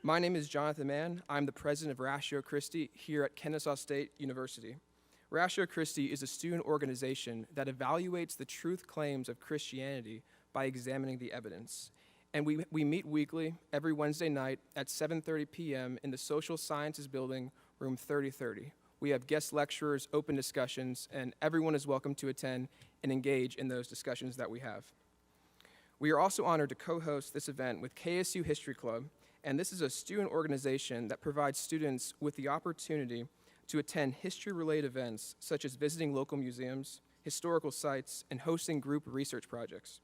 My name is Jonathan Mann. I'm the president of Ratio Christi here at Kennesaw State University. Ratio Christi is a student organization that evaluates the truth claims of Christianity by examining the evidence. And we meet weekly, every Wednesday night at 7:30 p.m. in the Social Sciences Building, room 3030. We have guest lecturers, open discussions, and everyone is welcome to attend and engage in those discussions that we have. We are also honored to co-host this event with KSU History Club, and this is a student organization that provides students with the opportunity to attend history-related events such as visiting local museums, historical sites, and hosting group research projects.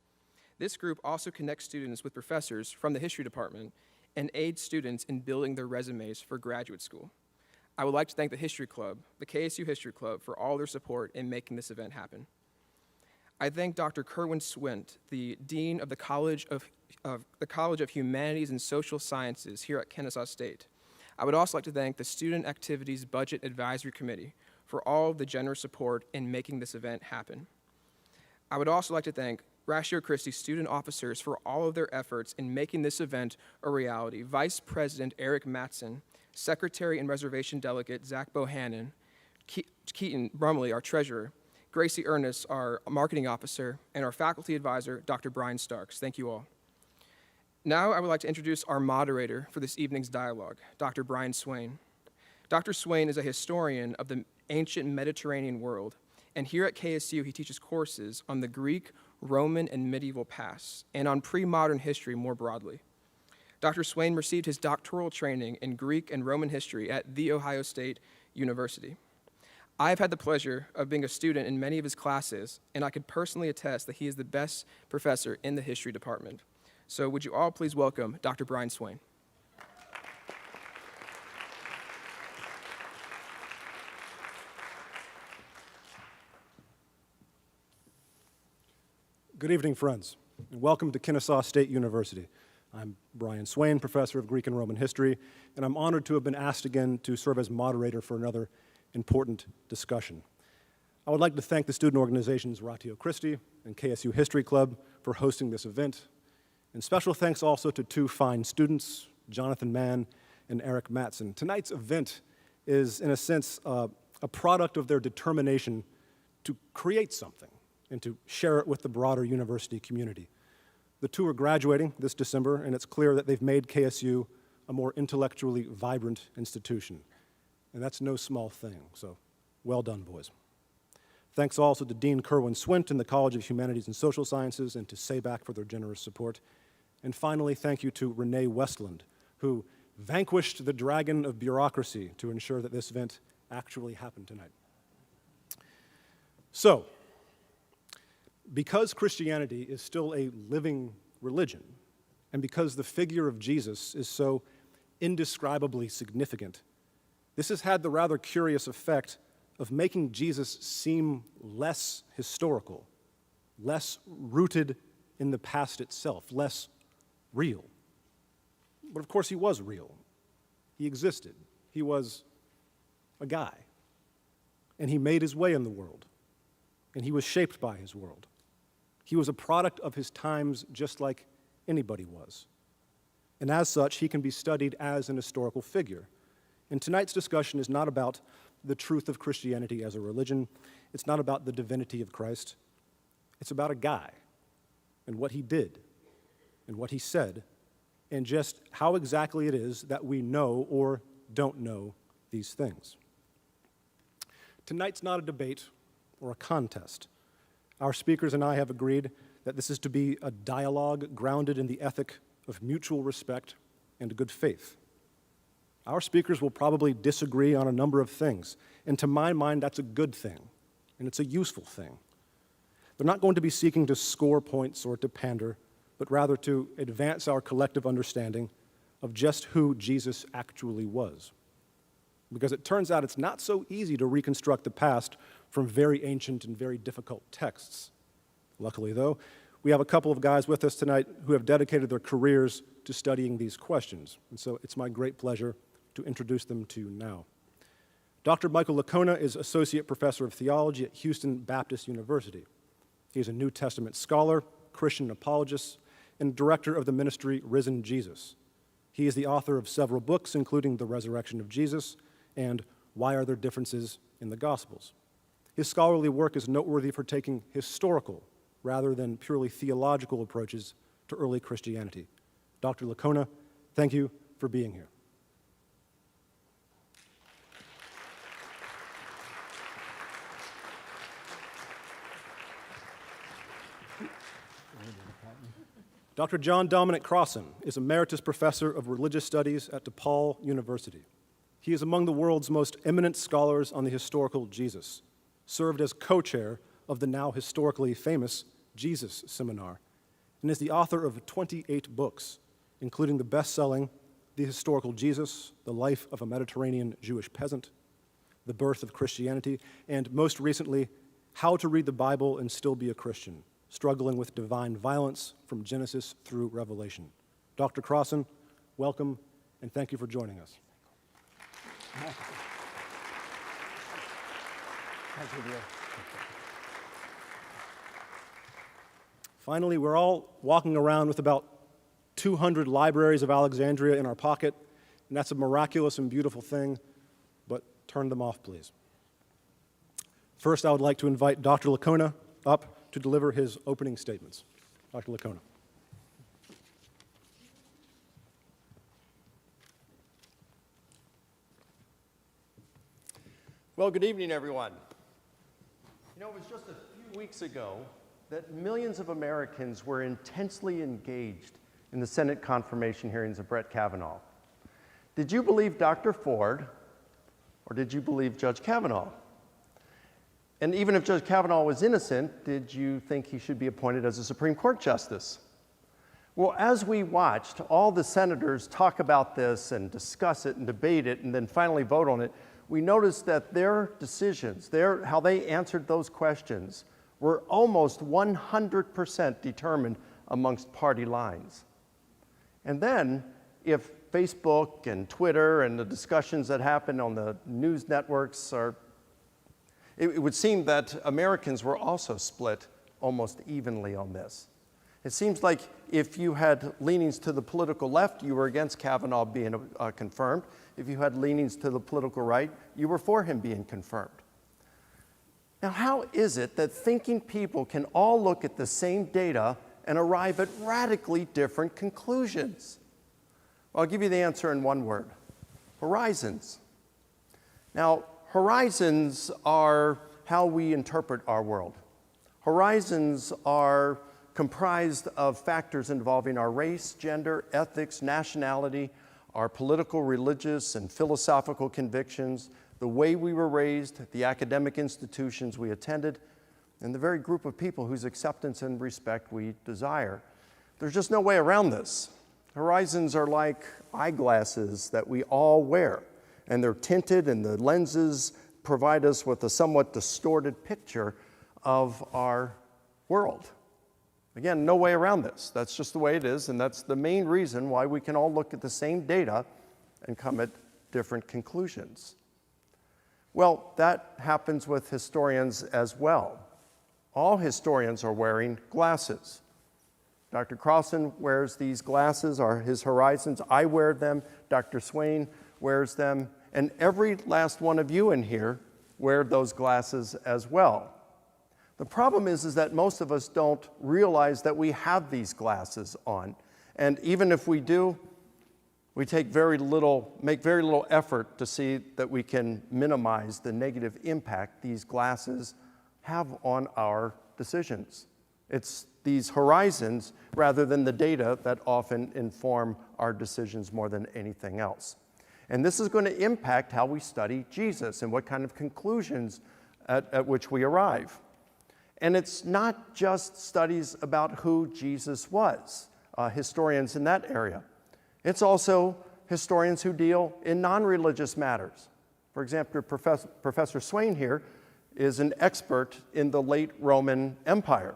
This group also connects students with professors from the history department and aids students in building their resumes for graduate school. I would like to thank the History Club, the KSU History Club, for all their support in making this event happen. I thank Dr. Kerwin Swint, the Dean of the College of Humanities and Social Sciences here at Kennesaw State. I would also like to thank the Student Activities Budget Advisory Committee for all of the generous support in making this event happen. I would also like to thank Ratio Christi student officers for all of their efforts in making this event a reality. Vice President Eric Matson, Secretary and Reservation Delegate Zach Bohannon, Keaton Brumley, our treasurer, Gracie Ernest, our marketing officer, and our faculty advisor, Dr. Brian Starks. Thank you all. Now I would like to introduce our moderator for this evening's dialogue, Dr. Brian Swain. Dr. Swain is a historian of the ancient Mediterranean world, and here at KSU he teaches courses on the Greek, Roman, and medieval past, and on pre-modern history more broadly. Dr. Swain received his doctoral training in Greek and Roman history at The Ohio State University. I've had the pleasure of being a student in many of his classes, and I could personally attest that he is the best professor in the history department. So would you all please welcome Dr. Brian Swain. Good evening, friends, and welcome to Kennesaw State University. I'm Brian Swain, professor of Greek and Roman history, and I'm honored to have been asked again to serve as moderator for another important discussion. I would like to thank the student organizations Ratio Christi and KSU History Club for hosting this event, and special thanks also to two fine students, Jonathan Mann and Eric Matson. Tonight's event is, in a sense, a product of their determination to create something and to share it with the broader university community. The two are graduating this December, and it's clear that they've made KSU a more intellectually vibrant institution. And that's no small thing, so well done, boys. Thanks also to Dean Kerwin Swint in the College of Humanities and Social Sciences and to SABAC for their generous support. And finally, thank you to Renee Westland, who vanquished the dragon of bureaucracy to ensure that this event actually happened tonight. So, because Christianity is still a living religion, and because the figure of Jesus is so indescribably significant, this has had the rather curious effect of making Jesus seem less historical, less rooted in the past itself, less real. But of course he was real. He existed. He was a guy. And he made his way in the world. And he was shaped by his world. He was a product of his times just like anybody was. And as such, he can be studied as an historical figure. And tonight's discussion is not about the truth of Christianity as a religion. It's not about the divinity of Christ. It's about a guy and what he did and what he said and just how exactly it is that we know or don't know these things. Tonight's not a debate or a contest. Our speakers and I have agreed that this is to be a dialogue grounded in the ethic of mutual respect and good faith. Our speakers will probably disagree on a number of things, and to my mind, that's a good thing, and it's a useful thing. They're not going to be seeking to score points or to pander, but rather to advance our collective understanding of just who Jesus actually was. Because it turns out it's not so easy to reconstruct the past from very ancient and very difficult texts. Luckily, though, we have a couple of guys with us tonight who have dedicated their careers to studying these questions, and so it's my great pleasure to introduce them to you now. Dr. Michael Licona is Associate Professor of Theology at Houston Baptist University. He is a New Testament scholar, Christian apologist, and director of the ministry Risen Jesus. He is the author of several books, including The Resurrection of Jesus and Why Are There Differences in the Gospels? His scholarly work is noteworthy for taking historical rather than purely theological approaches to early Christianity. Dr. Licona, thank you for being here. Dr. John Dominic Crossan is Emeritus Professor of Religious Studies at DePaul University. He is among the world's most eminent scholars on the historical Jesus, served as co-chair of the now historically famous Jesus Seminar, and is the author of 28 books, including the best-selling The Historical Jesus, The Life of a Mediterranean Jewish Peasant, The Birth of Christianity, and most recently, How to Read the Bible and Still Be a Christian, Struggling with Divine Violence from Genesis through Revelation. Dr. Crossan, welcome, and thank you for joining us. Thank you, dear. Finally, we're all walking around with about 200 libraries of Alexandria in our pocket, and that's a miraculous and beautiful thing, but turn them off, please. First, I would like to invite Dr. Licona up to deliver his opening statements. Dr. Licona. Well, good evening, everyone. You know, it was just a few weeks ago that millions of Americans were intensely engaged in the Senate confirmation hearings of Brett Kavanaugh. Did you believe Dr. Ford, or did you believe Judge Kavanaugh? And even if Judge Kavanaugh was innocent, did you think he should be appointed as a Supreme Court justice? Well, as we watched all the senators talk about this and discuss it and debate it and then finally vote on it, we noticed that their decisions, how they answered those questions, were almost 100% determined amongst party lines. And then, if Facebook and Twitter and the discussions that happen on the news networks it would seem that Americans were also split almost evenly on this. It seems like if you had leanings to the political left, you were against Kavanaugh being confirmed. If you had leanings to the political right, you were for him being confirmed. Now, how is it that thinking people can all look at the same data and arrive at radically different conclusions? Well, I'll give you the answer in one word: horizons. Now, horizons are how we interpret our world. Horizons are comprised of factors involving our race, gender, ethics, nationality, our political, religious, and philosophical convictions, the way we were raised, the academic institutions we attended, and the very group of people whose acceptance and respect we desire. There's just no way around this. Horizons are like eyeglasses that we all wear, and they're tinted, and the lenses provide us with a somewhat distorted picture of our world. Again, no way around this. That's just the way it is, and that's the main reason why we can all look at the same data and come at different conclusions. Well, that happens with historians as well. All historians are wearing glasses. Dr. Crossan wears these glasses, are his horizons. I wear them. Dr. Swain wears them, and every last one of you in here wear those glasses as well. The problem is that most of us don't realize that we have these glasses on, and even if we do, we make very little effort to see that we can minimize the negative impact these glasses have on our decisions. It's these horizons rather than the data that often inform our decisions more than anything else. And this is going to impact how we study Jesus and what kind of conclusions at which we arrive. And it's not just studies about who Jesus was, historians in that area. It's also historians who deal in non-religious matters. For example, Professor Swain here is an expert in the late Roman Empire.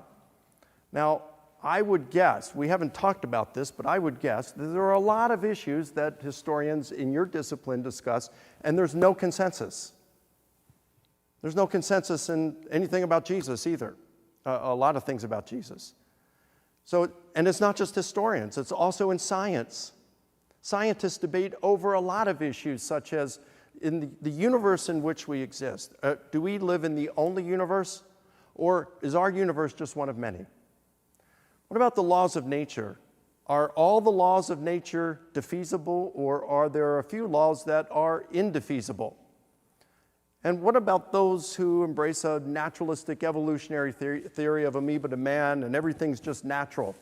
Now, I would guess, we haven't talked about this, but I would guess that there are a lot of issues that historians in your discipline discuss, and there's no consensus. There's no consensus in anything about Jesus either, a lot of things about Jesus. So, and it's not just historians, it's also in science. Scientists debate over a lot of issues, such as in the universe in which we exist. Do we live in the only universe, or is our universe just one of many? What about the laws of nature? Are all the laws of nature defeasible, or are there a few laws that are indefeasible? And what about those who embrace a naturalistic evolutionary theory of amoeba to man and everything's just natural?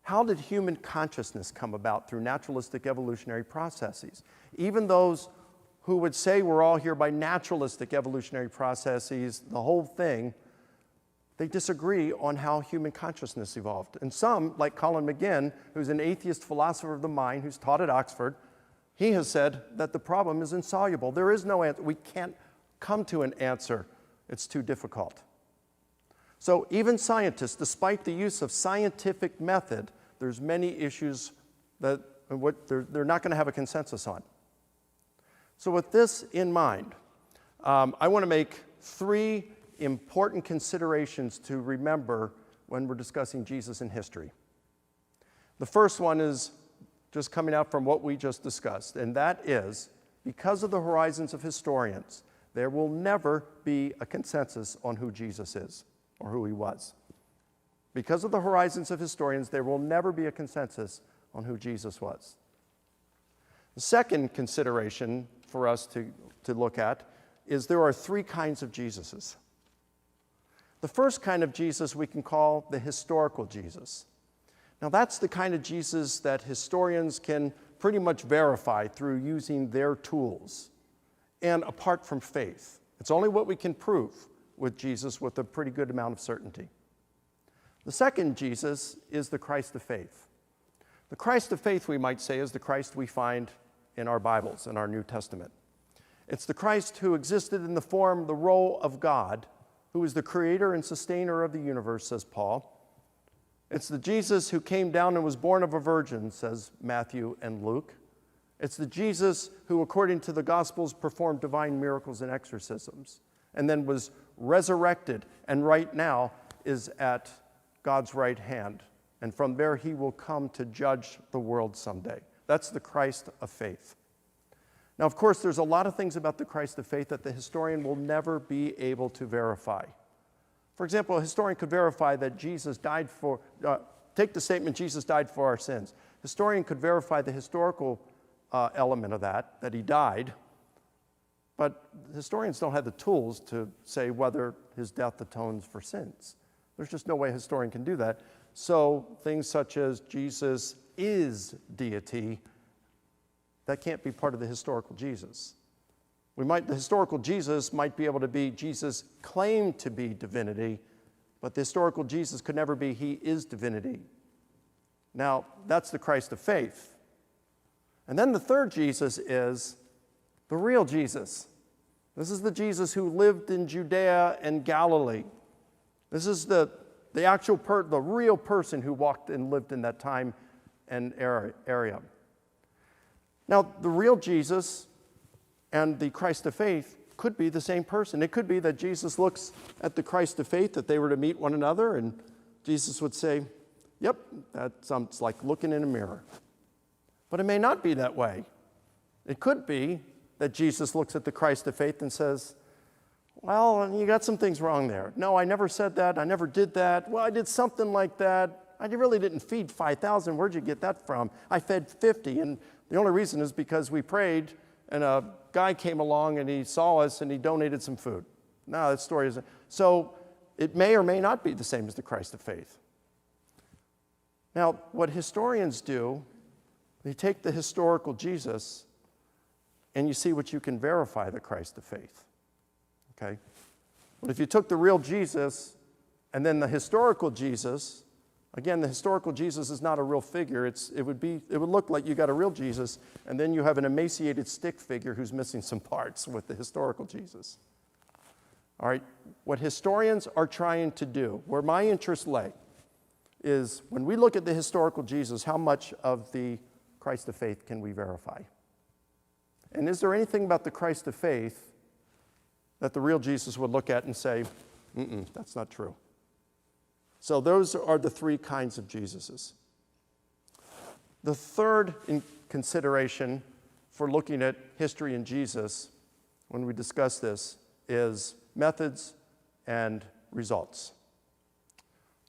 How did human consciousness come about through naturalistic evolutionary processes? Even those who would say we're all here by naturalistic evolutionary processes, the whole thing, they disagree on how human consciousness evolved. And some, like Colin McGinn, who's an atheist philosopher of the mind, who's taught at Oxford, he has said that the problem is insoluble. There is no answer. We can't come to an answer. It's too difficult. So even scientists, despite the use of scientific method, there's many issues that they're not going to have a consensus on. So with this in mind, I want to make 3 important considerations to remember when we're discussing Jesus in history. The first one is just coming out from what we just discussed, and that is, because of the horizons of historians, there will never be a consensus on who Jesus is or who he was. Because of the horizons of historians, there will never be a consensus on who Jesus was. The second consideration for us to look at is there are 3 kinds of Jesuses. The first kind of Jesus we can call the historical Jesus. Now that's the kind of Jesus that historians can pretty much verify through using their tools and apart from faith. It's only what we can prove with Jesus with a pretty good amount of certainty. The second Jesus is the Christ of faith. The Christ of faith, we might say, is the Christ we find in our Bibles, in our New Testament. It's the Christ who existed in the form, the role of God, who is the creator and sustainer of the universe, says Paul. It's the Jesus who came down and was born of a virgin, says Matthew and Luke. It's the Jesus who, according to the Gospels, performed divine miracles and exorcisms, and then was resurrected, and right now is at God's right hand. And from there he will come to judge the world someday. That's the Christ of faith. Now, of course, there's a lot of things about the Christ of faith that the historian will never be able to verify. For example, a historian could verify that Jesus died for, take the statement, Jesus died for our sins. Historian could verify the historical element of that he died, but historians don't have the tools to say whether his death atones for sins. There's just no way a historian can do that. So things such as Jesus is deity, that can't be part of the historical Jesus. The historical Jesus might be able to be Jesus claimed to be divinity, but the historical Jesus could never be he is divinity. Now, that's the Christ of faith. And then the third Jesus is the real Jesus. This is the Jesus who lived in Judea and Galilee. This is the real person who walked and lived in that time and area. Now, the real Jesus and the Christ of faith could be the same person. It could be that Jesus looks at the Christ of faith, that they were to meet one another, and Jesus would say, yep, that sounds like looking in a mirror. But it may not be that way. It could be that Jesus looks at the Christ of faith and says, well, you got some things wrong there. No, I never said that. I never did that. Well, I did something like that. I really didn't feed 5,000. Where'd you get that from? I fed 50, and the only reason is because we prayed, and a guy came along, and he saw us, and he donated some food. No, that story isn't. So it may or may not be the same as the Christ of faith. Now, what historians do, they take the historical Jesus, and you see what you can verify the Christ of faith. Okay? But if you took the real Jesus and then the historical Jesus, again, the historical Jesus is not a real figure. It would look like you got a real Jesus, and then you have an emaciated stick figure who's missing some parts with the historical Jesus. All right? What historians are trying to do, where my interests lay, is when we look at the historical Jesus, how much of the Christ of faith can we verify? And is there anything about the Christ of faith that the real Jesus would look at and say, that's not true? So those are the 3 kinds of Jesuses. The third consideration for looking at history and Jesus when we discuss this is methods and results.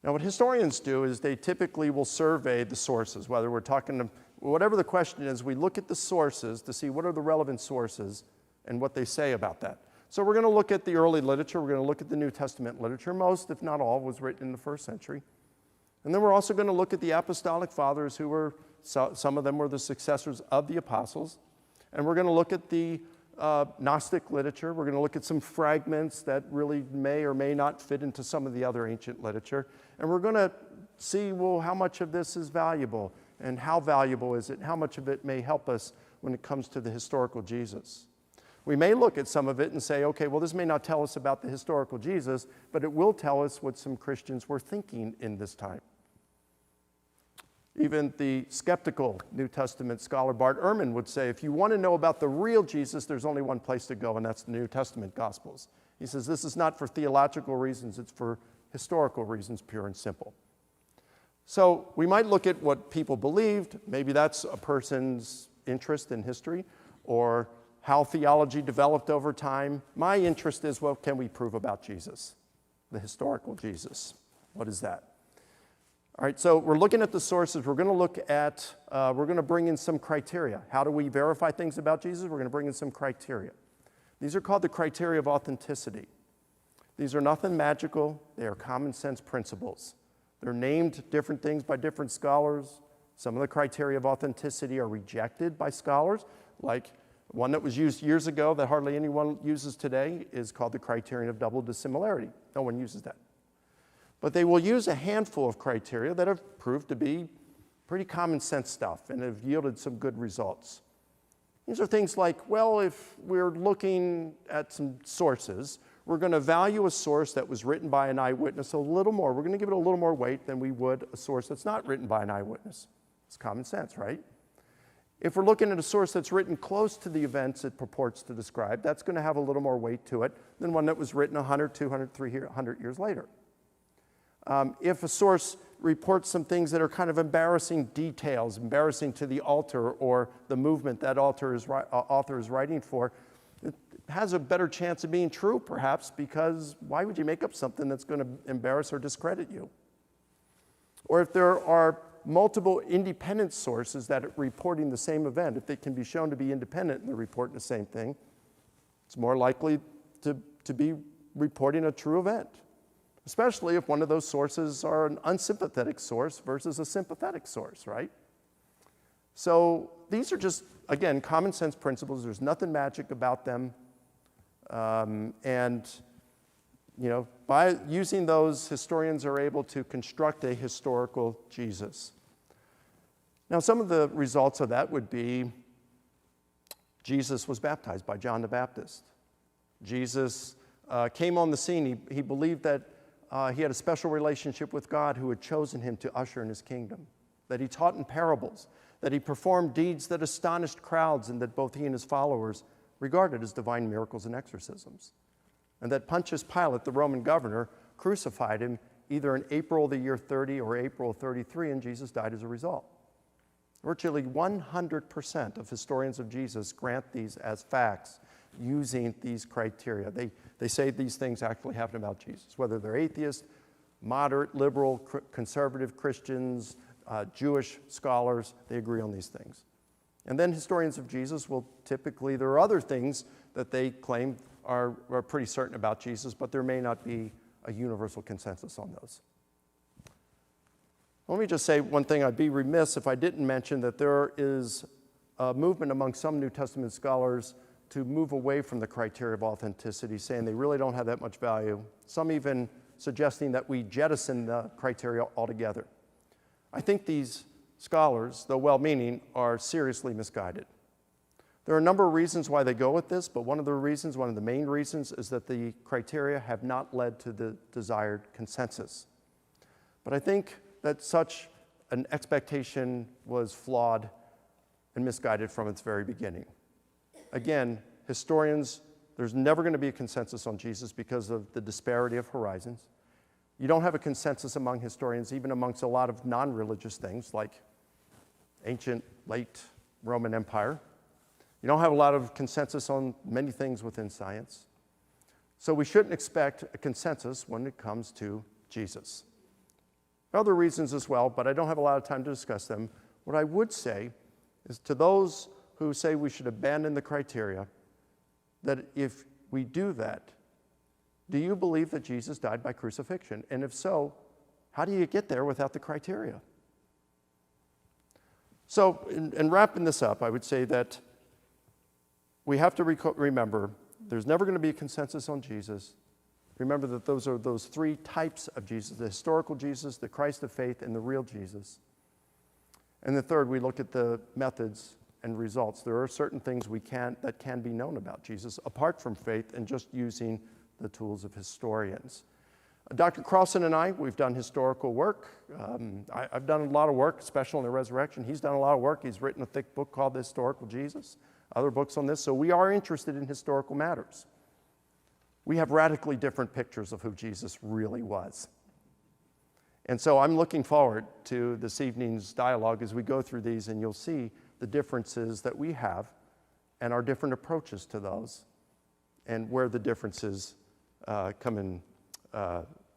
Now, what historians do is they typically will survey the sources, whether we're talking to, whatever the question is, we look at the sources to see what are the relevant sources and what they say about that. So we're going to look at the early literature, we're going to look at the New Testament literature. Most, if not all, was written in the first century. And then we're also going to look at the apostolic fathers who were, some of them were the successors of the apostles. And we're going to look at the Gnostic literature. We're going to look at some fragments that really may or may not fit into some of the other ancient literature. And we're going to see, well, how much of this is valuable and how valuable is it? How much of it may help us when it comes to the historical Jesus? We may look at some of it and say, okay, well, this may not tell us about the historical Jesus, but it will tell us what some Christians were thinking in this time. Even the skeptical New Testament scholar Bart Ehrman would say, if you want to know about the real Jesus, there's only one place to go, and that's the New Testament Gospels. He says this is not for theological reasons, it's for historical reasons, pure and simple. So we might look at what people believed. Maybe that's a person's interest in history, or how theology developed over time. My interest is, what can we prove about Jesus, the historical Jesus? What is that? All right, so we're looking at the sources. We're going to look at, we're going to bring in some criteria. How do we verify things about Jesus? We're going to bring in some criteria. These are called the criteria of authenticity. These are nothing magical. They are common sense principles. They're named different things by different scholars. Some of the criteria of authenticity are rejected by scholars, like one that was used years ago that hardly anyone uses today is called the criterion of double dissimilarity. No one uses that. But they will use a handful of criteria that have proved to be pretty common sense stuff and have yielded some good results. These are things like, well, if we're looking at some sources, we're going to value a source that was written by an eyewitness a little more. We're going to give it a little more weight than we would a source that's not written by an eyewitness. It's common sense, right? If we're looking at a source that's written close to the events it purports to describe, that's going to have a little more weight to it than one that was written 100, 200, 300 years later. If a source reports some things that are kind of embarrassing details, embarrassing to the author or the movement that author is writing for, it has a better chance of being true, perhaps, because why would you make up something that's going to embarrass or discredit you? Or if there are multiple independent sources that are reporting the same event, if they can be shown to be independent and they're reporting the same thing, it's more likely to be reporting a true event. Especially if one of those sources are an unsympathetic source versus a sympathetic source, right? So these are just, again, common sense principles. There's nothing magic about them. And, you know, by using those, historians are able to construct a historical Jesus. Now, some of the results of that would be Jesus was baptized by John the Baptist. Jesus came on the scene. He believed that he had a special relationship with God who had chosen him to usher in his kingdom, that he taught in parables, that he performed deeds that astonished crowds and that both he and his followers regarded as divine miracles and exorcisms, and that Pontius Pilate, the Roman governor, crucified him either in April of the year 30 or April of 33, and Jesus died as a result. Virtually 100% of historians of Jesus grant these as facts using these criteria. They say these things actually happened about Jesus, whether they're atheists, moderate, liberal, conservative Christians, Jewish scholars, they agree on these things. And then historians of Jesus will typically, there are other things that they claim are pretty certain about Jesus, but there may not be a universal consensus on those. Let me just say one thing. I'd be remiss if I didn't mention that there is a movement among some New Testament scholars to move away from the criteria of authenticity, saying they really don't have that much value. Some even suggesting that we jettison the criteria altogether. I think these scholars, though well-meaning, are seriously misguided. There are a number of reasons why they go with this, but one of the main reasons, is that the criteria have not led to the desired consensus. But I think that such an expectation was flawed and misguided from its very beginning. Again, historians, there's never going to be a consensus on Jesus because of the disparity of horizons. You don't have a consensus among historians, even amongst a lot of non-religious things like ancient, late Roman Empire. You don't have a lot of consensus on many things within science. So we shouldn't expect a consensus when it comes to Jesus. Other reasons as well, but I don't have a lot of time to discuss them. What I would say is to those who say we should abandon the criteria, that if we do that, do you believe that Jesus died by crucifixion? And if so, how do you get there without the criteria? So, in wrapping this up, I would say that we have to remember there's never going to be a consensus on Jesus. Remember that those are those three types of Jesus: the historical Jesus, the Christ of faith, and the real Jesus. And the third, we look at the methods and results. There are certain things that can be known about Jesus apart from faith and just using the tools of historians. Dr. Crossan and I, we've done historical work. I've done a lot of work, especially on the resurrection. He's done a lot of work. He's written a thick book called The Historical Jesus, other books on this. So we are interested in historical matters. We have radically different pictures of who Jesus really was. And so I'm looking forward to this evening's dialogue as we go through these, and you'll see the differences that we have and our different approaches to those, and where the differences come in,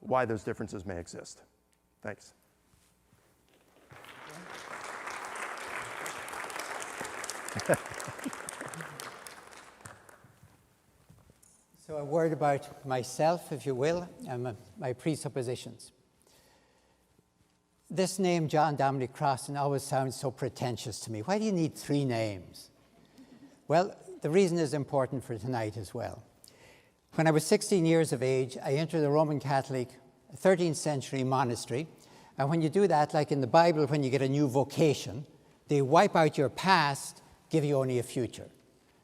why those differences may exist. Thanks. So a word about myself, if you will, and my presuppositions. This name, John Dominic Crossan, always sounds so pretentious to me. Why do you need three names? Well, the reason is important for tonight as well. When I was 16 years of age, I entered a Roman Catholic 13th century monastery. And when you do that, like in the Bible, when you get a new vocation, they wipe out your past, give you only a future.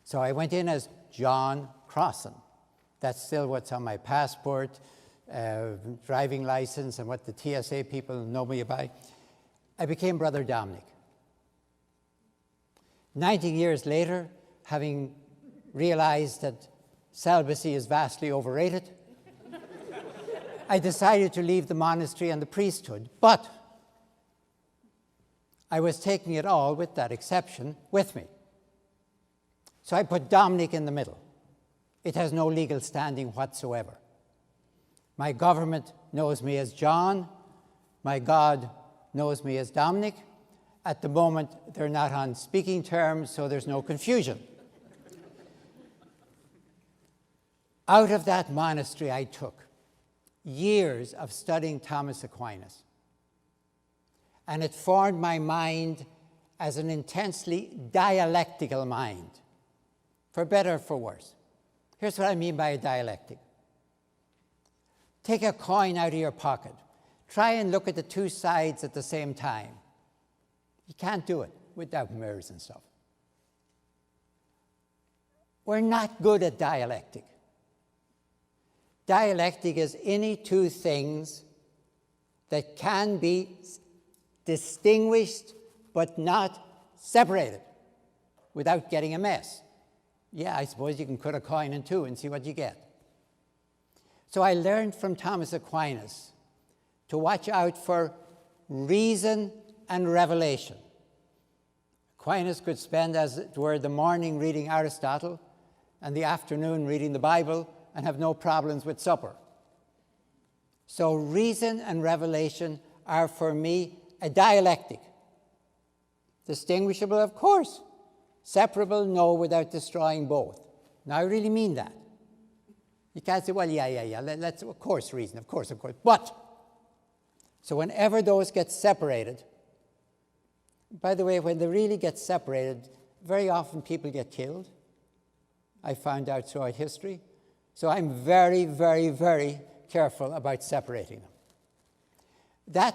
So I went in as John Crossan. That's still what's on my passport, driving license, and what the TSA people know me by. I became Brother Dominic. 19 years later, having realized that celibacy is vastly overrated, I decided to leave the monastery and the priesthood, but I was taking it all, with that exception, with me. So I put Dominic in the middle. It has no legal standing whatsoever. My government knows me as John. My God knows me as Dominic. At the moment, they're not on speaking terms, so there's no confusion. Out of that monastery, I took years of studying Thomas Aquinas. And it formed my mind as an intensely dialectical mind, for better or for worse. Here's what I mean by a dialectic. Take a coin out of your pocket. Try and look at the two sides at the same time. You can't do it without mirrors and stuff. We're not good at dialectic. Dialectic is any two things that can be distinguished but not separated without getting a mess. Yeah, I suppose you can cut a coin in two and see what you get. So I learned from Thomas Aquinas to watch out for reason and revelation. Aquinas could spend, as it were, the morning reading Aristotle and the afternoon reading the Bible and have no problems with supper. So reason and revelation are, for me, a dialectic. Distinguishable, of course. Separable, no, without destroying both. Now, I really mean that. You can't say, well, yeah, let's, of course, reason, of course. But, so whenever those get separated, by the way, when they really get separated, very often people get killed. I found out throughout history. So I'm very, very, very careful about separating them. That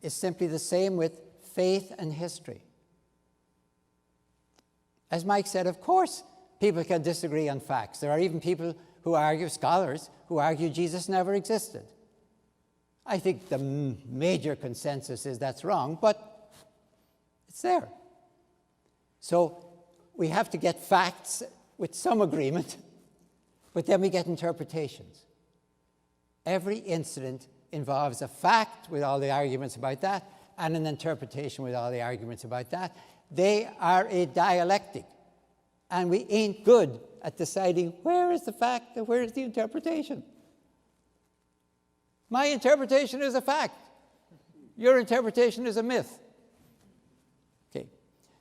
is simply the same with faith and history. As Mike said, of course, people can disagree on facts. There are even people who argue, scholars, who argue Jesus never existed. I think the major consensus is that's wrong, but it's there. So we have to get facts with some agreement, but then we get interpretations. Every incident involves a fact with all the arguments about that, and an interpretation with all the arguments about that. They are a dialectic. And we ain't good at deciding where is the fact and where is the interpretation. My interpretation is a fact. Your interpretation is a myth. Okay,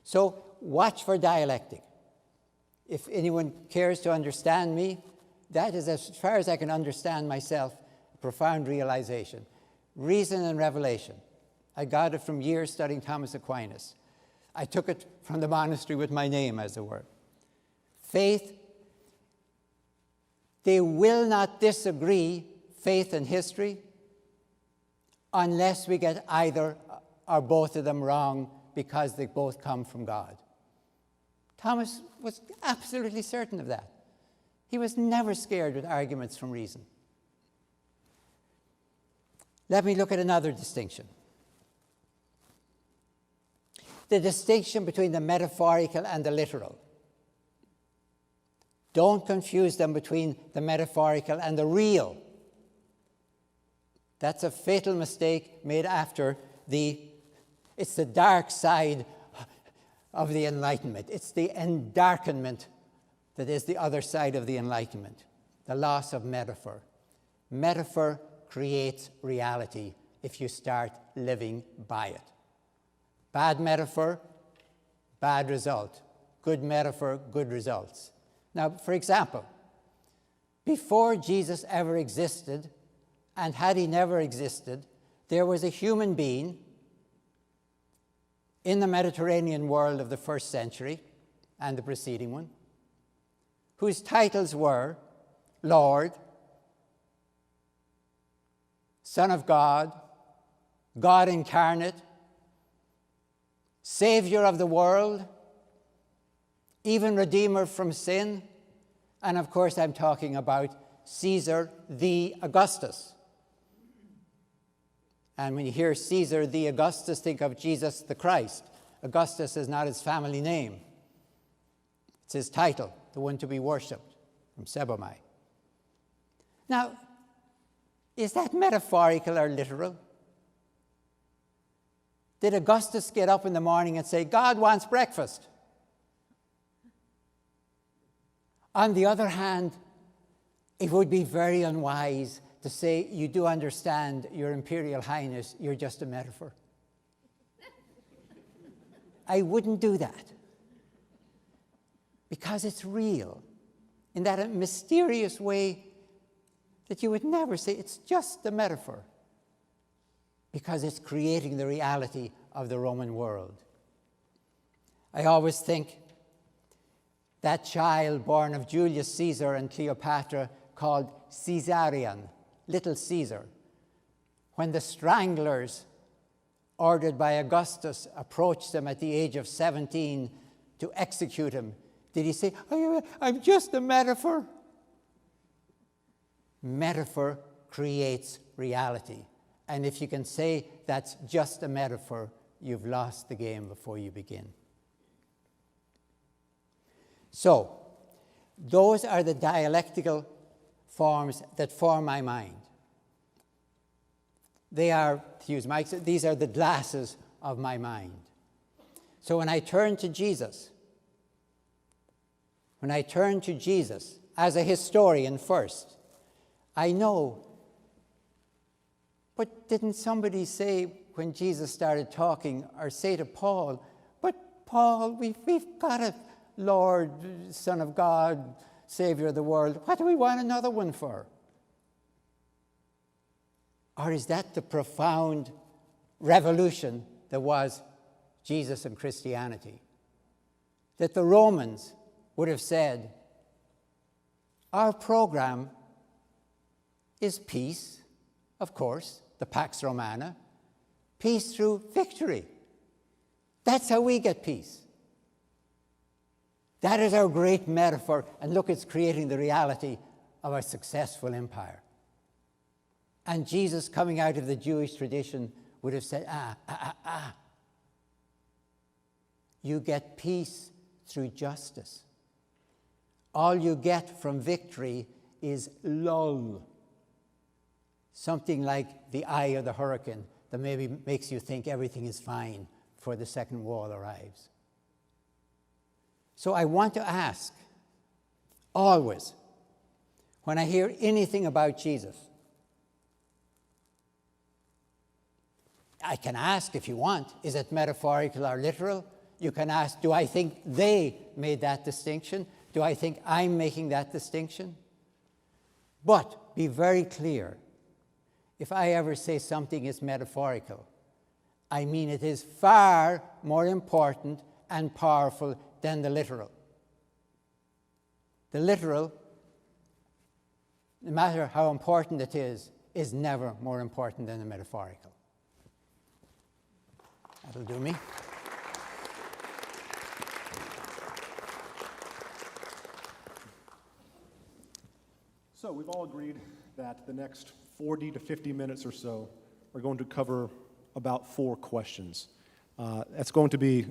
so watch for dialectic. If anyone cares to understand me, that is, as far as I can understand myself, a profound realization. Reason and revelation. I got it from years studying Thomas Aquinas. I took it from the monastery with my name, as it were. Faith, they will not disagree, faith and history, unless we get either or both of them wrong because they both come from God. Thomas was absolutely certain of that. He was never scared with arguments from reason. Let me look at another distinction. The distinction between the metaphorical and the literal. Don't confuse them between the metaphorical and the real. That's a fatal mistake made after it's the dark side of the Enlightenment. It's the endarkenment that is the other side of the Enlightenment, the loss of metaphor. Metaphor creates reality if you start living by it. Bad metaphor, bad result. Good metaphor, good results. Now, for example, before Jesus ever existed, and had he never existed, there was a human being in the Mediterranean world of the first century and the preceding one, whose titles were Lord, Son of God, God incarnate, Savior of the world, even Redeemer from sin, and of course I'm talking about Caesar the Augustus. And when you hear Caesar the Augustus, think of Jesus the Christ. Augustus is not his family name. It's his title, the one to be worshipped, from Sebomai. Now, is that metaphorical or literal? Did Augustus get up in the morning and say, God wants breakfast? On the other hand, it would be very unwise to say, you do understand, Your Imperial Highness, you're just a metaphor. I wouldn't do that. Because it's real, in that mysterious way that you would never say, it's just a metaphor. Because it's creating the reality of the Roman world. I always think that child born of Julius Caesar and Cleopatra called Caesarion, Little Caesar, when the stranglers ordered by Augustus approached him at the age of 17 to execute him, did he say, I'm just a metaphor? Metaphor creates reality. And if you can say that's just a metaphor, you've lost the game before you begin. So, those are the dialectical forms that form my mind. They are, to use Mike's, these are the glasses of my mind. So when I turn to Jesus as a historian first, I know, but didn't somebody say when Jesus started talking, or say to Paul, but Paul, we've got a Lord, Son of God, Savior of the world. What do we want another one for? Or is that the profound revolution that was Jesus and Christianity? That the Romans would have said, our program is peace, of course, the Pax Romana, peace through victory. That's how we get peace. That is our great metaphor, and look, it's creating the reality of a successful empire. And Jesus, coming out of the Jewish tradition, would have said, you get peace through justice. All you get from victory is lull. Something like the eye of the hurricane that maybe makes you think everything is fine before the second wall arrives. So I want to ask, always, when I hear anything about Jesus, I can ask if you want, is it metaphorical or literal? You can ask, do I think they made that distinction? Do I think I'm making that distinction? But be very clear, if I ever say something is metaphorical, I mean it is far more important and powerful than the literal. The literal, no matter how important it is never more important than the metaphorical. That'll do me. So we've all agreed that the next 40 to 50 minutes or so are going to cover about 4 questions. That's going to be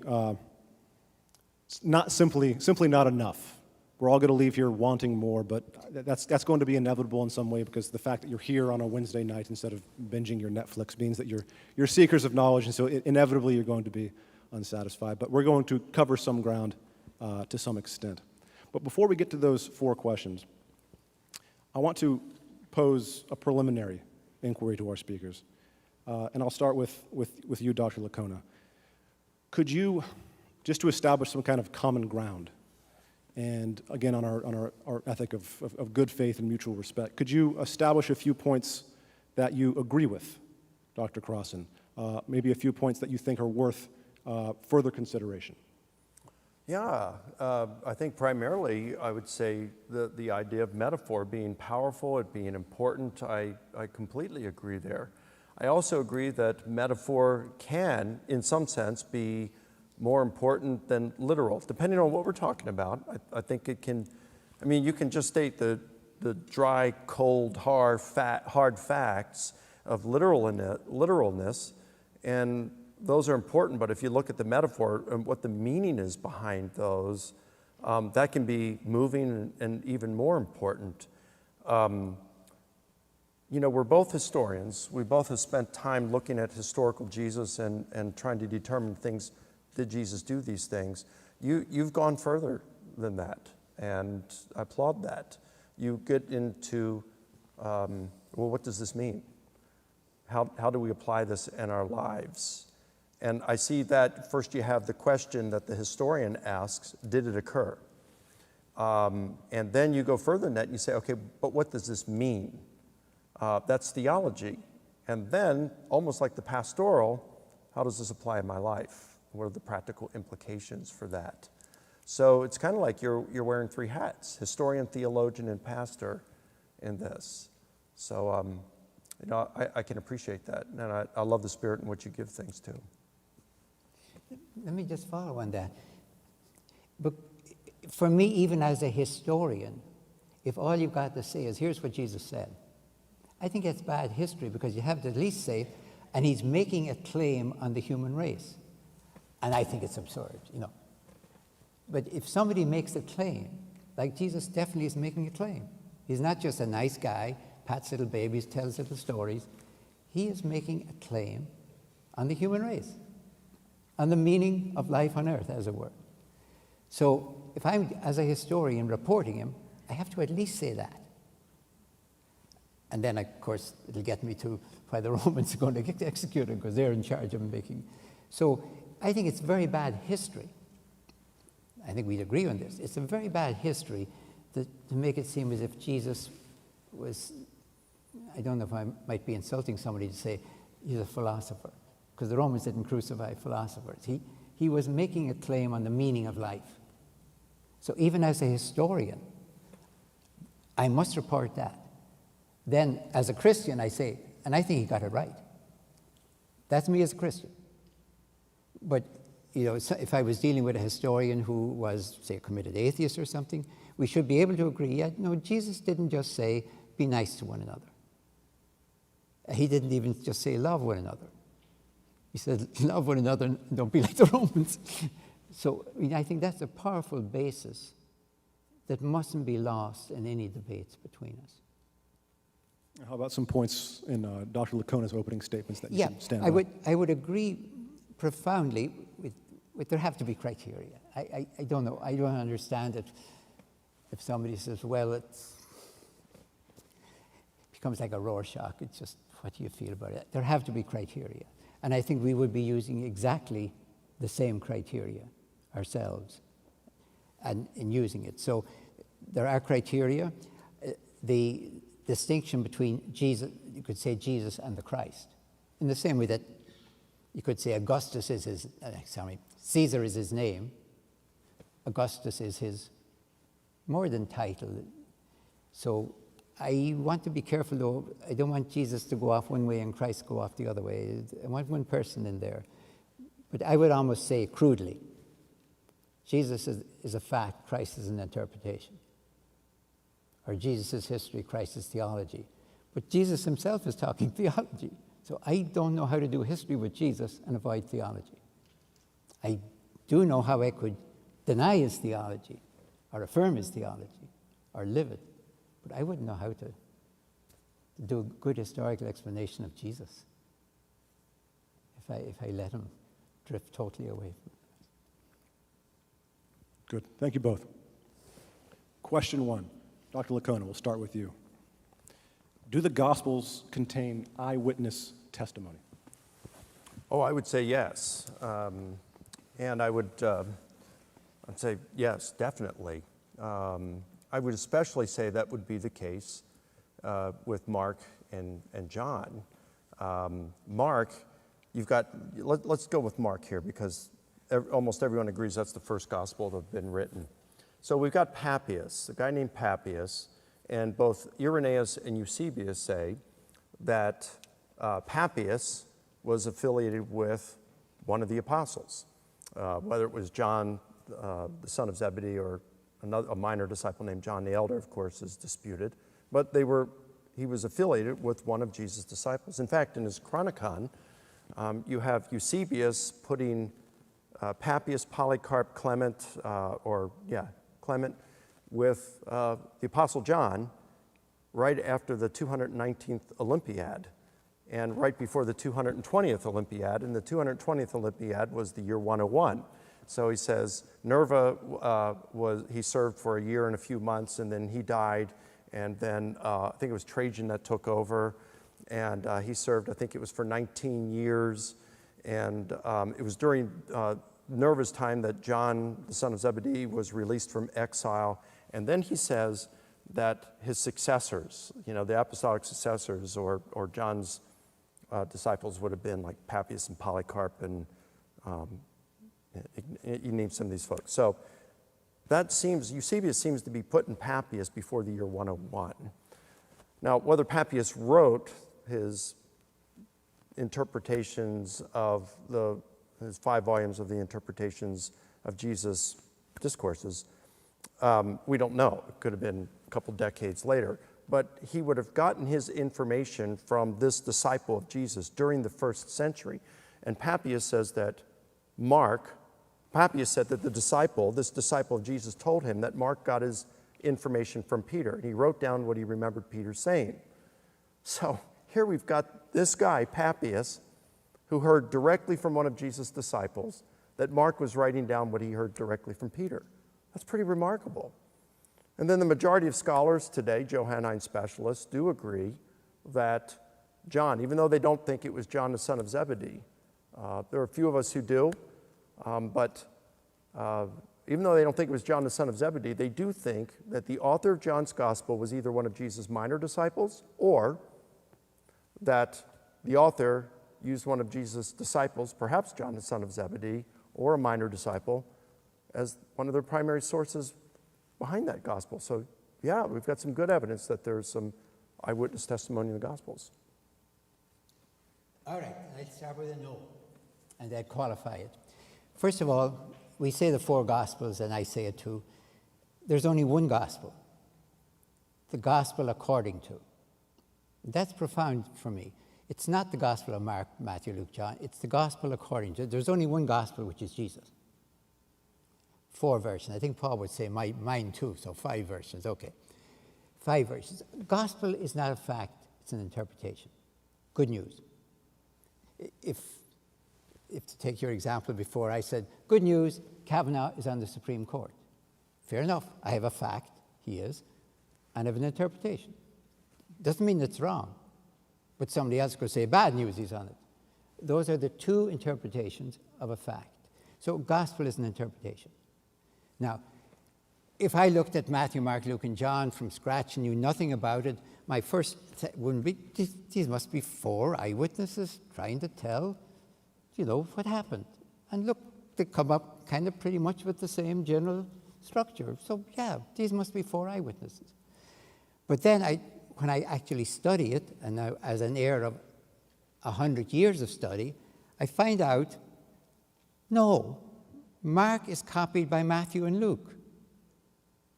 not simply not enough. We're all going to leave here wanting more, but that's going to be inevitable in some way because the fact that you're here on a Wednesday night instead of binging your Netflix means that you're seekers of knowledge, and so inevitably you're going to be unsatisfied. But we're going to cover some ground to some extent. But before we get to those 4 questions, I want to pose a preliminary inquiry to our speakers. And I'll start with you, Dr. Licona. Could you, just to establish some kind of common ground, and again on our ethic of good faith and mutual respect, could you establish a few points that you agree with, Dr. Crossan? Maybe a few points that you think are worth further consideration? Yeah, I think primarily I would say the idea of metaphor being powerful, it being important, I completely agree there. I also agree that metaphor can, in some sense, be more important than literal, depending on what we're talking about. I think it can, I mean, you can just state the dry, cold, hard facts of literalness, and those are important, but if you look at the metaphor and what the meaning is behind those, that can be moving and even more important. You know, we're both historians. We both have spent time looking at historical Jesus and trying to determine things. Did Jesus do these things? You've gone further than that, and I applaud that. You get into, well, what does this mean? How do we apply this in our lives? And I see that first you have the question that the historian asks, did it occur? And then you go further than that and you say, okay, but what does this mean? That's theology. And then, almost like the pastoral, how does this apply in my life? What are the practical implications for that? So it's kind of like you're wearing 3 hats, historian, theologian, and pastor in this. So, you know, I can appreciate that. And I love the spirit in which you give things to. Let me just follow on that. But for me, even as a historian, if all you've got to say is, here's what Jesus said, I think it's bad history because you have to at least say, and he's making a claim on the human race. And I think it's absurd, you know. But if somebody makes a claim, like Jesus definitely is making a claim. He's not just a nice guy, pats little babies, tells little stories. He is making a claim on the human race, on the meaning of life on earth, as it were. So if I'm, as a historian, reporting him, I have to at least say that. And then, of course, it'll get me to why the Romans are going to execute him, because they're in charge of making. So I think it's very bad history. I think we'd agree on this. It's a very bad history to make it seem as if Jesus was, I don't know if I might be insulting somebody to say he's a philosopher, because the Romans didn't crucify philosophers. He was making a claim on the meaning of life. So even as a historian, I must report that. Then, as a Christian, I say, and I think he got it right. That's me as a Christian. But, you know, if I was dealing with a historian who was, say, a committed atheist or something, we should be able to agree, yeah, no, Jesus didn't just say, be nice to one another. He didn't even just say, love one another. He said, love one another and don't be like the Romans. So, I mean, I think that's a powerful basis that mustn't be lost in any debates between us. How about some points in Dr. Licona's opening statements that you can stand by? I would agree profoundly there have to be criteria. I don't know. I don't understand it. If somebody says, well, it becomes like a Rorschach. It's just, what do you feel about it? There have to be criteria. And I think we would be using exactly the same criteria ourselves and in using it. So there are criteria. The distinction between Jesus, you could say Jesus and the Christ, in the same way that you could say Augustus is his, Caesar is his name. Augustus is his more than title. So I want to be careful, though. I don't want Jesus to go off one way and Christ go off the other way. I want one person in there. But I would almost say crudely, Jesus is a fact, Christ is an interpretation. Or Jesus is history, Christ is theology. But Jesus himself is talking theology. So I don't know how to do history with Jesus and avoid theology. I do know how I could deny his theology, or affirm his theology, or live it. But I wouldn't know how to do a good historical explanation of Jesus if I let him drift totally away from it. Good. Thank you both. Question 1. Dr. Licona, we'll start with you. Do the Gospels contain eyewitness testimony? Oh, I would say yes. And I would I'd say yes, definitely. I would especially say that would be the case with Mark and John. Mark, you've got, let's go with Mark here because almost everyone agrees that's the first gospel that have been written. So we've got Papias, a guy named Papias, and both Irenaeus and Eusebius say that Papias was affiliated with one of the apostles, whether it was John, the son of Zebedee, or a minor disciple named John the Elder, of course, is disputed. But he was affiliated with one of Jesus' disciples. In fact, in his Chronicon, you have Eusebius putting Papias, Polycarp, Clement, Clement, with the Apostle John right after the 219th Olympiad and right before the 220th Olympiad. And the 220th Olympiad was the year 101. So he says Nerva he served for a year and a few months, and then he died. And then I think it was Trajan that took over, and he served, I think it was for 19 years. And it was during Nerva's time that John, the son of Zebedee, was released from exile. And then he says that his successors, the apostolic successors or John's disciples would have been like Papias and Polycarp, and you name some of these folks. So Eusebius seems to be putting Papias before the year 101. Now, whether Papias wrote his interpretations of his 5 volumes of the interpretations of Jesus' discourses, we don't know. It could have been a couple decades later. But he would have gotten his information from this disciple of Jesus during the first century. And Papias says that Papias said that this disciple of Jesus told him that Mark got his information from Peter. And he wrote down what he remembered Peter saying. So here we've got this guy, Papias, who heard directly from one of Jesus' disciples that Mark was writing down what he heard directly from Peter. That's pretty remarkable. And then the majority of scholars today, Johannine specialists, do agree that John, even though they don't think it was John the son of Zebedee, there are a few of us who do, but even though they don't think it was John the son of Zebedee, they do think that the author of John's gospel was either one of Jesus' minor disciples or that the author used one of Jesus' disciples, perhaps John the son of Zebedee, or a minor disciple, as one of their primary sources behind that gospel. So yeah, we've got some good evidence that there's some eyewitness testimony in the Gospels. All right, let's start with a no, and then qualify it. First of all, we say the 4 Gospels, and I say it too. There's only one Gospel, the Gospel according to. That's profound for me. It's not the Gospel of Mark, Matthew, Luke, John. It's the Gospel according to. There's only one Gospel, which is Jesus. 4 versions. I think Paul would say mine too, so 5 versions. Okay. 5 versions. Gospel is not a fact, it's an interpretation. Good news. If if to take your example before, I said, good news, Kavanaugh is on the Supreme Court. Fair enough. I have a fact, he is, and I have an interpretation. Doesn't mean it's wrong, but somebody else could say, bad news, he's on it. Those are the two interpretations of a fact. So gospel is an interpretation. Now, if I looked at Matthew, Mark, Luke, and John from scratch and knew nothing about it, my first wouldn't be, these must be 4 eyewitnesses trying to tell, what happened. And look, they come up kind of pretty much with the same general structure. So yeah, these must be 4 eyewitnesses. But then when I actually study it, and now as an heir of 100 years of study, I find out, no, Mark is copied by Matthew and Luke.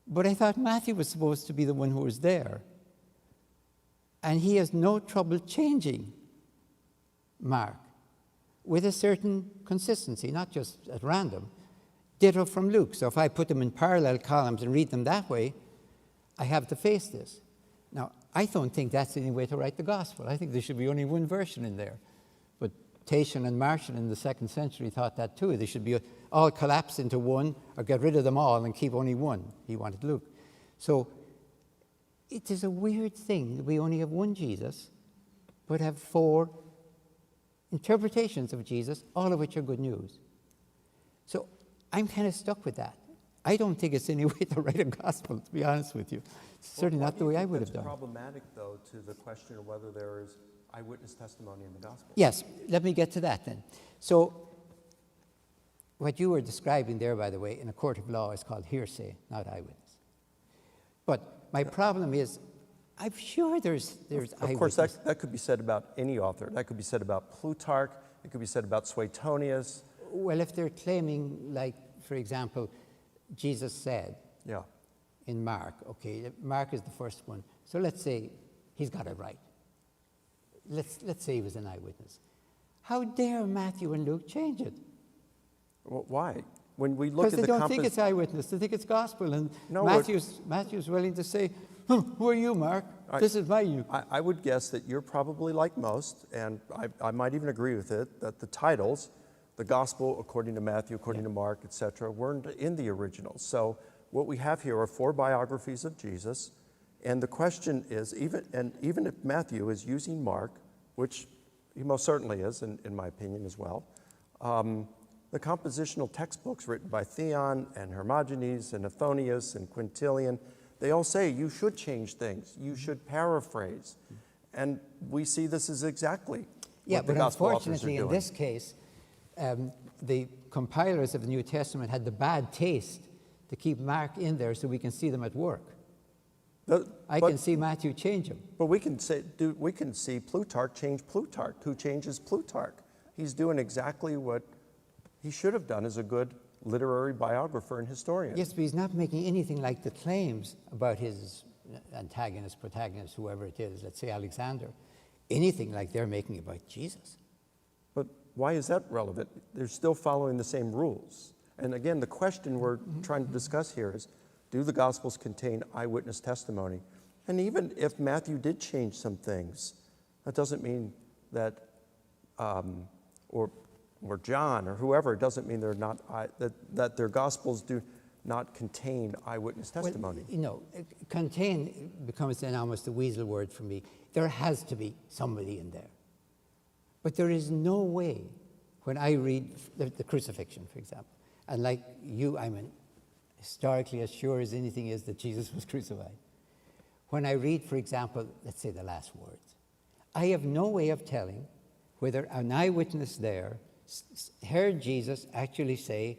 But I thought Matthew was supposed to be the one who was there. And he has no trouble changing Mark with a certain consistency, not just at random. Ditto from Luke. So if I put them in parallel columns and read them that way, I have to face this. Now, I don't think that's any way to write the gospel. I think there should be only one version in there. But Tatian and Martian in the 2nd century thought that too. They should be all collapsed into one, or get rid of them all and keep only one. He wanted Luke. So it is a weird thing that we only have one Jesus, but have 4 interpretations of Jesus, all of which are good news. So I'm kind of stuck with that. I don't think it's any way to write a gospel, to be honest with you. It's certainly not the way I would have done. It's problematic, though, to the question of whether there is eyewitness testimony in the gospel. Yes, let me get to that then. So what you were describing there, by the way, in a court of law is called hearsay, not eyewitness. But my problem is, I'm sure there's Of course, that could be said about any author. That could be said about Plutarch. It could be said about Suetonius. Well, if they're claiming, like, for example, Jesus said in Mark, okay, Mark is the first one. So let's say he's got it right. Let's say he was an eyewitness. How dare Matthew and Luke change it? Well, why? When we look at Because they don't think it's eyewitness, they think it's gospel. And No, Matthew's willing to say, who are you, Mark? This is my you. I would guess that you're probably like most, and I might even agree with it, that the titles, the gospel according to Matthew, according to Mark, etc., weren't in the originals. So what we have here are 4 biographies of Jesus, and the question is, even if Matthew is using Mark, which he most certainly is, in my opinion as well, the compositional textbooks written by Theon and Hermogenes and Athonius and Quintilian, they all say you should change things, you should paraphrase. And we see this as exactly what the gospel authors are doing. Unfortunately, in this case, the compilers of the New Testament had the bad taste to keep Mark in there so we can see them at work. I can see Matthew change them. But we can see Plutarch change Plutarch. Who changes Plutarch? He's doing exactly what he should have done as a good literary biographer and historian. Yes, but he's not making anything like the claims about his antagonist, protagonist, whoever it is, let's say Alexander, anything like they're making about Jesus. But why is that relevant? They're still following the same rules. And again, the question we're trying to discuss here is, do the Gospels contain eyewitness testimony? And even if Matthew did change some things, that doesn't mean that, or John or whoever, it doesn't mean they're not that their Gospels do not contain eyewitness testimony. Well, contain becomes then almost a weasel word for me. There has to be somebody in there. But there is no way, when I read the crucifixion, for example, and like you, I'm historically as sure as anything is that Jesus was crucified. When I read, for example, let's say the last words, I have no way of telling whether an eyewitness there heard Jesus actually say,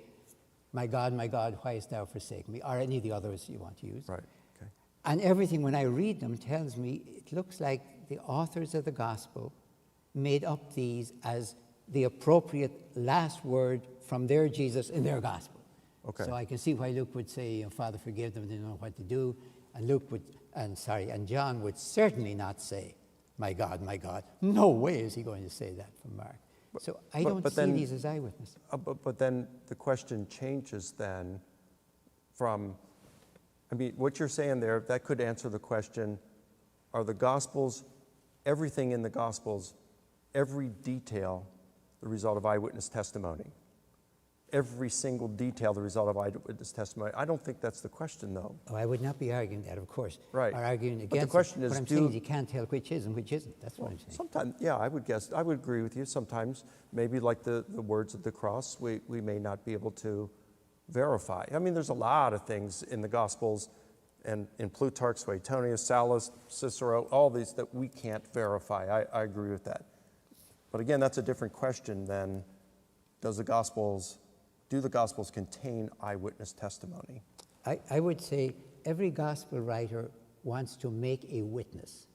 my God, why hast thou forsaken me? Or any of the others you want to use. Right, okay. And everything, when I read them, tells me it looks like the authors of the gospel made up these as the appropriate last word from their Jesus in their gospel. Okay. So I can see why Luke would say, Father, forgive them, they don't know what to do. And John would certainly not say, my God, no way is he going to say that from Mark. So I don't see these as eyewitnesses. But then the question changes then from, what you're saying there, that could answer the question, are the Gospels, everything in the Gospels, every detail the result of eyewitness testimony. Every single detail, the result of eyewitness testimony. I don't think that's the question, though. Oh, I would not be arguing that, of course. Right. Or arguing But against the question it. is, What I'm saying is you can't tell which is and which isn't. That's what I'm saying. Sometimes, yeah, I would agree with you. Sometimes, maybe like the words of the cross, we may not be able to verify. I mean, there's a lot of things in the Gospels and in Plutarch, Suetonius, Sallust, Cicero, all these that we can't verify. I agree with that. But again, that's a different question than do the Gospels contain eyewitness testimony? I would say every gospel writer wants to make a witness.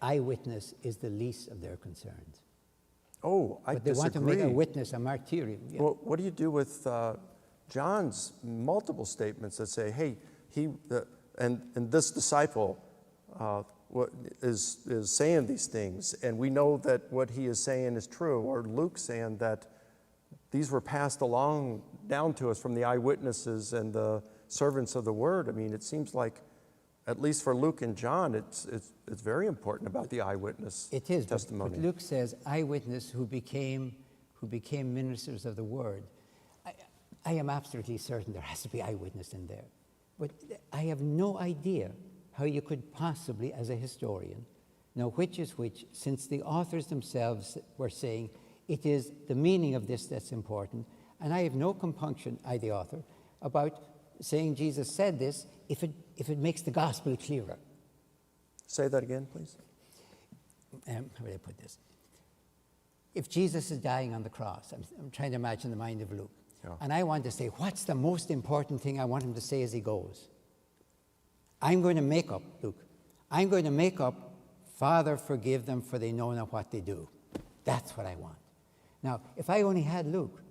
Eyewitness is the least of their concerns. Oh, I disagree. But they want to make a witness a martyrium. Yeah. Well, what do you do with John's multiple statements that say, hey, and this disciple is saying these things, and we know that what he is saying is true, or Luke saying that these were passed along down to us from the eyewitnesses and the servants of the word. I mean, it seems like, at least for Luke and John, it's very important about the eyewitness testimony. But Luke says eyewitness who became ministers of the word. I am absolutely certain there has to be eyewitness in there. But I have no idea how you could possibly, as a historian, know which is which, since the authors themselves were saying, it is the meaning of this that's important. And I have no compunction, I, the author, about saying Jesus said this if it makes the gospel clearer. Say that again, please. How would I put this? If Jesus is dying on the cross, I'm trying to imagine the mind of Luke. Yeah. And I want to say, what's the most important thing I want him to say as he goes? I'm going to make up, Luke. I'm going to make up, Father, forgive them, for they know not what they do. That's what I want. Now, if I only had Luke,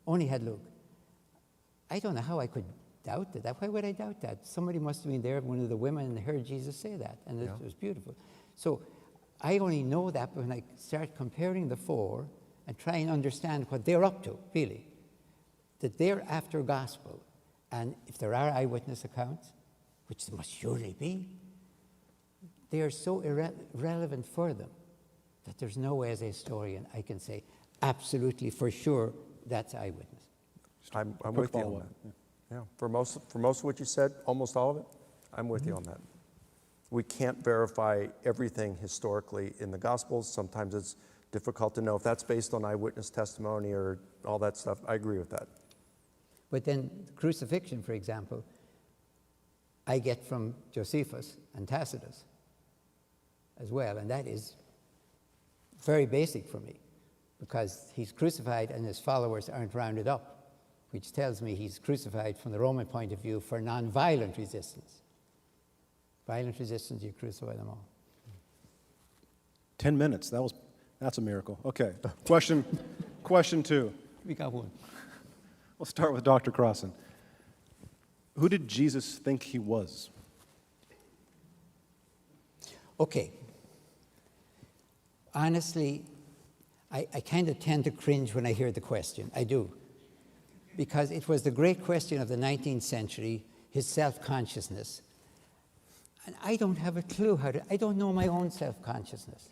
I don't know how I could doubt that. Why would I doubt that? Somebody must have been there, one of the women, and heard Jesus say that, and it was beautiful. So I only know that when I start comparing the four and try and understand what they're up to, really. That they're after gospel, and if there are eyewitness accounts, which there must surely be, they are so irrelevant for them that there's no way as a historian I can say absolutely for sure that's eyewitness. I'm with you on that. Yeah. For most of what you said, almost all of it, I'm with you on that. We can't verify everything historically in the Gospels. Sometimes it's difficult to know if that's based on eyewitness testimony or all that stuff. I agree with that. But then crucifixion, for example, I get from Josephus and Tacitus as well, and that is very basic for me because he's crucified and his followers aren't rounded up, which tells me he's crucified from the Roman point of view for non-violent resistance. Violent resistance, you crucify them all. 10 minutes, that's a miracle. Okay, question two. We got one. We'll start with Dr. Crossan. Who did Jesus think he was? Okay. Honestly, I kind of tend to cringe when I hear the question. I do. Because it was the great question of the 19th century, his self-consciousness. And I don't have a clue I don't know my own self-consciousness.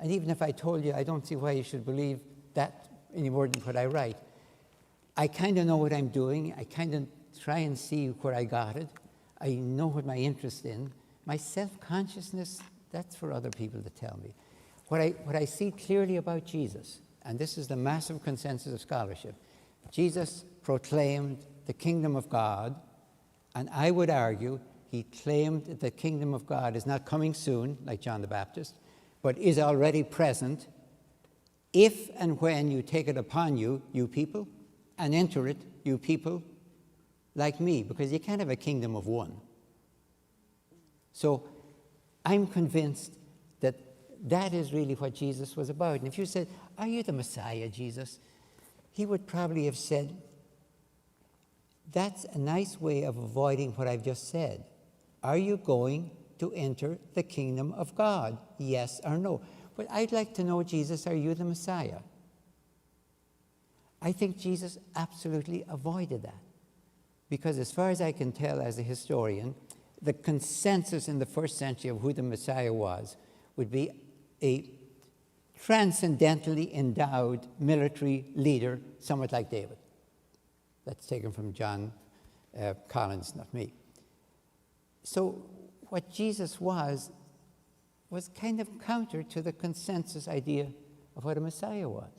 And even if I told you, I don't see why you should believe that any more than what I write. I kind of know what I'm doing. I kind of try and see where I got it. I know what my interest in. My self-consciousness, that's for other people to tell me. What I see clearly about Jesus, and this is the massive consensus of scholarship, Jesus proclaimed the kingdom of God, and I would argue he claimed that the kingdom of God is not coming soon, like John the Baptist, but is already present if and when you take it upon you, you people, and enter it, you people, like me, because you can't have a kingdom of one. So I'm convinced that that is really what Jesus was about. And if you said, are you the Messiah, Jesus? He would probably have said, that's a nice way of avoiding what I've just said. Are you going to enter the kingdom of God? Yes or no? But I'd like to know, Jesus, are you the Messiah? I think Jesus absolutely avoided that. Because as far as I can tell as a historian, the consensus in the first century of who the Messiah was would be a transcendently endowed military leader, somewhat like David. That's taken from John Collins, not me. So what Jesus was kind of counter to the consensus idea of what a Messiah was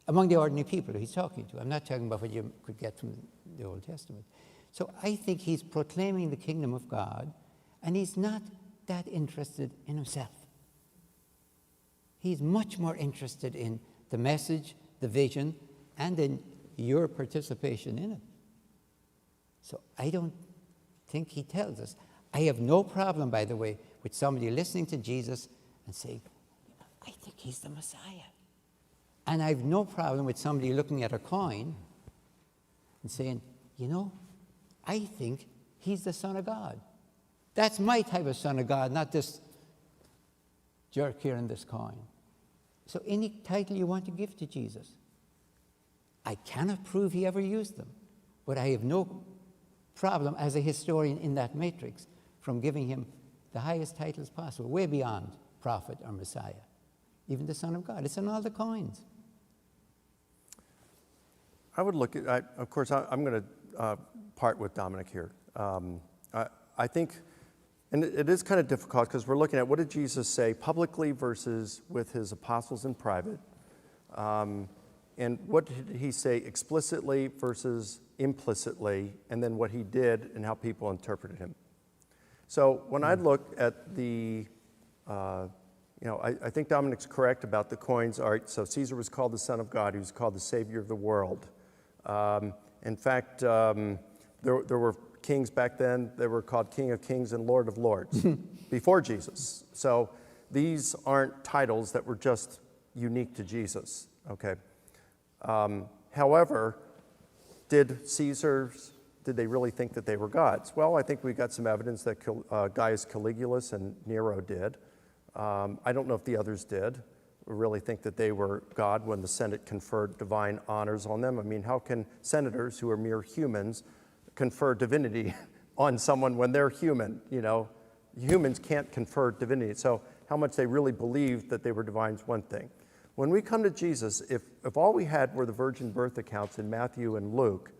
among the ordinary people he's talking to. I'm not talking about what you could get from the Old Testament. So I think he's proclaiming the kingdom of God, and he's not that interested in himself. He's much more interested in the message, the vision, and in your participation in it. So I don't think he tells us. I have no problem, by the way, with somebody listening to Jesus and saying, I think he's the Messiah. And I have no problem with somebody looking at a coin and saying, I think he's the Son of God. That's my type of Son of God, not this jerk here in this coin. So any title you want to give to Jesus, I cannot prove he ever used them, but I have no problem as a historian in that matrix from giving him the highest titles possible, way beyond prophet or Messiah, even the Son of God. It's on all the coins. I would look at, of course, I'm going to part with Dominic here. I think, and it is kind of difficult because we're looking at what did Jesus say publicly versus with his apostles in private. And what did he say explicitly versus implicitly, and then what he did and how people interpreted him. So when I look at the, I think Dominic's correct about the coins. All right, so Caesar was called the Son of God. He was called the Savior of the world. In fact, there were kings back then. They were called King of Kings and Lord of Lords before Jesus. So these aren't titles that were just unique to Jesus, okay? However, did they really think that they were gods? Well, I think we got some evidence that Gaius Caligula and Nero did. I don't know if the others did. We really think that they were God when the Senate conferred divine honors on them. I mean, how can senators who are mere humans confer divinity on someone when they're human? Humans can't confer divinity. So how much they really believed that they were divine is one thing. When we come to Jesus, if all we had were the virgin birth accounts in Matthew and Luke,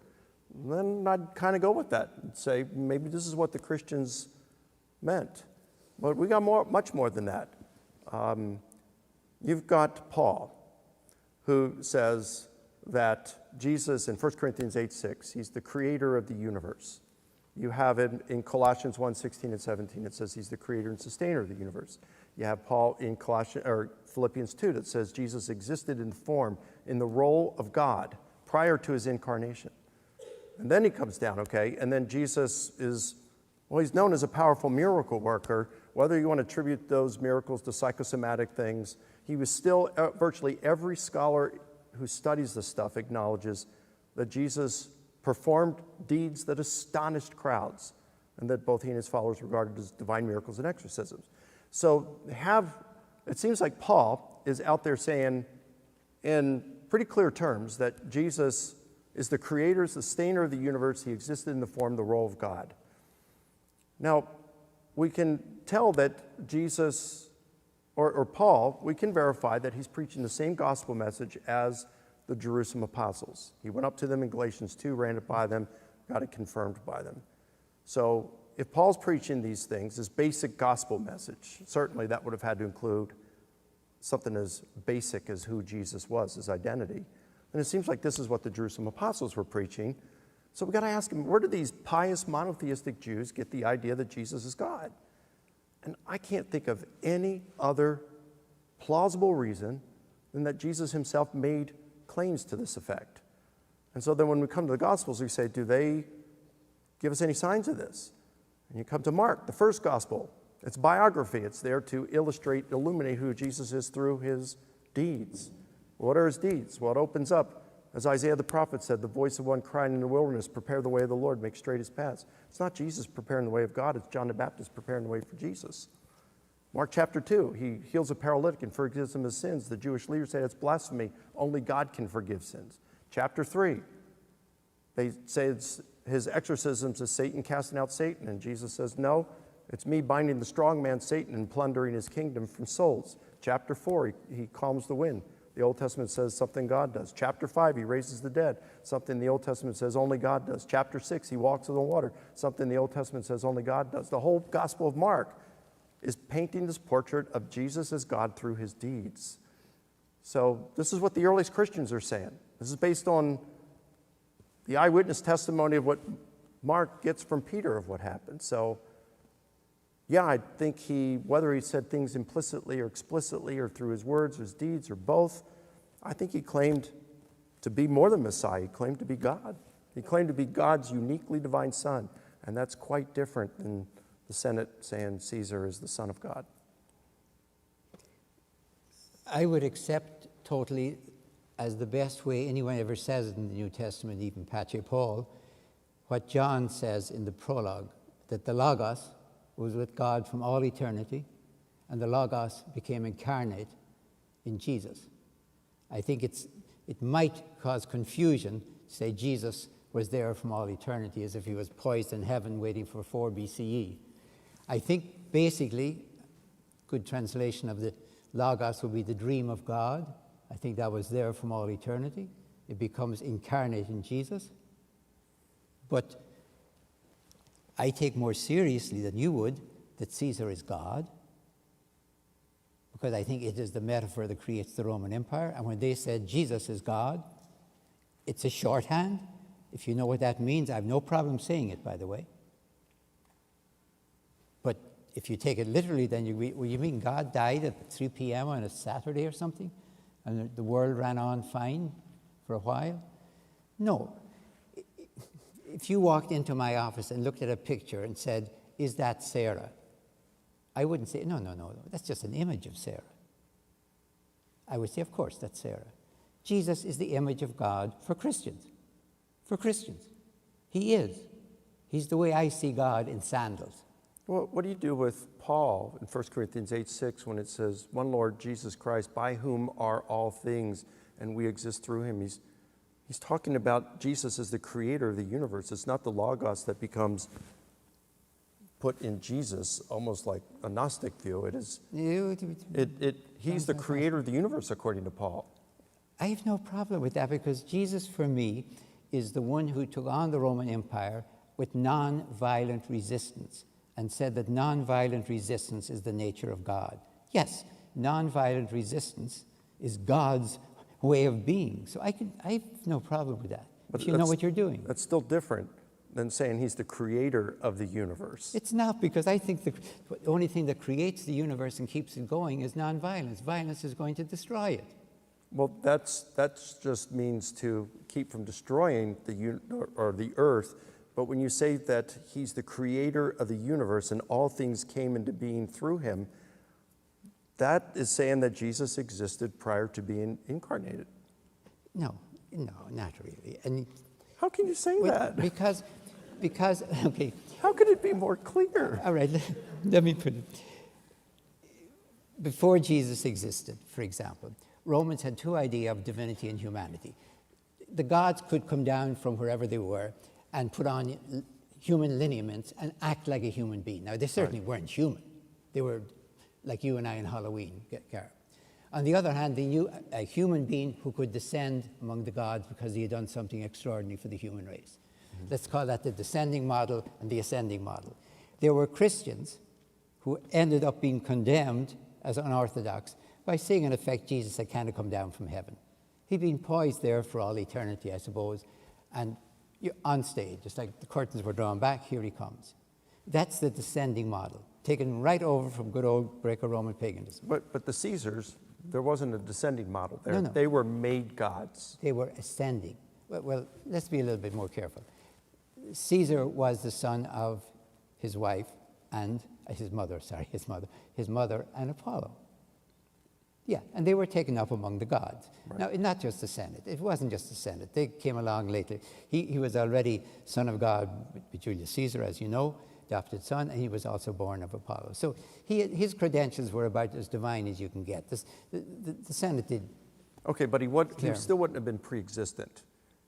then I'd kind of go with that and say, maybe this is what the Christians meant. But we got much more than that. You've got Paul, who says that Jesus, in 1 Corinthians 8:6, he's the creator of the universe. You have it in Colossians 1:16 and 17, it says he's the creator and sustainer of the universe. You have Paul in Philippians 2 that says Jesus existed in the role of God prior to his incarnation. And then he comes down, okay, and then Jesus he's known as a powerful miracle worker. Whether you want to attribute those miracles to psychosomatic things, he was still, virtually every scholar who studies this stuff acknowledges that Jesus performed deeds that astonished crowds, and that both he and his followers regarded as divine miracles and exorcisms. So it seems like Paul is out there saying in pretty clear terms that Jesus is the creator, sustainer of the universe. He existed in the role of God. Now, we can tell that Jesus, or Paul, we can verify that he's preaching the same gospel message as the Jerusalem apostles. He went up to them in Galatians 2, ran it by them, got it confirmed by them. So if Paul's preaching these things, his basic gospel message, certainly that would have had to include something as basic as who Jesus was, his identity. And it seems like this is what the Jerusalem apostles were preaching. So we've got to ask him, where did these pious monotheistic Jews get the idea that Jesus is God? And I can't think of any other plausible reason than that Jesus himself made claims to this effect. And so then when we come to the Gospels, we say, do they give us any signs of this? And you come to Mark, the first Gospel. It's biography. It's there to illuminate who Jesus is through his deeds. What are his deeds? Well, it opens up, as Isaiah the prophet said, the voice of one crying in the wilderness, prepare the way of the Lord, make straight his paths. It's not Jesus preparing the way of God, it's John the Baptist preparing the way for Jesus. Mark chapter 2, he heals a paralytic and forgives him his sins. The Jewish leaders say it's blasphemy. Only God can forgive sins. Chapter 3, they say it's his exorcisms is Satan casting out Satan. And Jesus says, no, it's me binding the strong man Satan and plundering his kingdom from souls. Chapter 4, he calms the wind. The Old Testament says something God does. Chapter 5, he raises the dead, something the Old Testament says only God does. Chapter 6, he walks on the water, something the Old Testament says only God does. The whole Gospel of Mark is painting this portrait of Jesus as God through his deeds. So this is what the earliest Christians are saying. This is based on the eyewitness testimony of what Mark gets from Peter of what happened. So yeah, I think whether he said things implicitly or explicitly or through his words or his deeds or both, I think he claimed to be more than Messiah. He claimed to be God. He claimed to be God's uniquely divine Son. And that's quite different than the Senate saying Caesar is the Son of God. I would accept totally as the best way anyone ever says it in the New Testament, even Patrick Paul, what John says in the prologue, that the Logos was with God from all eternity, and the Logos became incarnate in Jesus. I think it might cause confusion to say Jesus was there from all eternity as if he was poised in heaven waiting for 4 BCE. I think basically, good translation of the Logos would be the dream of God. I think that was there from all eternity. It becomes incarnate in Jesus. But I take more seriously than you would that Caesar is God, because I think it is the metaphor that creates the Roman Empire. And when they said Jesus is God, it's a shorthand. If you know what that means, I have no problem saying it, by the way. But if you take it literally, then you mean God died at 3 p.m. on a Saturday or something, and the world ran on fine for a while? No. If you walked into my office and looked at a picture and said, is that Sarah? I wouldn't say, no, that's just an image of Sarah. I would say, of course, that's Sarah. Jesus is the image of God for Christians. For Christians. He is. He's the way I see God in sandals. Well, what do you do with Paul in 1 Corinthians 8:6 when it says, one Lord Jesus Christ, by whom are all things, and we exist through him? He's talking about Jesus as the creator of the universe. It's not the Logos that becomes put in Jesus, almost like a Gnostic view. It is. He's the creator of the universe, according to Paul. I have no problem with that, because Jesus, for me, is the one who took on the Roman Empire with non-violent resistance and said that non-violent resistance is the nature of God. Yes, non-violent resistance is God's way of being. So I have no problem with that, but if you know what you're doing. That's still different than saying he's the creator of the universe. It's not, because I think the only thing that creates the universe and keeps it going is nonviolence. Violence is going to destroy it. Well, that's just means to keep from destroying the earth. But when you say that he's the creator of the universe and all things came into being through him, that is saying that Jesus existed prior to being incarnated. No, not really. And how can you say that? Because, okay. How could it be more clear? All right, let me put it. Before Jesus existed, for example, Romans had two ideas of divinity and humanity. The gods could come down from wherever they were and put on human lineaments and act like a human being. Now, they certainly weren't human. They were like you and I in Halloween, Gareth. On the other hand, they knew a human being who could descend among the gods because he had done something extraordinary for the human race. Mm-hmm. Let's call that the descending model and the ascending model. There were Christians who ended up being condemned as unorthodox by saying, in effect, Jesus had kind of come down from heaven. He'd been poised there for all eternity, I suppose, and on stage, just like the curtains were drawn back, here he comes. That's the descending model, taken right over from good old Greco-Roman paganism. But the Caesars, there wasn't a descending model there. No. They were made gods. They were ascending. Well, let's be a little bit more careful. Caesar was the son of his wife and his mother and Apollo. Yeah, and they were taken up among the gods. Right. Now, not just the Senate. It wasn't just the Senate. They came along later. He was already son of God with Julius Caesar, as you know, adopted son, and he was also born of Apollo. So his credentials were about as divine as you can get. The Senate did. Okay, but he still wouldn't have been pre-existent.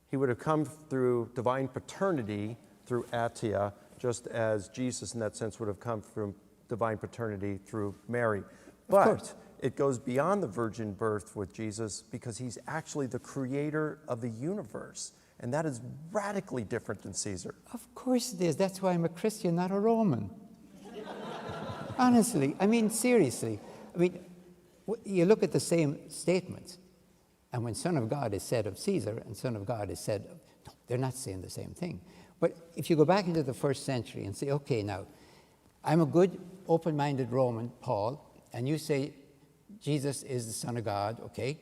He would have come through divine paternity through Atia, just as Jesus, in that sense, would have come from divine paternity through Mary. But it goes beyond the virgin birth with Jesus because he's actually the creator of the universe. And that is radically different than Caesar. Of course it is. That's why I'm a Christian, not a Roman. Honestly, I mean, seriously. I mean, you look at the same statements, and when Son of God is said of Caesar and Son of God is said of, no, they're not saying the same thing. But if you go back into the first century and say, okay, now, I'm a good, open-minded Roman, Paul, and you say Jesus is the Son of God, okay?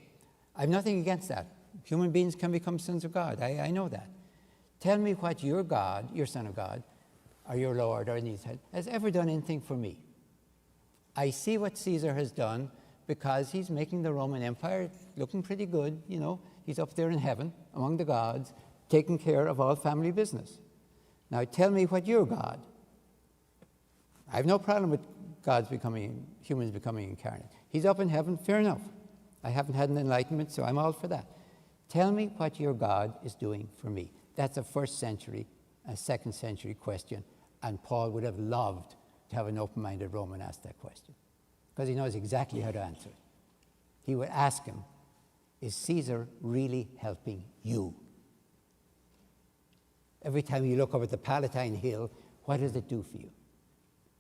I have nothing against that. Human beings can become sons of God. I know that. Tell me what your God, your Son of God, or your Lord, or anything, has ever done anything for me. I see what Caesar has done because he's making the Roman Empire looking pretty good, you know. He's up there in heaven among the gods, taking care of all family business. Now tell me what your God. I have no problem with humans becoming incarnate. He's up in heaven, fair enough. I haven't had an enlightenment, so I'm all for that. Tell me what your God is doing for me. That's a first century, a second century question, and Paul would have loved to have an open-minded Roman ask that question, because he knows exactly how to answer it. He would ask him, is Caesar really helping you? Every time you look over at the Palatine Hill, what does it do for you?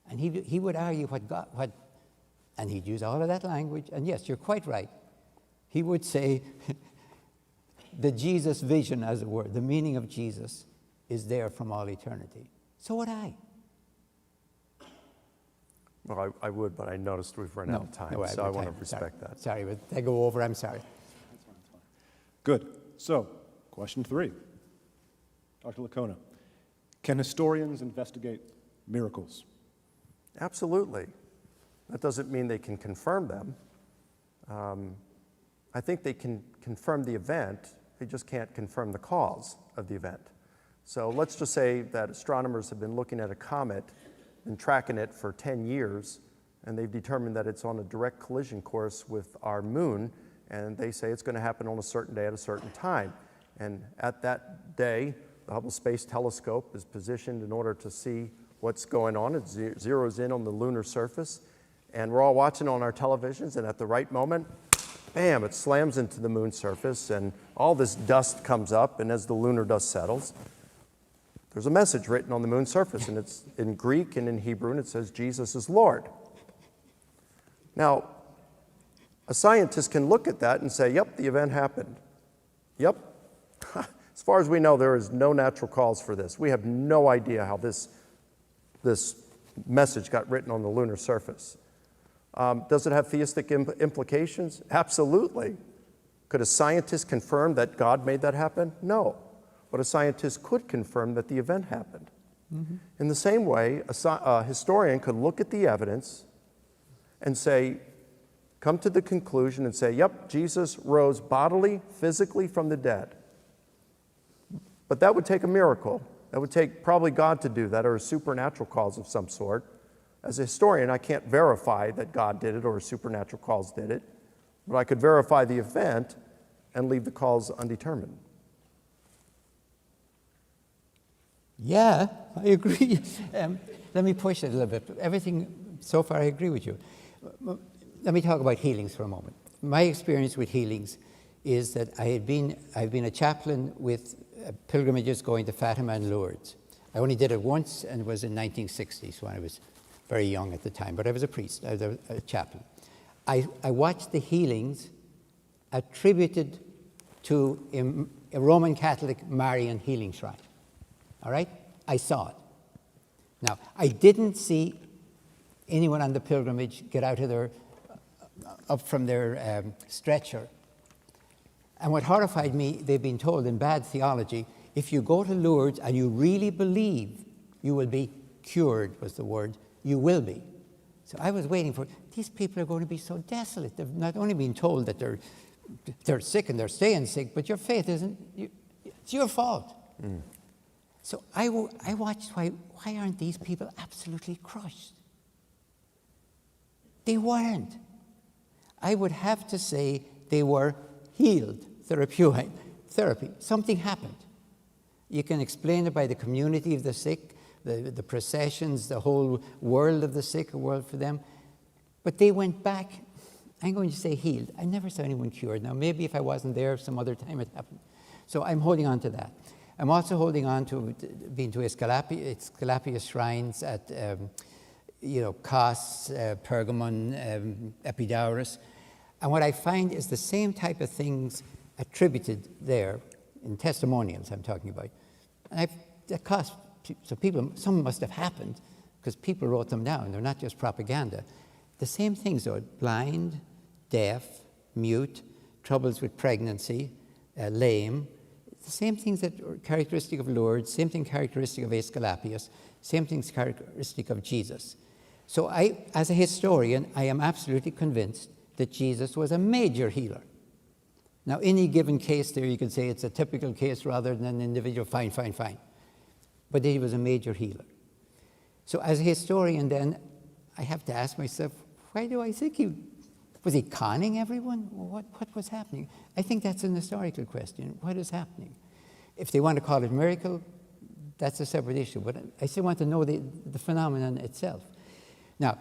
And he would argue and he'd use all of that language, and yes, you're quite right. He would say, the Jesus vision, as it were, the meaning of Jesus is there from all eternity. So would I. Well, I would, but I noticed we've run out of time, so I want to respect that. Sorry, but I go over, I'm sorry. Good. So, question 3. Dr. Licona, can historians investigate miracles? Absolutely. That doesn't mean they can confirm them. I think they can confirm the event, they just can't confirm the cause of the event. So let's just say that astronomers have been looking at a comet and tracking it for 10 years, and they've determined that it's on a direct collision course with our moon, and they say it's going to happen on a certain day at a certain time. And at that day, the Hubble Space Telescope is positioned in order to see what's going on. It zeroes in on the lunar surface, and we're all watching on our televisions, and at the right moment, bam, it slams into the moon's surface, and all this dust comes up, and as the lunar dust settles, there's a message written on the moon's surface, and it's in Greek and in Hebrew, and it says, Jesus is Lord. Now, a scientist can look at that and say, yep, the event happened. Yep. As far as we know, there is no natural cause for this. We have no idea how this message got written on the lunar surface. Does it have theistic implications? Absolutely. Could a scientist confirm that God made that happen? No. But a scientist could confirm that the event happened. Mm-hmm. In the same way, a historian could look at the evidence and say, come to the conclusion and say, yep, Jesus rose bodily, physically from the dead. But that would take a miracle. That would take probably God to do that, or a supernatural cause of some sort. As a historian, I can't verify that God did it or a supernatural cause did it, but I could verify the event and leave the cause undetermined. Yeah, I agree. Let me push it a little bit. Everything so far, I agree with you. Let me talk about healings for a moment. My experience with healings is that I've been a chaplain with pilgrimages going to Fatima and Lourdes. I only did it once, and it was in 1960, so I was very young at the time, but I was a priest, I was a chaplain. I watched the healings attributed to a Roman Catholic Marian healing shrine. All right? I saw it. Now, I didn't see anyone on the pilgrimage get out of up from their stretcher. And what horrified me, they've been told in bad theology, if you go to Lourdes and you really believe you will be cured, was the word, you will be. So I was waiting for, these people are going to be so desolate. They've not only been told that they're sick and they're staying sick, but your faith isn't, it's your fault. Mm. So I watched, why aren't these people absolutely crushed? They weren't. I would have to say they were healed, therapy. Something happened. You can explain it by the community of the sick, the processions, the whole world of the sick, a world for them. But they went back I'm going to say healed. I never saw anyone cured. Now, maybe if I wasn't there, some other time it happened. So I'm holding on to that. I'm also holding on to being to Esculapius shrines at, Kos, Pergamon, Epidaurus. And what I find is the same type of things attributed there, in testimonials I'm talking about. And that cost, so people, some must have happened, because people wrote them down. They're not just propaganda. The same things, though: blind, deaf, mute, troubles with pregnancy, lame. The same things that are characteristic of Lourdes, same thing characteristic of Aesculapius, same things characteristic of Jesus. So as a historian, I am absolutely convinced that Jesus was a major healer. Now, any given case there, you could say it's a typical case rather than an individual, fine. But he was a major healer. So as a historian, then, I have to ask myself, why do I think was he conning everyone? What was happening? I think that's an historical question. What is happening? If they want to call it miracle, that's a separate issue. But I still want to know the phenomenon itself. Now,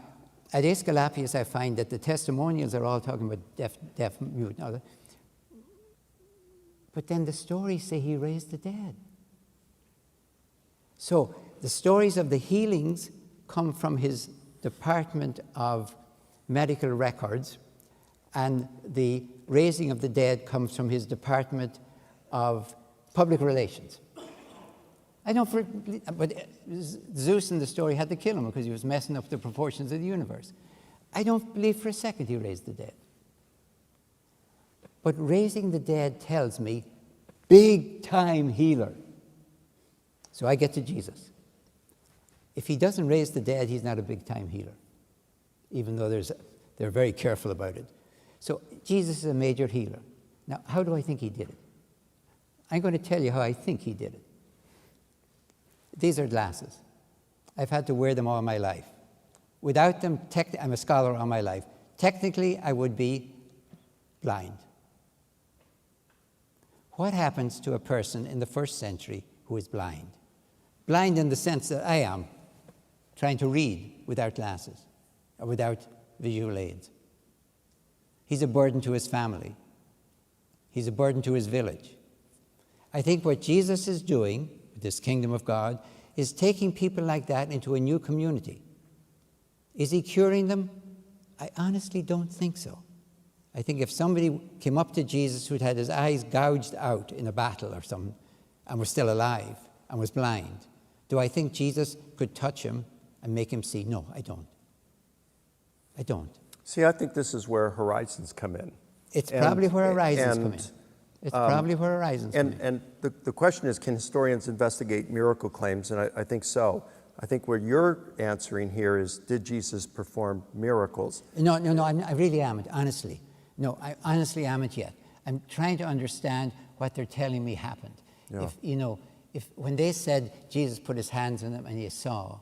at Aesculapius, I find that the testimonials are all talking about deaf, mute. But then the stories say he raised the dead. So the stories of the healings come from his Department of Medical Records, and the raising of the dead comes from his Department of Public Relations. I know, but Zeus in the story had to kill him because he was messing up the proportions of the universe. I don't believe for a second he raised the dead. But raising the dead tells me big-time healer. So I get to Jesus. If he doesn't raise the dead, he's not a big-time healer, even though they're very careful about it. So Jesus is a major healer. Now, how do I think he did it? I'm going to tell you how I think he did it. These are glasses. I've had to wear them all my life. Without them, I'm a scholar all my life. Technically, I would be blind. What happens to a person in the first century who is blind? Blind in the sense that I am, trying to read without glasses or without visual aids. He's a burden to his family. He's a burden to his village. I think what Jesus is doing with this kingdom of God is taking people like that into a new community. Is he curing them? I honestly don't think so. I think if somebody came up to Jesus who'd had his eyes gouged out in a battle or something and was still alive and was blind, do I think Jesus could touch him and make him see? No, I don't. I don't. See, I think this is where horizons come in. It's probably where horizons come in. It's probably where horizons come in. And the question is, can historians investigate miracle claims? And I think so. I think what you're answering here is, did Jesus perform miracles? No, I really am, honestly. No, I honestly haven't yet. I'm trying to understand what they're telling me happened. Yeah. If when they said Jesus put his hands on them and he saw,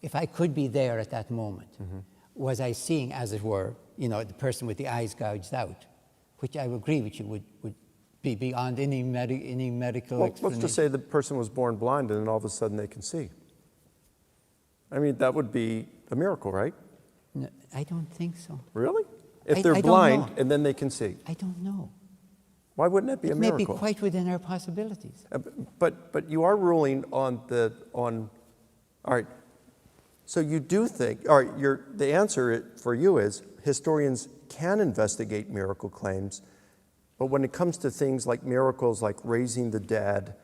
if I could be there at that moment, was I seeing, as it were, the person with the eyes gouged out, which I would agree with you would be beyond any medical explanation. Let's just say the person was born blind and then all of a sudden they can see. I mean, that would be a miracle, right? No, I don't think so. Really? If they're blind and then they can see? I don't know. Why wouldn't that be a miracle? It may be quite within our possibilities. But you are ruling on all right. So you do think, all right, the answer for you is historians can investigate miracle claims, but when it comes to things like miracles like raising the dead,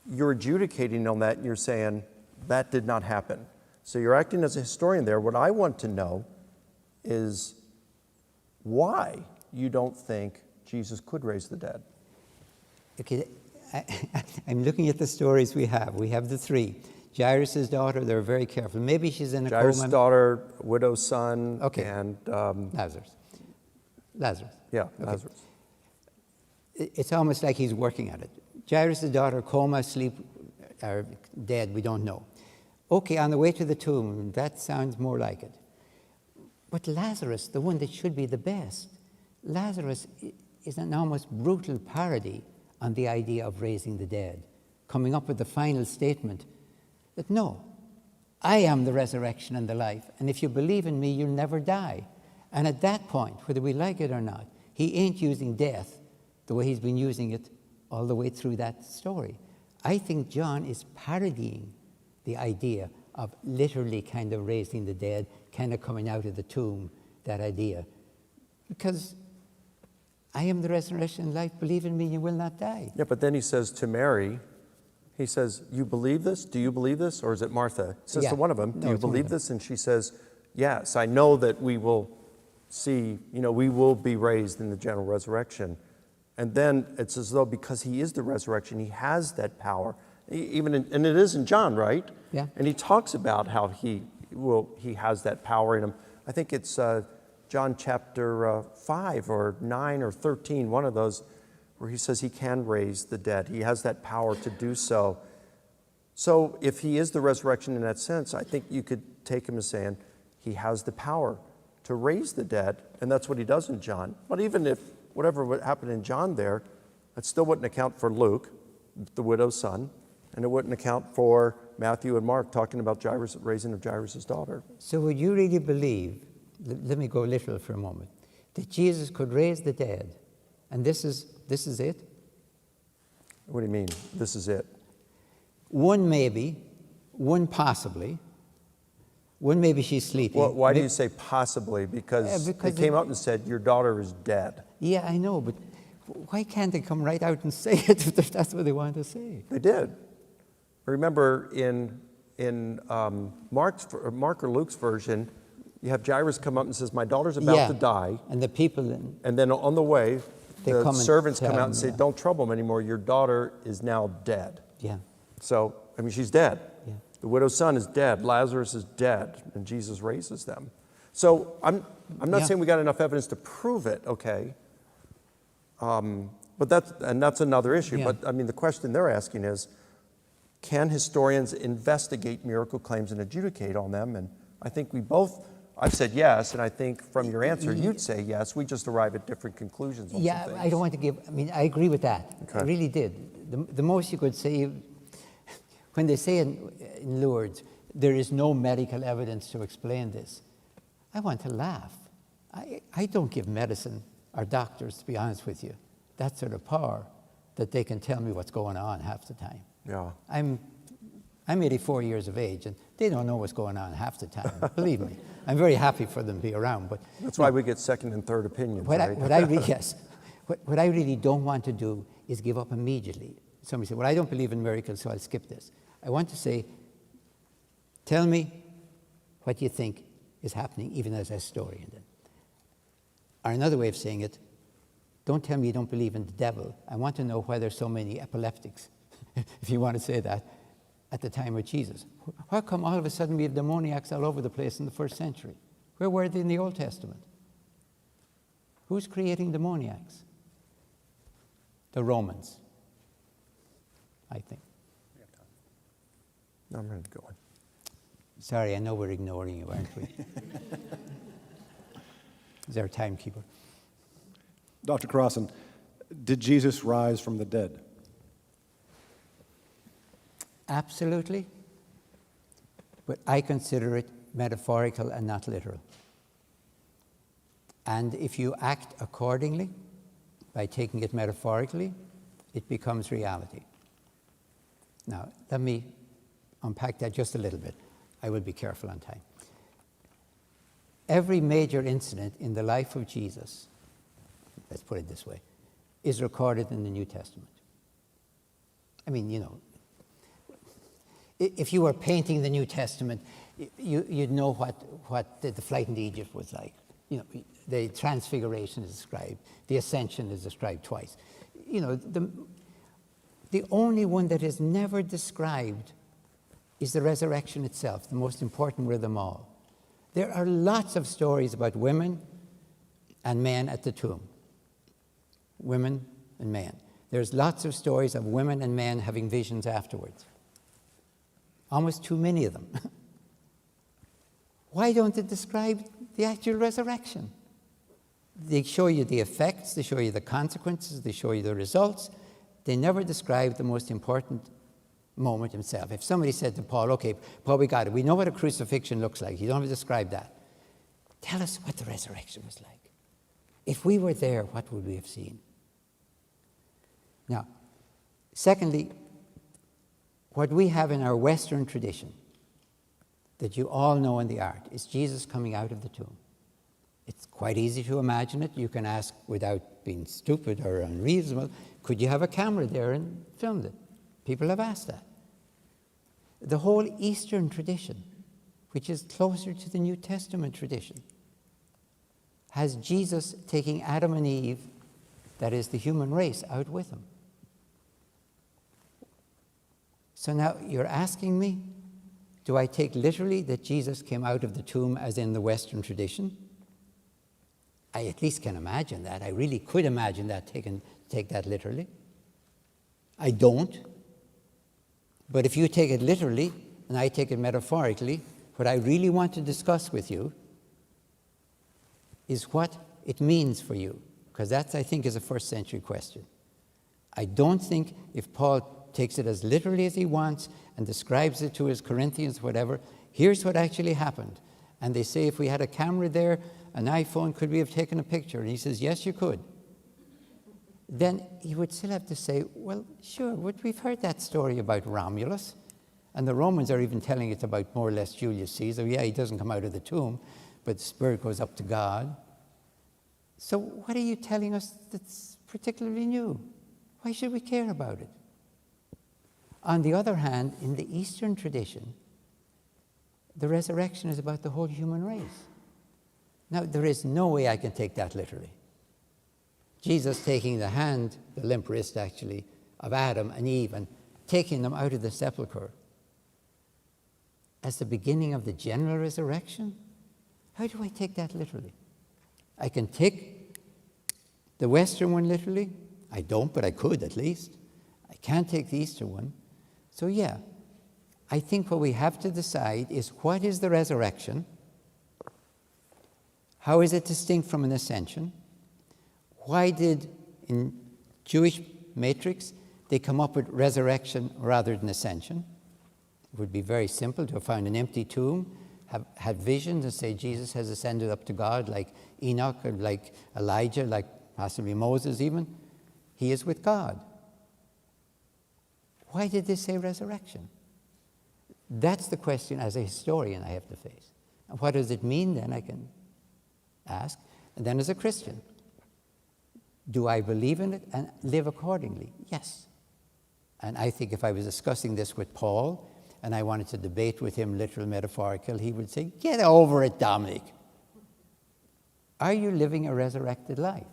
you're adjudicating on that and you're saying that did not happen. So you're acting as a historian there. What I want to know is why you don't think Jesus could raise the dead. Okay, I'm looking at the stories we have. We have the three. Jairus' daughter, they're very careful. Maybe she's in a coma. Jairus' daughter, widow's son, okay. And... Lazarus. Yeah, okay. Lazarus. It's almost like he's working at it. Jairus' daughter, coma, asleep, or dead, we don't know. Okay, on the way to the tomb, that sounds more like it. But Lazarus, the one that should be the best, Lazarus is an almost brutal parody on the idea of raising the dead, coming up with the final statement that no, I am the resurrection and the life, and if you believe in me, you'll never die. And at that point, whether we like it or not, he ain't using death the way he's been using it all the way through that story. I think John is parodying the idea of literally kind of raising the dead, kind of coming out of the tomb, that idea. Because I am the resurrection and life. Believe in me, you will not die. Yeah, but then he says to Mary, he says, you believe this? Do you believe this? Or is it Martha? He says to one of them, do you believe this? And she says, yes, I know that we will see, we will be raised in the general resurrection. And then it's as though because he is the resurrection, he has that power. And it is in John, right? Yeah. And he talks about how he has that power in him. I think it's John chapter 5 or 9 or 13, one of those, where he says he can raise the dead. He has that power to do so. So if he is the resurrection in that sense, I think you could take him as saying he has the power to raise the dead, and that's what he does in John. But even if whatever would happen in John there, it still wouldn't account for Luke, the widow's son, and it wouldn't account for Matthew and Mark talking about Jairus, raising of Jairus' daughter. So would you really believe, let me go literal for a moment, that Jesus could raise the dead, and this is it? What do you mean, this is it? One maybe, one possibly, one maybe she's sleeping. Well, why do you say possibly? Because they came up and said, your daughter is dead. Yeah, I know, but why can't they come right out and say it if that's what they want to say? They did. Remember, in Mark or Luke's version, you have Jairus come up and says, my daughter's about to die. And the people... And then on the way, the servants come out and say, yeah. don't trouble him anymore. Your daughter is now dead. Yeah. So, she's dead. Yeah. The widow's son is dead. Lazarus is dead. And Jesus raises them. So I'm not saying we got enough evidence to prove it, okay? But that's another issue. Yeah. But the question they're asking is, can historians investigate miracle claims and adjudicate on them? And I think I've said yes, and I think from your answer, you'd say yes. We just arrive at different conclusions on some things. I don't want to give, I agree with that. Okay. I really did. The most you could say, when they say in Lourdes, there is no medical evidence to explain this, I want to laugh. I don't give medicine or doctors, to be honest with you, that sort of power that they can tell me what's going on half the time. Yeah. I'm 84 years of age, and they don't know what's going on half the time. Believe me, I'm very happy for them to be around. But that's why we get second and third opinions. What right? What I really don't want to do is give up immediately. Somebody said, well, I don't believe in miracles, so I'll skip this. I want to say, tell me what you think is happening, even as a historian. Then. Or another way of saying it, don't tell me you don't believe in the devil. I want to know why there's so many epileptics, if you want to say that, at the time of Jesus. How come all of a sudden we have demoniacs all over the place in the first century? Where were they in the Old Testament? Who's creating demoniacs? The Romans, I think. No, I'm ready to go on. Sorry, I know we're ignoring you, aren't we? Is there a timekeeper? Dr. Crossan, did Jesus rise from the dead? Absolutely. But I consider it metaphorical and not literal. And if you act accordingly, by taking it metaphorically, it becomes reality. Now, let me unpack that just a little bit. I will be careful on time. Every major incident in the life of Jesus, let's put it this way, is recorded in the New Testament. I mean, you know, if you were painting the New Testament, you'd know what the flight into Egypt was like. You know, the transfiguration is described. The ascension is described twice. You know, the only one that is never described is the resurrection itself, the most important of them all. There are lots of stories about women and men at the tomb. Women and men. There's lots of stories of women and men having visions afterwards. Almost too many of them. Why don't they describe the actual resurrection? They show you the effects, they show you the consequences, they show you the results. They never describe the most important moment himself. If somebody said to Paul, okay, Paul, we got it. We know what a crucifixion looks like. You don't have to describe that. Tell us what the resurrection was like. If we were there, what would we have seen? Now, secondly, what we have in our Western tradition that you all know in the art is Jesus coming out of the tomb. It's quite easy to imagine it. You can ask without being stupid or unreasonable, could you have a camera there and filmed it? People have asked that. The whole Eastern tradition, which is closer to the New Testament tradition, has Jesus taking Adam and Eve, that is the human race, out with him. So now you're asking me, do I take literally that Jesus came out of the tomb as in the Western tradition? I at least can imagine that. I really could imagine that, take that literally. I don't. But if you take it literally and I take it metaphorically, what I really want to discuss with you is what it means for you, because that, I think, is a first century question. I don't think if Paul takes it as literally as he wants and describes it to his Corinthians, whatever, here's what actually happened. And they say, if we had a camera there, an iPhone, could we have taken a picture? And he says, yes, you could. Then he would still have to say, well, sure, we've heard that story about Romulus, and the Romans are even telling it about more or less Julius Caesar. Yeah, he doesn't come out of the tomb, but the spirit goes up to God. So what are you telling us that's particularly new? Why should we care about it? On the other hand, in the Eastern tradition, the resurrection is about the whole human race. Now, there is no way I can take that literally. Jesus taking the hand, the limp wrist actually, of Adam and Eve and taking them out of the sepulchre as the beginning of the general resurrection? How do I take that literally? I can take the Western one literally. I don't, but I could at least. I can't take the Eastern one. So yeah, I think what we have to decide is what is the resurrection? How is it distinct from an ascension? Why did, in Jewish matrix, they come up with resurrection rather than ascension? It would be very simple to have found an empty tomb, have had visions and say Jesus has ascended up to God like Enoch or like Elijah, like possibly Moses even. He is with God. Why did they say resurrection? That's the question as a historian I have to face. And what does it mean then, I can ask. And then as a Christian, do I believe in it and live accordingly? Yes. And I think if I was discussing this with Paul and I wanted to debate with him literal, metaphorical, he would say, get over it, Dominic. Are you living a resurrected life?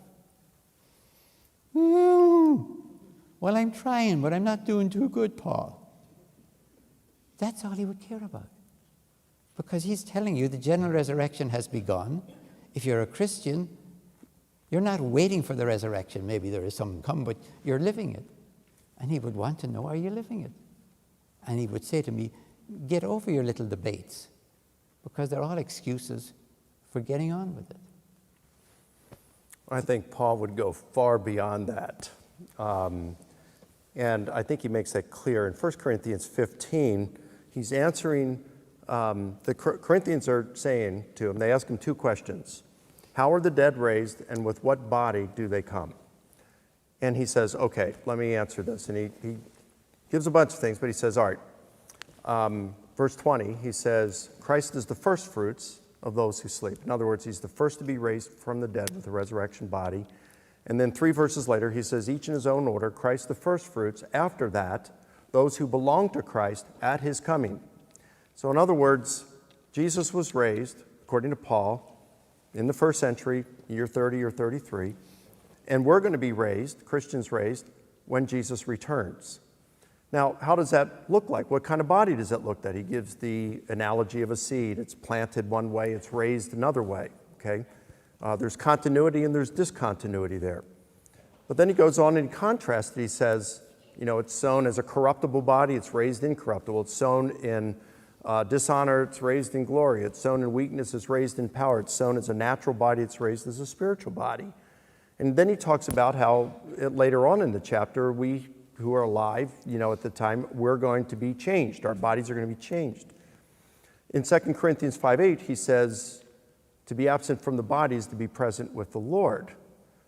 Well, I'm trying, but I'm not doing too good, Paul. That's all he would care about. Because he's telling you the general resurrection has begun. If you're a Christian, you're not waiting for the resurrection. Maybe there is some come, but you're living it. And he would want to know, are you living it? And he would say to me, get over your little debates, because they're all excuses for getting on with it. I think Paul would go far beyond that. And I think he makes that clear. In 1 Corinthians 15, he's answering, the Corinthians are saying to him, they ask him two questions. How are the dead raised, and with what body do they come? And he says, okay, let me answer this. And he gives a bunch of things, but he says, all right. Verse 20, he says, Christ is the first fruits of those who sleep. In other words, he's the first to be raised from the dead with a resurrection body. And then 3 verses later, he says, each in his own order, Christ the first fruits. After that, those who belong to Christ at his coming. So in other words, Jesus was raised, according to Paul, in the first century, year 30 or 33. And we're going to be raised, Christians raised, when Jesus returns. Now, how does that look like? What kind of body does it look like? He gives the analogy of a seed. It's planted one way, it's raised another way, okay? There's continuity and there's discontinuity there. But then he goes on and in contrast, he says, you know, it's sown as a corruptible body, it's raised incorruptible. It's sown in dishonor, it's raised in glory. It's sown in weakness, it's raised in power. It's sown as a natural body, it's raised as a spiritual body. And then he talks about how later on in the chapter, we who are alive, you know, at the time, we're going to be changed. Our bodies are going to be changed. In 2 Corinthians 5:8, he says, To be absent from the body is to be present with the Lord.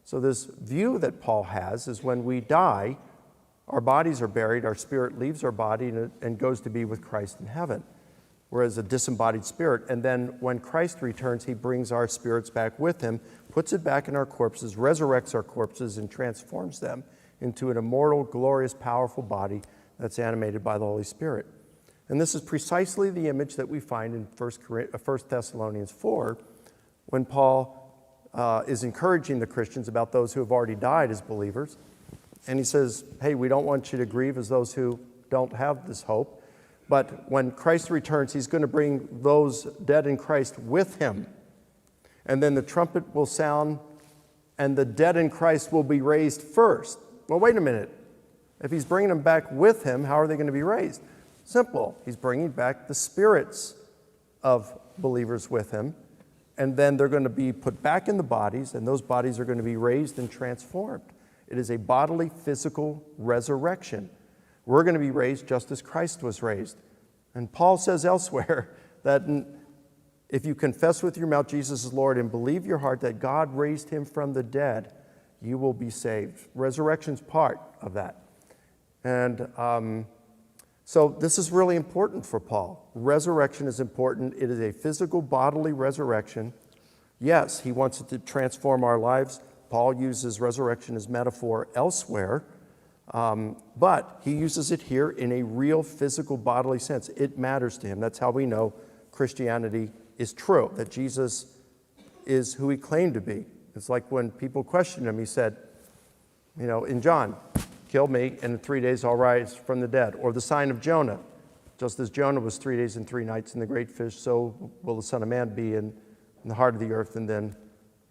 So this view that Paul has is when we die, our bodies are buried, our spirit leaves our body and goes to be with Christ in heaven. Whereas a disembodied spirit. And then when Christ returns, he brings our spirits back with him, puts it back in our corpses, resurrects our corpses, and transforms them into an immortal, glorious, powerful body that's animated by the Holy Spirit. And this is precisely the image that we find in 1 Thessalonians 4, when Paul is encouraging the Christians about those who have already died as believers. And he says, hey, we don't want you to grieve as those who don't have this hope. But when Christ returns, he's going to bring those dead in Christ with him. And then the trumpet will sound, and the dead in Christ will be raised first. Well, wait a minute. If he's bringing them back with him, how are they going to be raised? Simple. He's bringing back the spirits of believers with him. And then they're going to be put back in the bodies, and those bodies are going to be raised and transformed. It is a bodily, physical resurrection. We're going to be raised just as Christ was raised. And Paul says elsewhere that if you confess with your mouth Jesus is Lord and believe your heart that God raised him from the dead, you will be saved. Resurrection's part of that. And so this is really important for Paul. Resurrection is important. It is a physical, bodily resurrection. Yes, he wants it to transform our lives. Paul uses resurrection as metaphor elsewhere. But he uses it here in a real physical bodily sense. It matters to him. That's how we know Christianity is true, that Jesus is who he claimed to be. It's like when people questioned him, he said, in John, kill me, and in 3 days I'll rise from the dead. Or the sign of Jonah. Just as Jonah was 3 days and 3 nights in the great fish, so will the Son of Man be in the heart of the earth, and then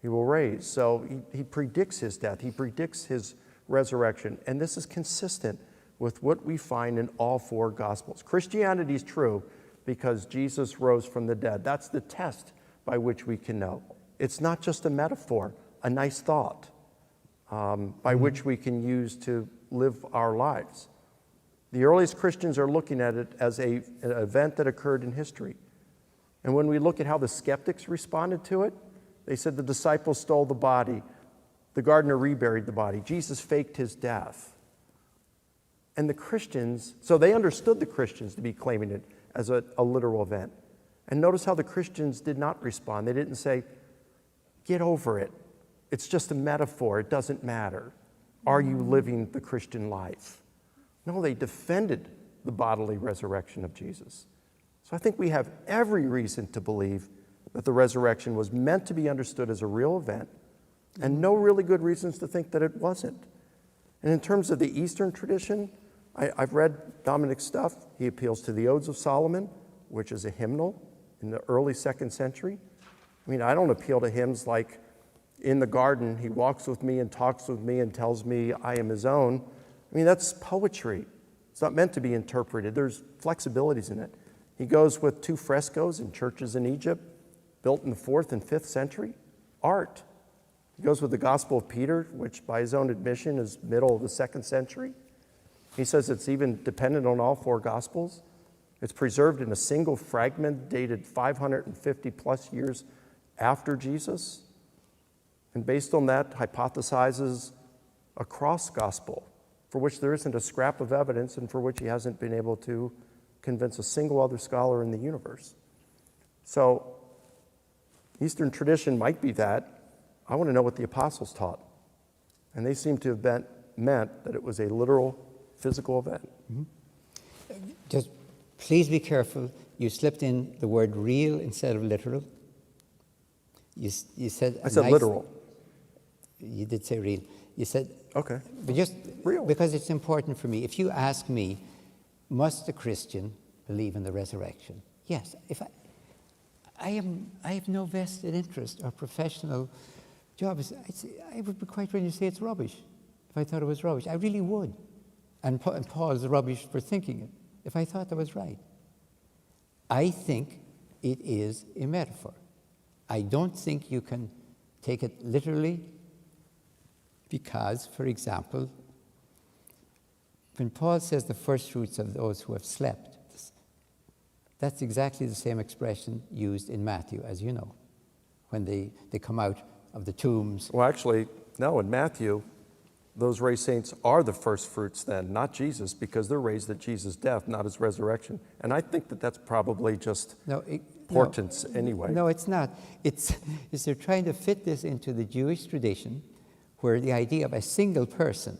he will raise. So he predicts his death. He predicts his resurrection. And this is consistent with what we find in all 4 Gospels. Christianity is true because Jesus rose from the dead. That's the test by which we can know. It's not just a metaphor, a nice thought by which we can use to live our lives. The earliest Christians are looking at it as an event that occurred in history. And when we look at how the skeptics responded to it, they said the disciples stole the body. The gardener reburied the body. Jesus faked his death. And the Christians, so they understood the Christians to be claiming it as a literal event. And notice how the Christians did not respond. They didn't say, get over it. It's just a metaphor. It doesn't matter. Are you living the Christian life? No, they defended the bodily resurrection of Jesus. So I think we have every reason to believe that the resurrection was meant to be understood as a real event, and no really good reasons to think that it wasn't. And in terms of the Eastern tradition, I've read Dominic's stuff. He appeals to the Odes of Solomon, which is a hymnal in the early 2nd century. I mean, I don't appeal to hymns like, in the garden, he walks with me and talks with me and tells me I am his own. I mean, that's poetry. It's not meant to be interpreted. There's flexibilities in it. He goes with 2 frescoes in churches in Egypt, built in the 4th and 5th century. Art. He goes with the Gospel of Peter, which by his own admission is middle of the 2nd century. He says it's even dependent on all 4 Gospels. It's preserved in a single fragment dated 550 plus years after Jesus. And based on that, hypothesizes a cross gospel for which there isn't a scrap of evidence and for which he hasn't been able to convince a single other scholar in the universe. So Eastern tradition might be that. I want to know what the apostles taught. And they seem to have meant that it was a literal, physical event. Mm-hmm. Just please be careful. You slipped in the word real instead of literal. You said... I said literal. You did say real. You said... Okay. But just real. Because it's important for me. If you ask me, must a Christian believe in the resurrection? Yes. If I have no vested interest or professional job. I would be quite ready to say it's rubbish if I thought it was rubbish. I really would. And Paul's rubbish for thinking it, if I thought that was right. I think it is a metaphor. I don't think you can take it literally because, for example, when Paul says the first fruits of those who have slept, that's exactly the same expression used in Matthew, as you know, when they come out of the tombs. Well, actually, no, in Matthew, those raised saints are the first fruits then, not Jesus, because they're raised at Jesus' death, not his resurrection. And I think that that's probably just portents anyway. No, it's not. It's they're trying to fit this into the Jewish tradition, where the idea of a single person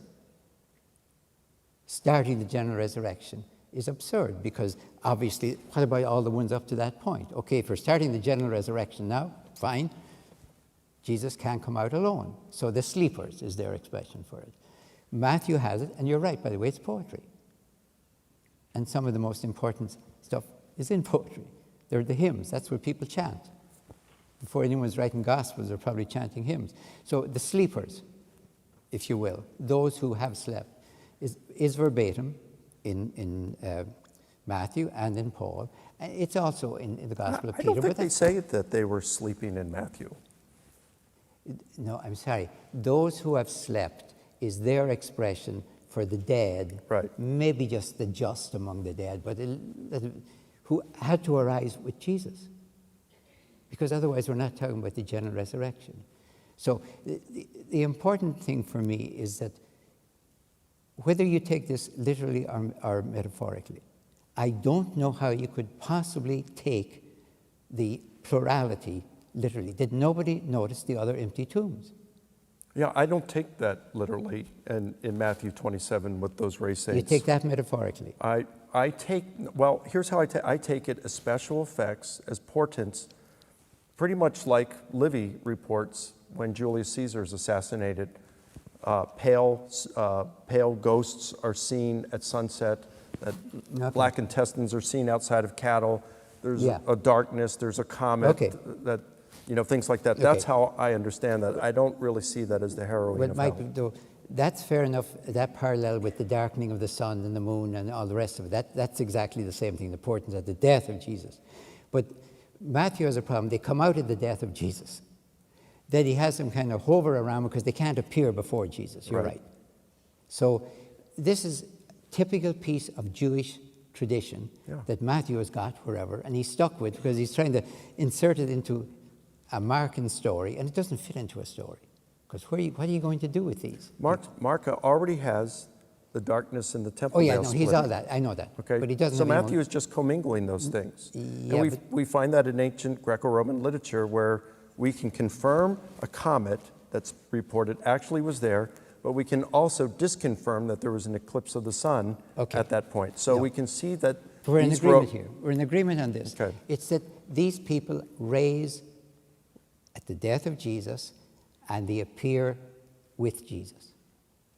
starting the general resurrection is absurd, because obviously, what about all the ones up to that point? Okay, if we're starting the general resurrection now, fine. Jesus can't come out alone. So the sleepers is their expression for it. Matthew has it, and you're right, by the way, it's poetry. And some of the most important stuff is in poetry. They're the hymns. That's where people chant. Before anyone was writing gospels, they're probably chanting hymns. So the sleepers, if you will, those who have slept, is verbatim in Matthew and in Paul. And it's also in the Gospel of Peter. I don't think they say that they were sleeping in Matthew. No, I'm sorry. Those who have slept is their expression for the dead. Right. Maybe just the just among the dead, but who had to arise with Jesus. Because otherwise we're not talking about the general resurrection. So the important thing for me is that whether you take this literally or metaphorically, I don't know how you could possibly take the plurality literally. Did nobody notice the other empty tombs? Yeah, I don't take that literally in Matthew 27 with those raised saints. You take that metaphorically. I take, well, here's how I take it as special effects, as portents, pretty much like Livy reports when Julius Caesar is assassinated. Pale ghosts are seen at sunset, that black intestines are seen outside of cattle. There's a darkness, there's a comet, that, things like that. Okay. That's how I understand that. I don't really see that as the heroine of hell. That's fair enough, that parallel with the darkening of the sun and the moon and all the rest of it. That's exactly the same thing, the portents at the death of Jesus. But Matthew has a problem. They come out at the death of Jesus. Then he has them kind of hover around because they can't appear before Jesus. You're right. So this is a typical piece of Jewish tradition that Matthew has got wherever, and he's stuck with because he's trying to insert it into a Markan story, and it doesn't fit into a story. Because what are you going to do with these? Mark already has the darkness in the temple. Oh yeah, no, he's all that. I know that. Okay, but he doesn't. So Matthew is just commingling those things. Yeah, and we find that in ancient Greco-Roman literature, where we can confirm a comet that's reported actually was there, but we can also disconfirm that there was an eclipse of the sun at that point. So we can see that we're in agreement here. We're in agreement on this. Okay. It's that these people raise at the death of Jesus, and they appear with Jesus.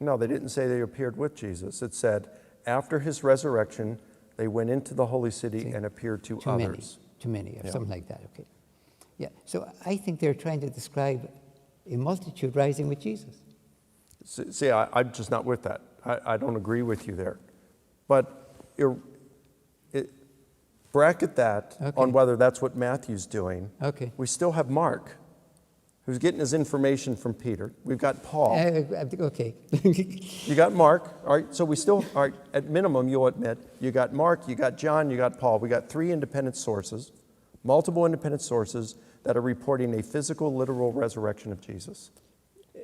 No, they didn't say they appeared with Jesus. It said, after his resurrection, they went into the holy city and appeared to others. Too many, or something like that, okay. Yeah, so I think they're trying to describe a multitude rising with Jesus. See, I'm just not with that. I don't agree with you there. But bracket that on whether that's what Matthew's doing. Okay. We still have Mark, who's getting his information from Peter. We've got Paul. Okay. You got Mark. All right, so we still, all right, at minimum, you'll admit, you got Mark, you got John, you got Paul. We got three independent sources, multiple independent sources that are reporting a physical, literal resurrection of Jesus.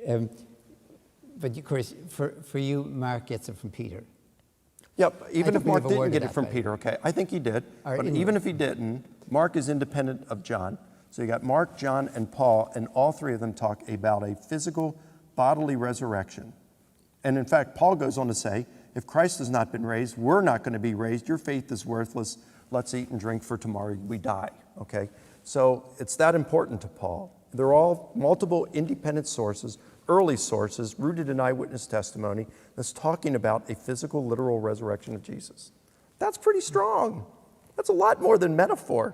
But of course, for you, Mark gets it from Peter. Yep, even if Mark didn't get it from Peter, okay, I think he did. But even if he didn't, Mark is independent of John. So you got Mark, John, and Paul, and all three of them talk about a physical, bodily resurrection. And in fact, Paul goes on to say, if Christ has not been raised, we're not going to be raised. Your faith is worthless. Let's eat and drink, for tomorrow we die, okay? So it's that important to Paul. They're all multiple independent sources, early sources, rooted in eyewitness testimony, that's talking about a physical, literal resurrection of Jesus. That's pretty strong. That's a lot more than metaphor.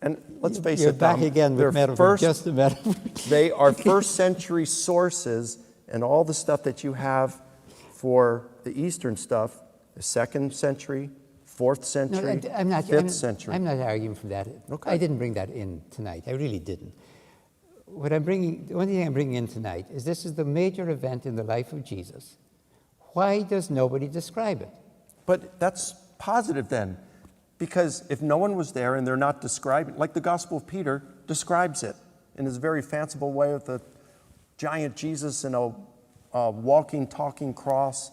And let's face You're it, back again with metaphor, just a metaphor. They are first century sources, and all the stuff that you have for the Eastern stuff is 2nd century, 4th century, 5th century. I'm not arguing for that. Okay. I didn't bring that in tonight. I really didn't. The only thing I'm bringing in tonight is this is the major event in the life of Jesus. Why does nobody describe it? But that's positive then. Because if no one was there and they're not describing, like the Gospel of Peter describes it. in his very fanciful way with the giant Jesus and a walking, talking cross.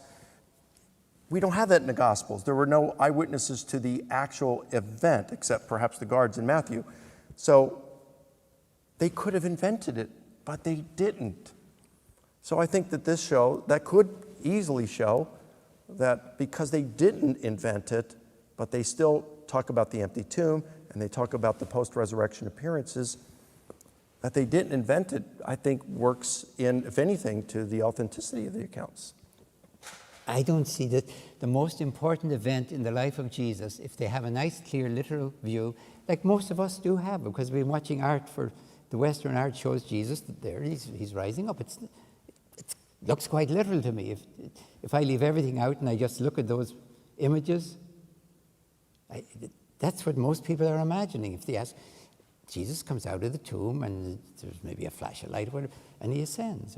We don't have that in the Gospels. There were no eyewitnesses to the actual event, except perhaps the guards in Matthew. So they could have invented it, but they didn't. So I think that this show, that could easily show that because they didn't invent it, but they still talk about the empty tomb and they talk about the post-resurrection appearances, that they didn't invent it, I think works in, if anything, to the authenticity of the accounts. I don't see that the most important event in the life of Jesus, if they have a nice, clear, literal view, like most of us do have, because we've been watching art for the Western art shows Jesus there, he's rising up. It looks quite literal to me. If I leave everything out and I just look at those images, that's what most people are imagining. If they ask, Jesus comes out of the tomb and there's maybe a flash of light or whatever, and he ascends.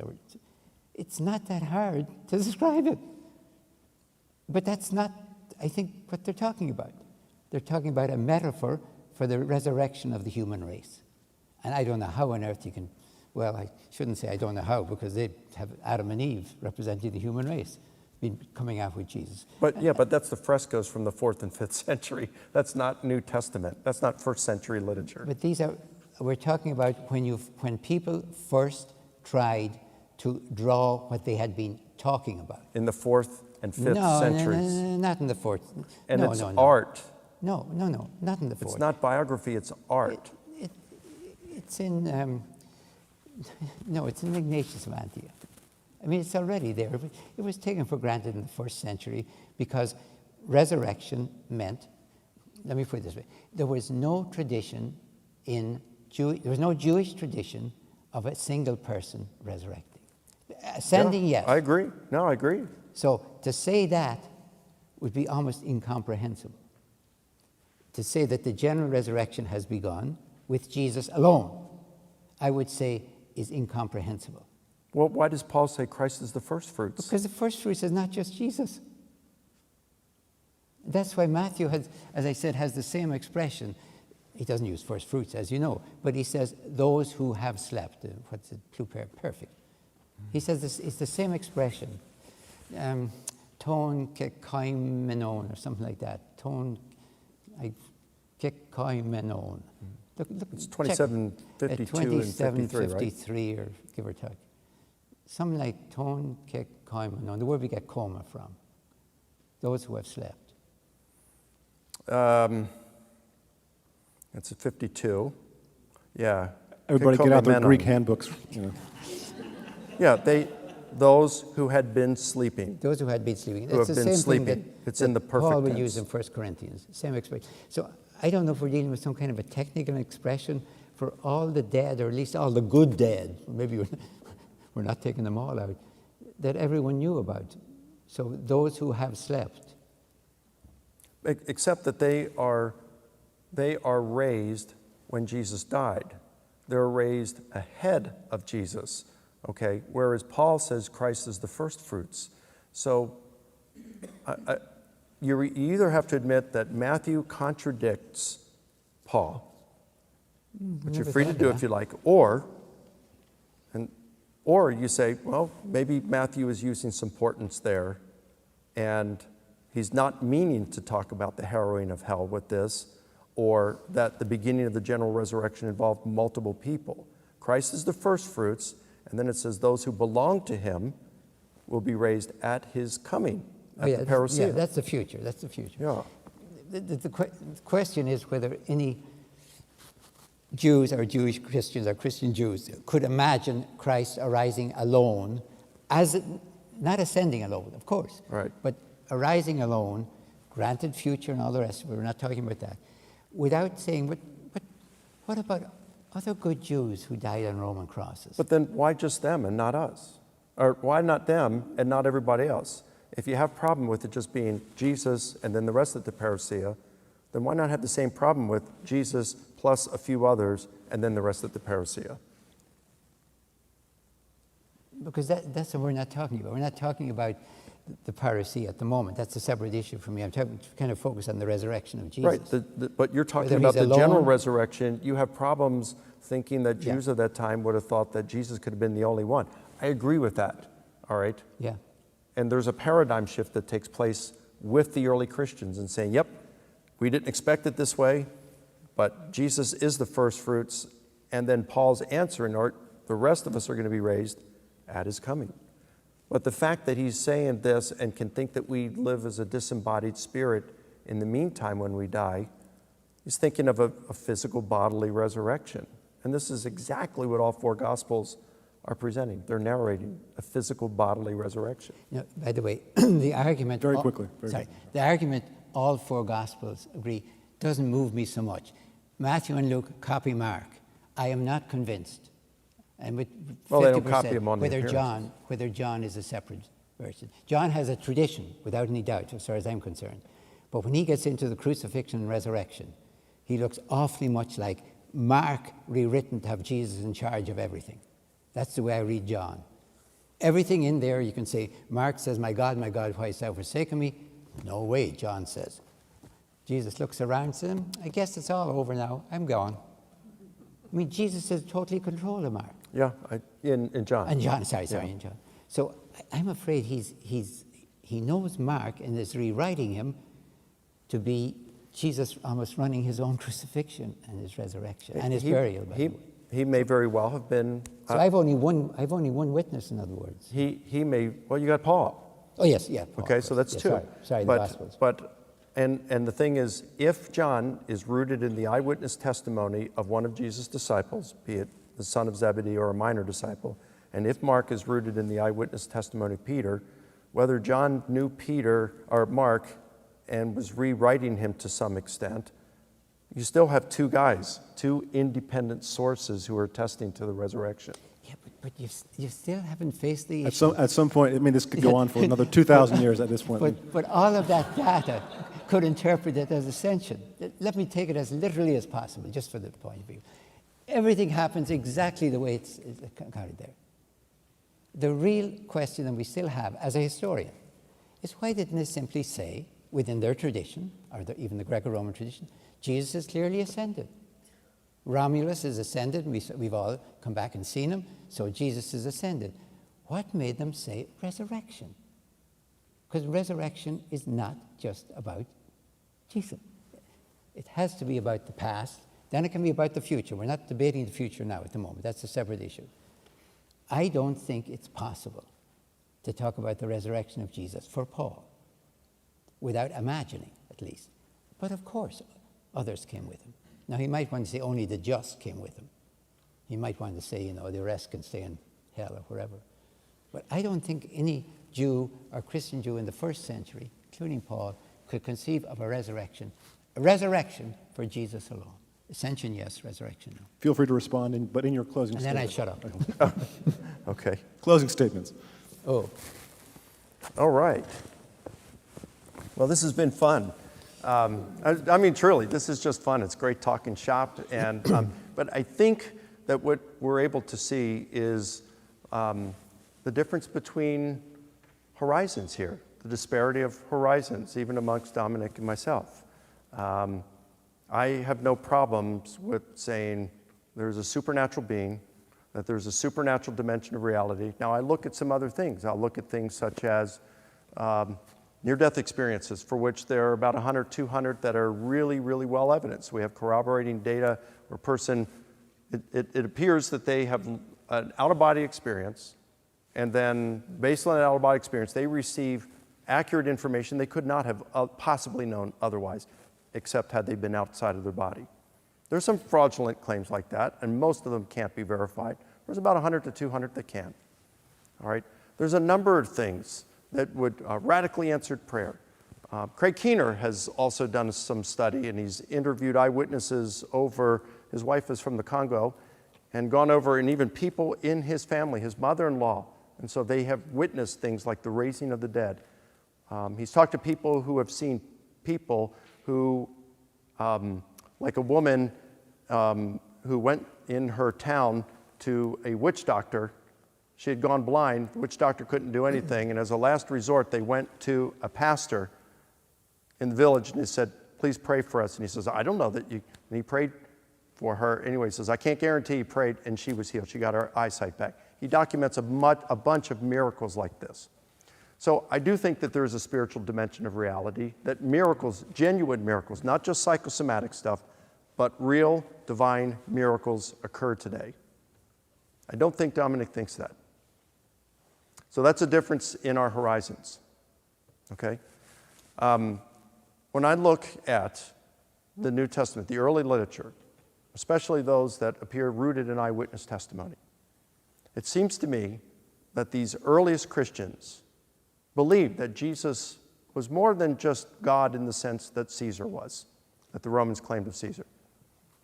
It's not that hard to describe it. But that's not, I think, what they're talking about. They're talking about a metaphor for the resurrection of the human race. And I don't know how on earth you can, well, I shouldn't say I don't know how, because they have Adam and Eve representing the human race, been coming out with Jesus. But yeah, but that's the frescoes from the 4th and 5th century. That's not New Testament. That's not first century literature. But these are, we're talking about when people first tried to draw what they had been talking about. In the 4th and 5th centuries. No, not in the 4th. And it's art. No, not in the 4th. It's not biography, it's art. It's in, no, it's in Ignatius of Antioch. I mean, it's already there. It was taken for granted in the 1st century because resurrection meant, let me put it this way, there was no tradition there was no Jewish tradition of a single person resurrecting. Ascending, yeah, yes. I agree. No, I agree. So to say that would be almost incomprehensible. To say that the general resurrection has begun with Jesus alone, I would say is incomprehensible. Well, why does Paul say Christ is the first fruits? Because the first fruits is not just Jesus. That's why Matthew has, as I said, has the same expression. He doesn't use first fruits, as you know, but he says those who have slept. What's it? Perfect. He says this is the same expression. Ton kekaimenon, or something like that. Ton kekaimenon. It's 27:52 and 53, right? Or give or take. Something like ton kekaimenon, the word we get coma from. Those who have slept. It's a 52. Yeah. Everybody get out their Kekaimenon. Greek handbooks. You know. Yeah, those who had been sleeping. Those who had been sleeping. Who It's have the been same sleeping. thing It's that in the perfect Paul would tense. use in 1 Corinthians. Same expression. So I don't know if we're dealing with some kind of a technical expression for all the dead, or at least all the good dead. Maybe we're not taking them all out, that everyone knew about. So those who have slept. Except that they are raised when Jesus died. They're raised ahead of Jesus, okay? Whereas Paul says Christ is the first fruits. So you either have to admit that Matthew contradicts Paul, which you're free to do if you like, or you say, well, maybe Matthew is using some importance there, and he's not meaning to talk about the harrowing of hell with this, or that the beginning of the general resurrection involved multiple people. Christ is the first fruits, and then it says those who belong to him will be raised at his coming, at the parousia. Yeah, that's the future. That's the future. Yeah. The question is whether any Jews or Jewish Christians or Christian Jews could imagine Christ arising alone, not ascending alone, of course, Right. but arising alone, granted future and all the rest, we're not talking about that, without saying, but what about other good Jews who died on Roman crosses? But then why just them and not us? Or why not them and not everybody else? If you have a problem with it just being Jesus and then the rest of the parousia, then why not have the same problem with Jesus plus a few others and then the rest of the parousia? Because that's what we're not talking about. We're not talking about the parousia at the moment. That's a separate issue for me. I'm kind of focused on the resurrection of Jesus. Right, but you're talking Whether about he's the general alone. resurrection. You have problems thinking that Jews of that time would have thought that Jesus could have been the only one. I agree with that, all right? Yeah. And there's a paradigm shift that takes place with the early Christians and saying, yep, we didn't expect it this way, but Jesus is the first fruits. And then Paul's answering, or the rest of us are going to be raised at his coming. But the fact that he's saying this and can think that we live as a disembodied spirit in the meantime when we die, he's thinking of a physical bodily resurrection. And this is exactly what all four Gospels are presenting. They're narrating a physical bodily resurrection. Now, by the way, the argument... Very quickly. The argument all four Gospels agree doesn't move me so much. Matthew and Luke copy Mark. I am not convinced. And with 50%, they don't copy him on the whether John is a separate version. John has a tradition, without any doubt, as far as I'm concerned. But when he gets into the crucifixion and resurrection, he looks awfully much like Mark rewritten to have Jesus in charge of everything. That's the way I read John. Everything in there, you can say, Mark says, my God, why hast thou forsaken me? No way, John says. Jesus looks around and says, I guess it's all over now. I'm gone. I mean, Jesus is totally control of Mark. Yeah, in John. And John, in John. So I'm afraid he knows Mark and is rewriting him to be Jesus almost running his own crucifixion and his resurrection and his burial. He may very well have been. So I've only one witness, in other words. He may. Well, you got Paul. Oh yes, yeah. Paul, okay, so that's two. Sorry, the Gospels. And the thing is, if John is rooted in the eyewitness testimony of one of Jesus' disciples, be it the son of Zebedee or a minor disciple, and if Mark is rooted in the eyewitness testimony of Peter, whether John knew Peter or Mark and was rewriting him to some extent, you still have two guys, two independent sources who are attesting to the resurrection. Yeah, but you still haven't faced the issue. At some point, I mean, this could go on for another 2,000 years at this point. But all of that data could interpret it as ascension. Let me take it as literally as possible, just for the point of view. Everything happens exactly the way it's counted there. The real question that we still have as a historian is, why didn't they simply say, within their tradition, or even the Greco-Roman tradition, Jesus is clearly ascended. Romulus is ascended, and we've all come back and seen him, so Jesus is ascended. What made them say resurrection? Because resurrection is not just about Jesus. It has to be about the past, then it can be about the future. We're not debating the future now at the moment. That's a separate issue. I don't think it's possible to talk about the resurrection of Jesus for Paul without imagining, at least. But of course, others came with him. Now, he might want to say only the just came with him. He might want to say, the rest can stay in hell or wherever. But I don't think any Jew or Christian Jew in the first century, including Paul, could conceive of a resurrection for Jesus alone. Ascension, yes. Resurrection, no. Feel free to respond, but in your closing and statement. then I shut up. Okay. Closing statements. Oh. All right. Well, this has been fun. I mean, truly, this is just fun. It's great talking shop. And, but I think that what we're able to see is the difference between horizons here, the disparity of horizons, even amongst Dominic and myself. I have no problems with saying there's a supernatural being, that there's a supernatural dimension of reality. Now, I look at some other things. I'll look at things such as near-death experiences, for which there are about 100, 200 that are really, really well evidenced. We have corroborating data where a person, it appears that they have an out-of-body experience, and then based on that out-of-body experience, they receive accurate information they could not have possibly known otherwise, except had they been outside of their body. There's some fraudulent claims like that, and most of them can't be verified. There's about 100 to 200 that can. All right? There's a number of things that would radically answered prayer. Craig Keener has also done some study, and he's interviewed eyewitnesses over, his wife is from the Congo, and gone over, and even people in his family, his mother-in-law, and so they have witnessed things like the raising of the dead. He's talked to people who have seen people who, like a woman who went in her town to a witch doctor. She had gone blind, the witch doctor couldn't do anything, and as a last resort, they went to a pastor in the village, and he said, please pray for us. And he says, I don't know that you, and he prayed for her. Anyway, he says, I can't guarantee he prayed and she was healed. She got her eyesight back. He documents a bunch of miracles like this. So I do think that there is a spiritual dimension of reality, that miracles, genuine miracles, not just psychosomatic stuff, but real divine miracles occur today. I don't think Dominic thinks that. So that's a difference in our horizons, okay? When I look at the New Testament, the early literature, especially those that appear rooted in eyewitness testimony, it seems to me that these earliest Christians believed that Jesus was more than just God in the sense that Caesar was, that the Romans claimed of Caesar.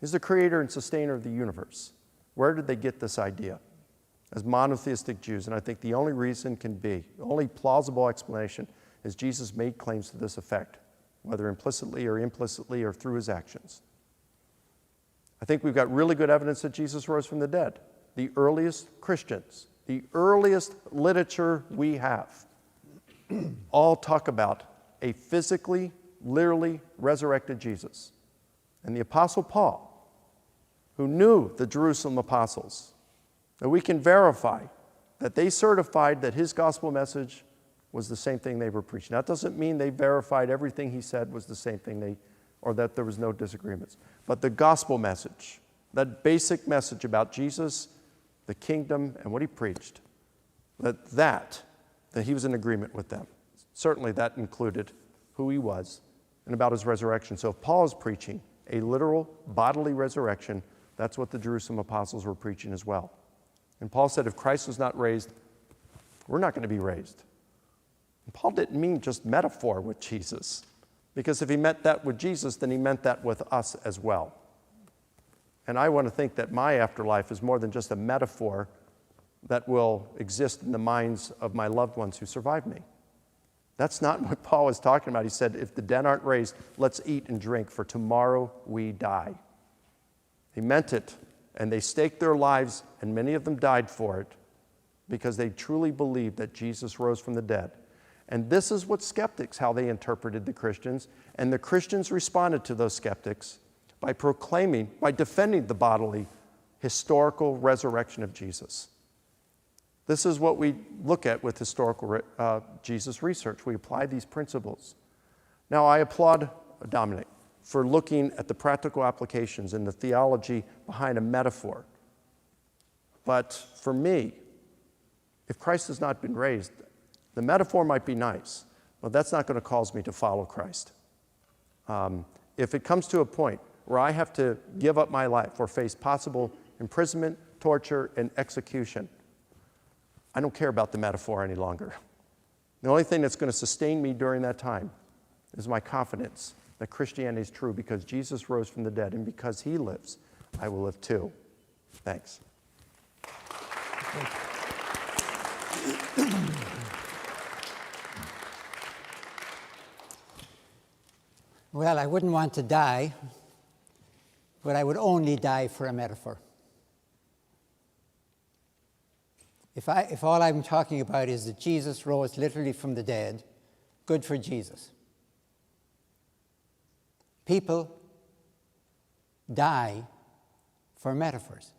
He's the creator and sustainer of the universe. Where did they get this idea? As monotheistic Jews, and I think the only reason can be, the only plausible explanation is Jesus made claims to this effect, whether implicitly or implicitly or through his actions. I think we've got really good evidence that Jesus rose from the dead. The earliest Christians, the earliest literature we have, all talk about a physically, literally resurrected Jesus. And the Apostle Paul, who knew the Jerusalem apostles, that we can verify that they certified that his gospel message was the same thing they were preaching. That doesn't mean they verified everything he said was the same thing or that there was no disagreements. But the gospel message, that basic message about Jesus, the kingdom, and what he preached, that he was in agreement with them. Certainly that included who he was and about his resurrection. So if Paul is preaching a literal bodily resurrection, that's what the Jerusalem apostles were preaching as well. And Paul said, if Christ was not raised, we're not going to be raised. And Paul didn't mean just metaphor with Jesus, because if he meant that with Jesus, then he meant that with us as well. And I want to think that my afterlife is more than just a metaphor that will exist in the minds of my loved ones who survived me. That's not what Paul was talking about. He said, if the dead aren't raised, let's eat and drink, for tomorrow we die. He meant it, and they staked their lives, and many of them died for it, because they truly believed that Jesus rose from the dead. And this is what skeptics, how they interpreted the Christians, and the Christians responded to those skeptics by proclaiming, by defending the bodily, historical resurrection of Jesus. This is what we look at with historical Jesus research. We apply these principles. Now, I applaud Dominic for looking at the practical applications and the theology behind a metaphor. But for me, if Christ has not been raised, the metaphor might be nice, but that's not going to cause me to follow Christ. If it comes to a point where I have to give up my life or face possible imprisonment, torture, and execution, I don't care about the metaphor any longer. The only thing that's going to sustain me during that time is my confidence that Christianity is true, because Jesus rose from the dead, and because he lives, I will live too. Thanks. Well, I wouldn't want to die, but I would only die for a metaphor. If all I'm talking about is that Jesus rose literally from the dead, good for Jesus. People die for metaphors.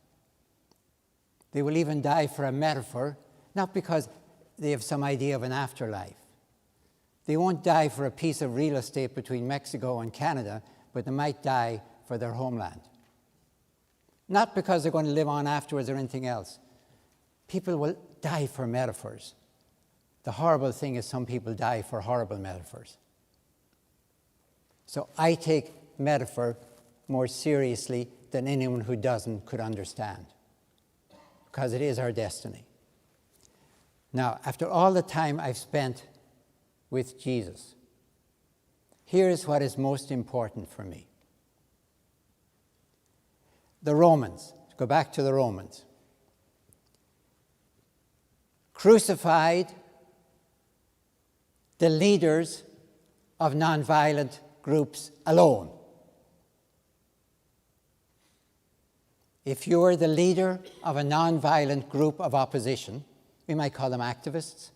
They will even die for a metaphor, not because they have some idea of an afterlife. They won't die for a piece of real estate between Mexico and Canada, but they might die for their homeland. Not because they're going to live on afterwards or anything else. People will die for metaphors. The horrible thing is some people die for horrible metaphors. So I take metaphor more seriously than anyone who doesn't could understand, because it is our destiny. Now, after all the time I've spent with Jesus, here's what is most important for me. The Romans, go back to the Romans, crucified the leaders of nonviolent groups alone. If you're the leader of a nonviolent group of opposition, we might call them activists.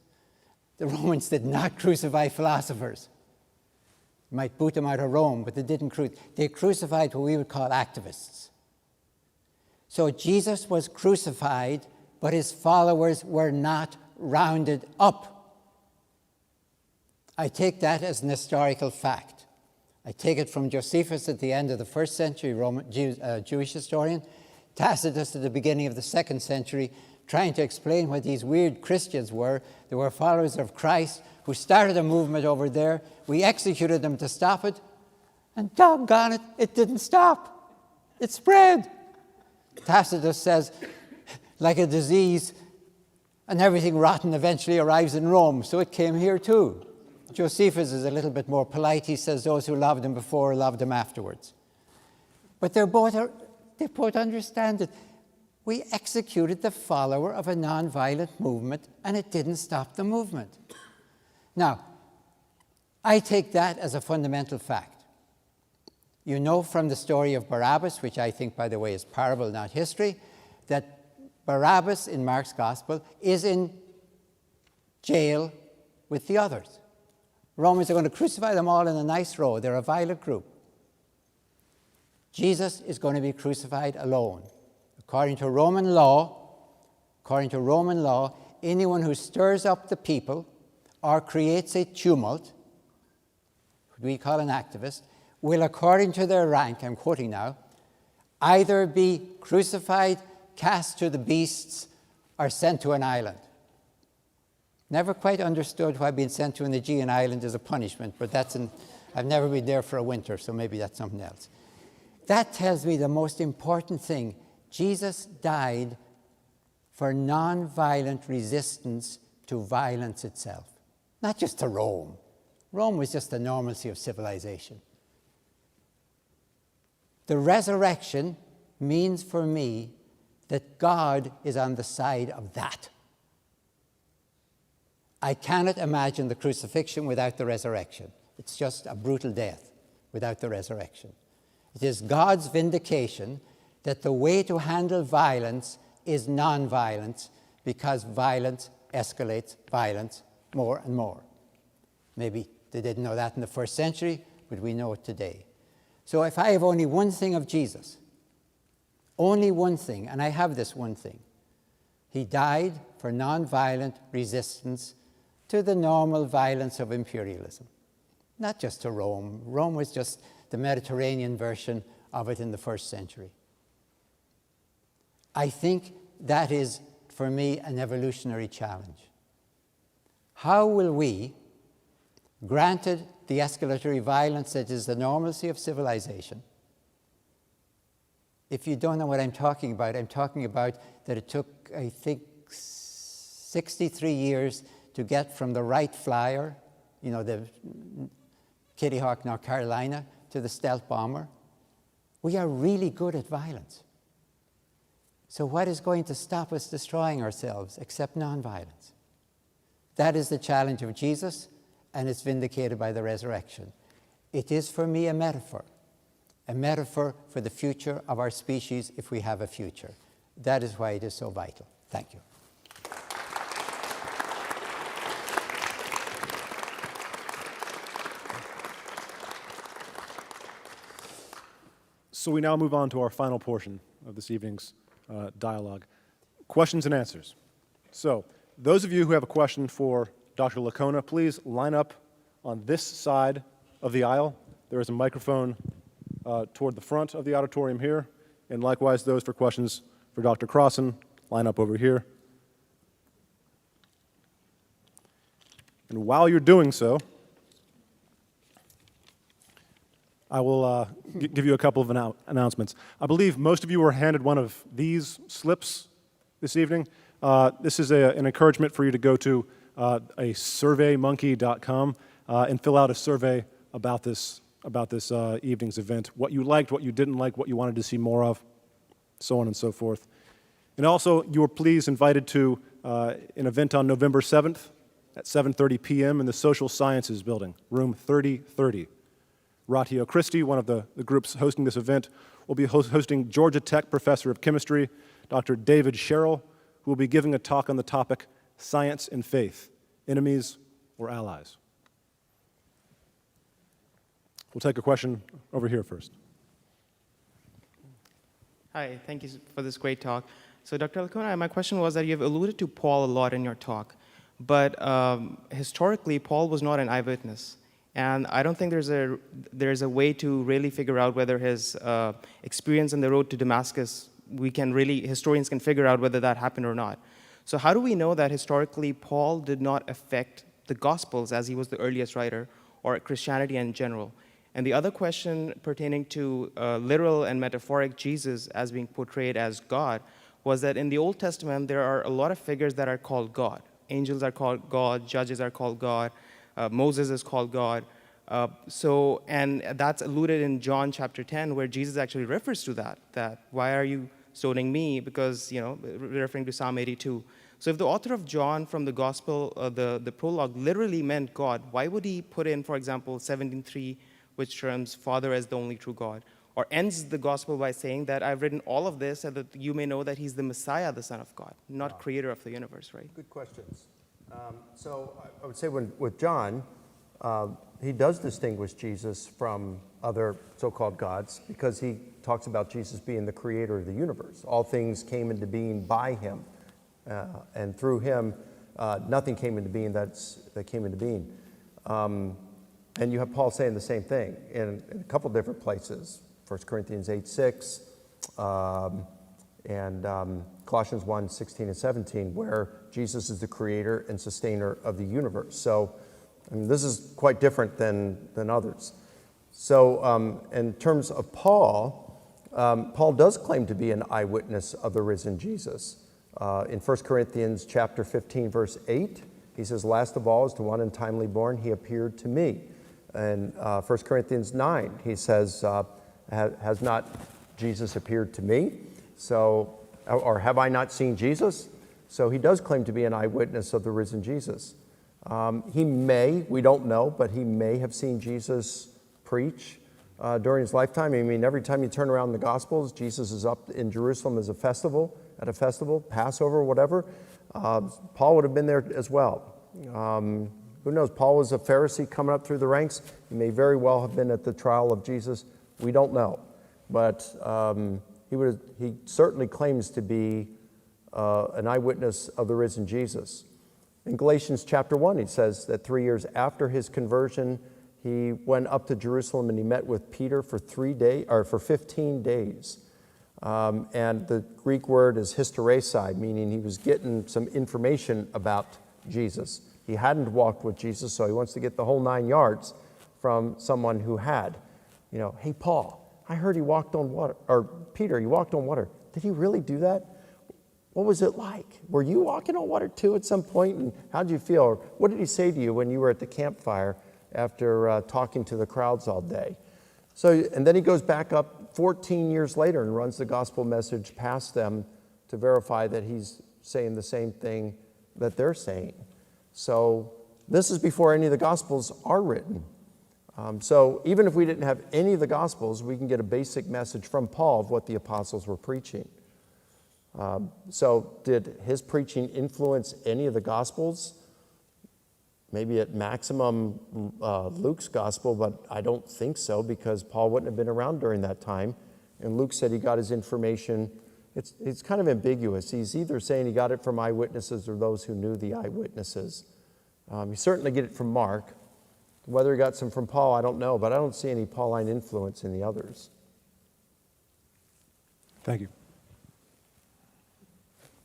The Romans did not crucify philosophers. You might boot them out of Rome, but they didn't crucify. They crucified what we would call activists. So Jesus was crucified, but his followers were not rounded up. I take that as an historical fact. I take it from Josephus at the end of the first century, Jewish historian, Tacitus at the beginning of the second century, trying to explain what these weird Christians were. They were followers of Christ who started a movement over there. We executed them to stop it, and doggone it, it didn't stop. It spread. Tacitus says, like a disease, and everything rotten eventually arrives in Rome, so it came here too. Josephus is a little bit more polite. He says those who loved him before loved him afterwards. But they both understand it. We executed the follower of a nonviolent movement, and it didn't stop the movement. Now, I take that as a fundamental fact. You know from the story of Barabbas, which I think, by the way, is parable, not history, that Barabbas in Mark's Gospel is in jail with the others. Romans are going to crucify them all in a nice row. They're a violent group. Jesus is going to be crucified alone. According to Roman law, anyone who stirs up the people or creates a tumult, what we call an activist, will, according to their rank, I'm quoting now, either be crucified, cast to the beasts, or sent to an island. Never quite understood why being sent to an Aegean island is a punishment, but I've never been there for a winter, so maybe that's something else. That tells me the most important thing. Jesus died for nonviolent resistance to violence itself, not just to Rome. Rome was just the normalcy of civilization. The resurrection means for me that God is on the side of that. I cannot imagine the crucifixion without the resurrection. It's just a brutal death without the resurrection. It is God's vindication that the way to handle violence is nonviolence, because violence escalates violence more and more. Maybe they didn't know that in the first century, but we know it today. So if I have only one thing of Jesus, only one thing, and I have this one thing, he died for nonviolent resistance to the normal violence of imperialism. Not just to Rome. Rome was just the Mediterranean version of it in the first century. I think that is, for me, an evolutionary challenge. How will we, granted the escalatory violence that is the normalcy of civilization, if you don't know what I'm talking about that it took, I think, 63 years to get from the Wright Flyer, the Kitty Hawk, North Carolina, to the stealth bomber. We are really good at violence. So what is going to stop us destroying ourselves except nonviolence? That is the challenge of Jesus, and it's vindicated by the resurrection. It is, for me, a metaphor for the future of our species if we have a future. That is why it is so vital. Thank you. So we now move on to our final portion of this evening's dialogue, questions and answers. So those of you who have a question for Dr. Licona, please line up on this side of the aisle. There is a microphone toward the front of the auditorium here, and likewise those for questions for Dr. Crossan, line up over here. And while you're doing so, I will give you a couple of announcements. I believe most of you were handed one of these slips this evening. This is an encouragement for you to go to a surveymonkey.com and fill out a survey about this evening's event, what you liked, what you didn't like, what you wanted to see more of, so on and so forth. And also, you are please invited to an event on November 7th at 7:30 p.m. in the Social Sciences Building, room 3030. Ratio Christie, one of the groups hosting this event, will be hosting Georgia Tech Professor of Chemistry, Dr. David Sherrill, who will be giving a talk on the topic, Science and Faith, Enemies or Allies. We'll take a question over here first. Hi, thank you for this great talk. So Dr. Licona, my question was that you've alluded to Paul a lot in your talk, but historically, Paul was not an eyewitness. And I don't think there's a way to really figure out whether his experience on the road to Damascus, historians can figure out whether that happened or not. So how do we know that historically Paul did not affect the Gospels as he was the earliest writer, or Christianity in general? And the other question pertaining to literal and metaphoric Jesus as being portrayed as God was that in the Old Testament, there are a lot of figures that are called God. Angels are called God, judges are called God, Moses is called God. And that's alluded in John chapter 10, where Jesus actually refers to that why are you stoning me? Because, referring to Psalm 82. So if the author of John from the gospel, the prologue literally meant God, why would he put in, for example, 17:3, which terms Father as the only true God? Or ends the gospel by saying that I've written all of this so that you may know that he's the Messiah, the Son of God, not creator of the universe, right? Good questions. So I would say with John, he does distinguish Jesus from other so-called gods because he talks about Jesus being the creator of the universe. All things came into being by him, and through him, nothing came into being that came into being. And you have Paul saying the same thing in a couple different places. 1 Corinthians 8:6, and Colossians 1:16 and 17, where Jesus is the creator and sustainer of the universe. So this is quite different than others. So in terms of Paul, Paul does claim to be an eyewitness of the risen Jesus. In 1 Corinthians chapter 15, verse 8, he says, last of all, as to one untimely born, he appeared to me. And 1 Corinthians 9, he says, has not Jesus appeared to me? So, or have I not seen Jesus? So he does claim to be an eyewitness of the risen Jesus. He may, we don't know, but he may have seen Jesus preach during his lifetime. I mean, every time you turn around the Gospels, Jesus is up in Jerusalem at a festival, Passover, whatever. Paul would have been there as well. Who knows? Paul was a Pharisee coming up through the ranks. He may very well have been at the trial of Jesus. We don't know. But he certainly claims to be an eyewitness of the risen Jesus. In Galatians chapter 1, he says that 3 years after his conversion, he went up to Jerusalem and he met with Peter for 15 days. And the Greek word is hysteresai, meaning he was getting some information about Jesus. He hadn't walked with Jesus, so he wants to get the whole 9 yards from someone who had. Hey, Paul, I heard he walked on water. Or Peter, he walked on water. Did he really do that? What was it like? Were you walking on water too at some point? And how did you feel? Or what did he say to you when you were at the campfire after talking to the crowds all day? And then he goes back up 14 years later and runs the gospel message past them to verify that he's saying the same thing that they're saying. So this is before any of the Gospels are written. So even if we didn't have any of the Gospels, we can get a basic message from Paul of what the apostles were preaching. So did his preaching influence any of the Gospels? Maybe at maximum Luke's Gospel, but I don't think so because Paul wouldn't have been around during that time. And Luke said he got his information. It's kind of ambiguous. He's either saying he got it from eyewitnesses or those who knew the eyewitnesses. You certainly get it from Mark. Whether he got some from Paul, I don't know, but I don't see any Pauline influence in the others. Thank you.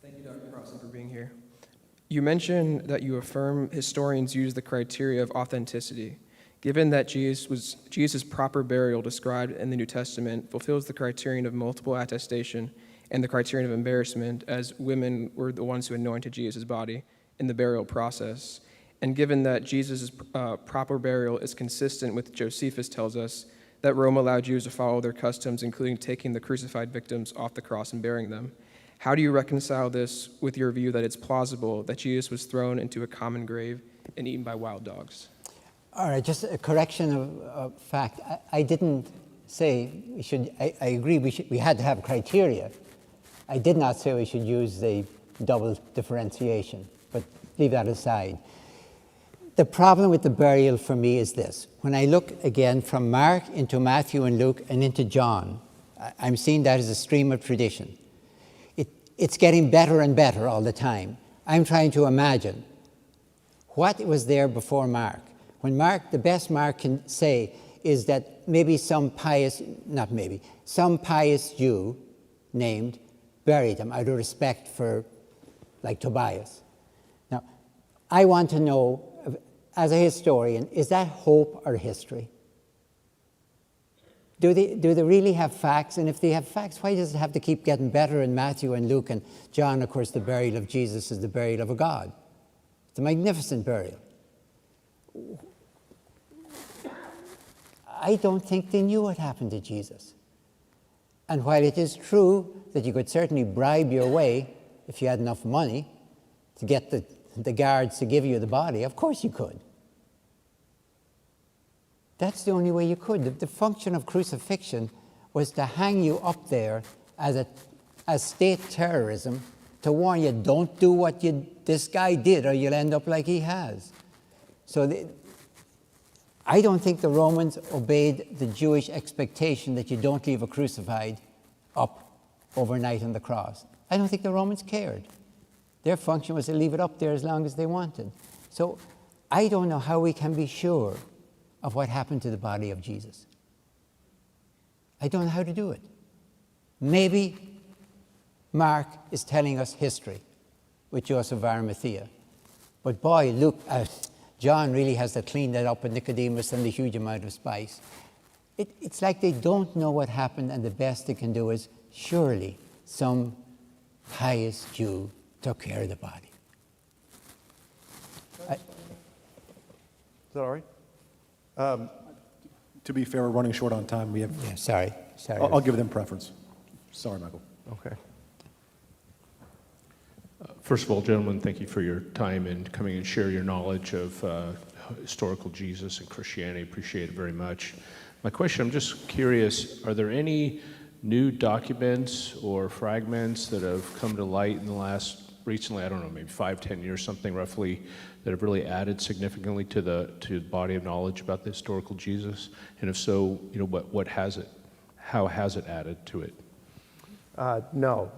Thank you, Dr. Crossan, for being here. You mentioned that you affirm historians use the criteria of authenticity. Given that Jesus' proper burial described in the New Testament fulfills the criterion of multiple attestation and the criterion of embarrassment, as women were the ones who anointed Jesus' body in the burial process, and given that Jesus' proper burial is consistent with Josephus tells us that Rome allowed Jews to follow their customs, including taking the crucified victims off the cross and burying them, how do you reconcile this with your view that it's plausible that Jesus was thrown into a common grave and eaten by wild dogs? All right, just a correction of fact. I didn't say we should, I agree we had to have criteria. I did not say we should use the double differentiation, but leave that aside. The problem with the burial for me is this. When I look again from Mark into Matthew and Luke and into John, I'm seeing that as a stream of tradition. It's getting better and better all the time. I'm trying to imagine what was there before Mark. When Mark, the best Mark can say is that maybe some pious Jew named buried him out of respect for, like, Tobias. Now, I want to know, as a historian, is that hope or history? Do they really have facts? And if they have facts, why does it have to keep getting better in Matthew and Luke and John? Of course, the burial of Jesus is the burial of a God. It's a magnificent burial. I don't think they knew what happened to Jesus. And while it is true that you could certainly bribe your way, if you had enough money, to get the guards to give you the body, of course you could. That's the only way you could. The function of crucifixion was to hang you up there as state terrorism, to warn you, don't do what this guy did or you'll end up like he has. So I don't think the Romans obeyed the Jewish expectation that you don't leave a crucified up overnight on the cross. I don't think the Romans cared. Their function was to leave it up there as long as they wanted. So I don't know how we can be sure of what happened to the body of Jesus. I don't know how to do it. Maybe Mark is telling us history with Joseph of Arimathea. But boy, John really has to clean that up with Nicodemus and the huge amount of spice. It's like they don't know what happened, and the best they can do is, surely some pious Jew took care of the body. Is that all right? To be fair, we're running short on time. We have. Yeah, sorry. I'll give them preference. Sorry, Michael. Okay. First of all, gentlemen, thank you for your time and coming and share your knowledge of historical Jesus and Christianity. Appreciate it very much. My question, I'm just curious, are there any new documents or fragments that have come to light in the last, recently, I don't know, maybe 5-10 years, something roughly, that have really added significantly to the body of knowledge about the historical Jesus? And if so, what has it? How has it added to it? No.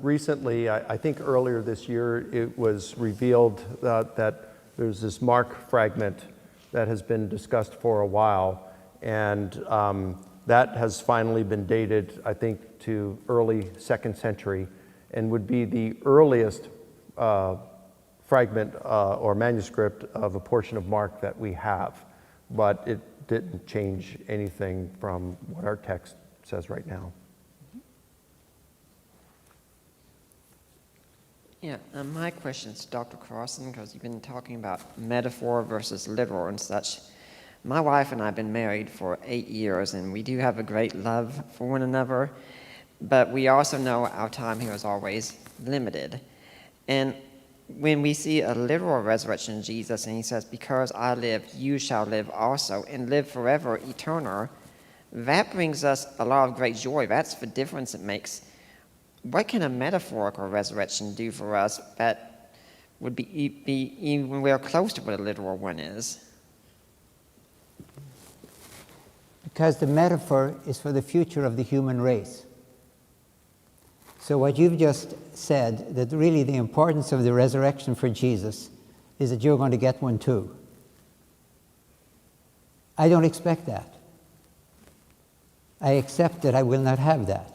Recently, I think earlier this year, it was revealed that there's this Mark fragment that has been discussed for a while, and that has finally been dated, I think, to early 2nd century, and would be the earliest fragment or manuscript of a portion of Mark that we have, but it didn't change anything from what our text says right now. Yeah, my question is to Dr. Crossan, because you've been talking about metaphor versus literal and such. My wife and I have been married for 8 years, and we do have a great love for one another, but we also know our time here is always limited. And when we see a literal resurrection of Jesus, and he says, because I live, you shall live also, and live forever, eternal, that brings us a lot of great joy. That's the difference it makes. What can a metaphorical resurrection do for us that would be even real close to what a literal one is? Because the metaphor is for the future of the human race. So what you've just said, that really the importance of the resurrection for Jesus is that you're going to get one too. I don't expect that. I accept that I will not have that.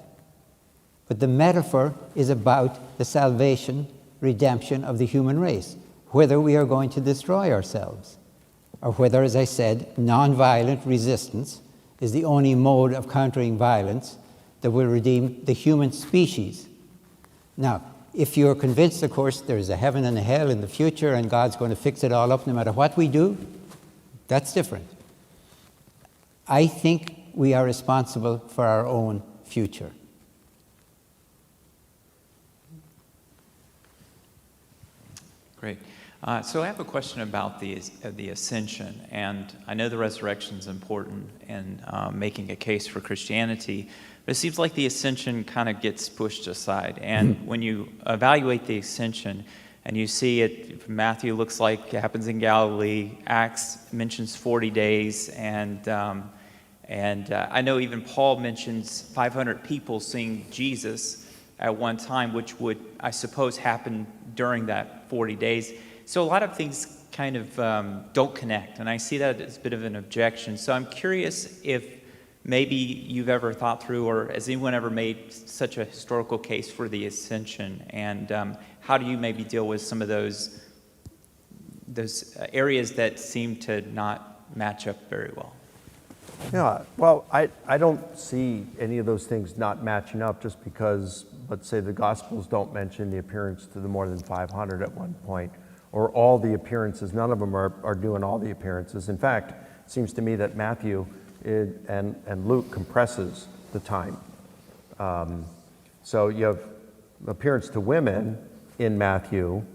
But the metaphor is about the salvation, redemption of the human race, whether we are going to destroy ourselves, or whether, as I said, nonviolent resistance is the only mode of countering violence that will redeem the human species. Now, if you're convinced, of course, there's a heaven and a hell in the future and God's going to fix it all up no matter what we do, that's different. I think we are responsible for our own future. Great. So I have a question about the ascension, and I know the resurrection is important in making a case for Christianity, but it seems like the ascension kind of gets pushed aside. And when you evaluate the ascension, and you see it, Matthew looks like it happens in Galilee, Acts mentions 40 days, and And I know even Paul mentions 500 people seeing Jesus at one time, which would, I suppose, happen during that 40 days. So a lot of things kind of don't connect, and I see that as a bit of an objection. So I'm curious if maybe you've ever thought through, or has anyone ever made such a historical case for the ascension, and how do you maybe deal with some of those areas that seem to not match up very well? Yeah, well, I don't see any of those things not matching up just because, let's say, the Gospels don't mention the appearance to the more than 500 at one point, or all the appearances. None of them are doing all the appearances. In fact, it seems to me that Matthew and Luke compresses the time. So you have appearance to women in Matthew,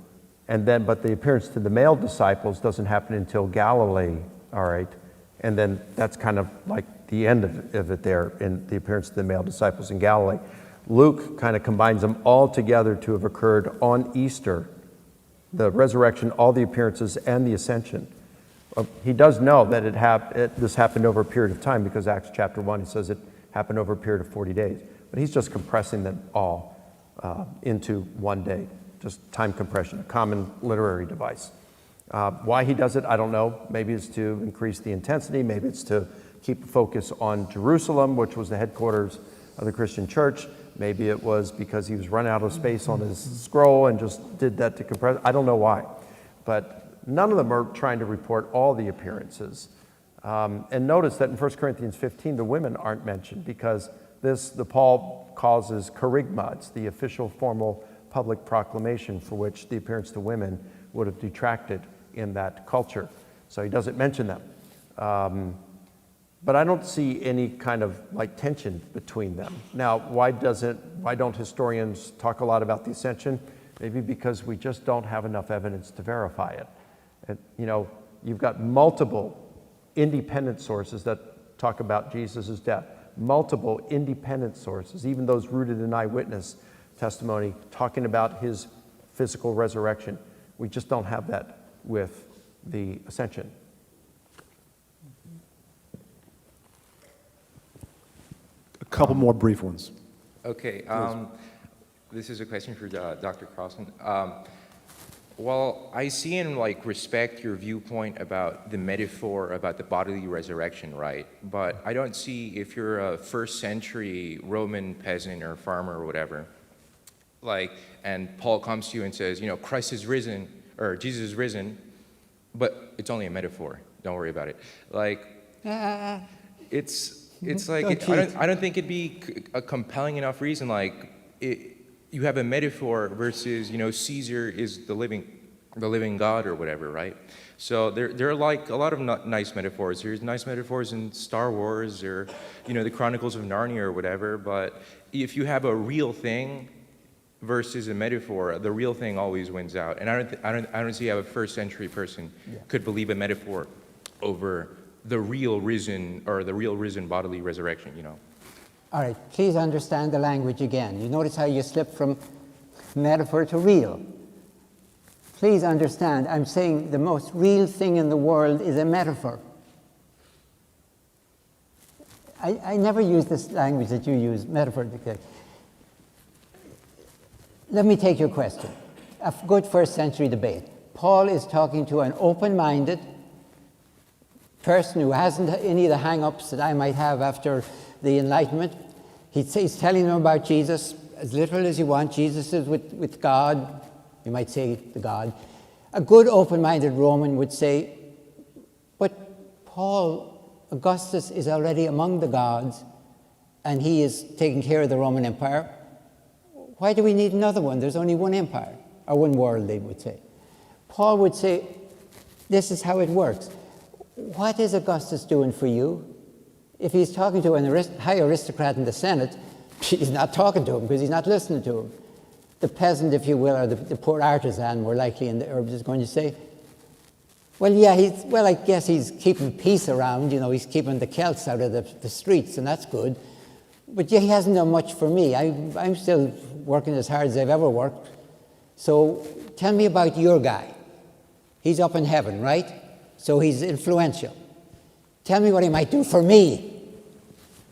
but the appearance to the male disciples doesn't happen until Galilee, all right? And then that's kind of like the end of it there in the appearance to the male disciples in Galilee. Luke kind of combines them all together to have occurred on Easter, the resurrection, all the appearances, and the ascension. He does know that this happened over a period of time because Acts chapter 1, he says it happened over a period of 40 days. But he's just compressing them all into one day, just time compression, a common literary device. Why he does it, I don't know. Maybe it's to increase the intensity. Maybe it's to keep the focus on Jerusalem, which was the headquarters of the Christian church. Maybe it was because he was running out of space on his scroll and just did that to compress. I don't know why. But none of them are trying to report all the appearances. And notice that in 1 Corinthians 15, the women aren't mentioned because Paul causes kerygma. It's the official formal public proclamation for which the appearance to women would have detracted in that culture. So he doesn't mention them. But I don't see any kind of like tension between them. Now, why don't historians talk a lot about the ascension? Maybe because we just don't have enough evidence to verify it. And, you've got multiple independent sources that talk about Jesus' death. Multiple independent sources, even those rooted in eyewitness testimony, talking about his physical resurrection. We just don't have that with the ascension. A couple more brief ones. Okay, this is a question for Dr. Crossan. Well, I see and respect your viewpoint about the metaphor about the bodily resurrection, right? But I don't see if you're a first century Roman peasant or farmer or whatever, and Paul comes to you and says, Christ is risen, or Jesus is risen, but it's only a metaphor. Don't worry about it. I don't think it'd be a compelling enough reason. You have a metaphor versus Caesar is the living God or whatever, right? So there are a lot of nice metaphors. There's nice metaphors in Star Wars or the Chronicles of Narnia or whatever. But if you have a real thing versus a metaphor, the real thing always wins out. And I don't see how a first century person could believe a metaphor over the real risen bodily resurrection, All right, please understand the language again. You notice how you slip from metaphor to real. Please understand, I'm saying the most real thing in the world is a metaphor. I never use this language that you use, metaphor. Let me take your question. A good first century debate. Paul is talking to an open-minded person who hasn't any of the hang-ups that I might have after the Enlightenment. He's telling them about Jesus, as literal as you want. Jesus is with God. You might say the God. A good open-minded Roman would say, but Augustus is already among the gods, and he is taking care of the Roman Empire. Why do we need another one? There's only one empire, or one world, they would say. Paul would say, this is how it works. What is Augustus doing for you? If he's talking to an high aristocrat in the Senate, he's not talking to him because he's not listening to him. The peasant, if you will, or the poor artisan, more likely in the herbs, is going to say, I guess he's keeping peace around, he's keeping the Celts out of the streets, and that's good. But he hasn't done much for me. I'm still working as hard as I've ever worked. So tell me about your guy. He's up in heaven, right? So he's influential. Tell me what he might do for me.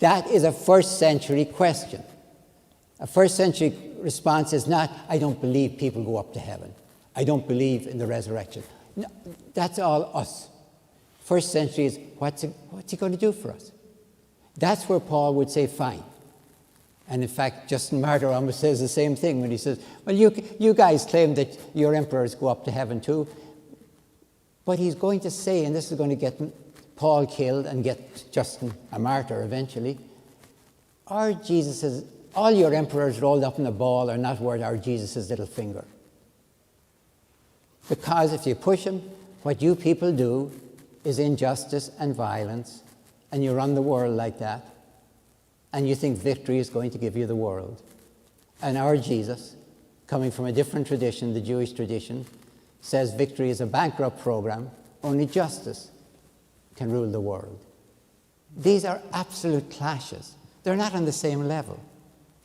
That is a first century question. A first century response is not, I don't believe people go up to heaven. I don't believe in the resurrection. No, that's all us. First century is, what's he going to do for us? That's where Paul would say, fine. And in fact, Justin Martyr almost says the same thing when he says, well, you guys claim that your emperors go up to heaven too. But he's going to say, and this is going to get Paul killed and get Justin a martyr eventually, all your emperors rolled up in a ball are not worth our Jesus' little finger. Because if you push him, what you people do is injustice and violence, and you run the world like that, and you think victory is going to give you the world. And our Jesus, coming from a different tradition, the Jewish tradition, says victory is a bankrupt program, only justice can rule the world. These are absolute clashes. They're not on the same level,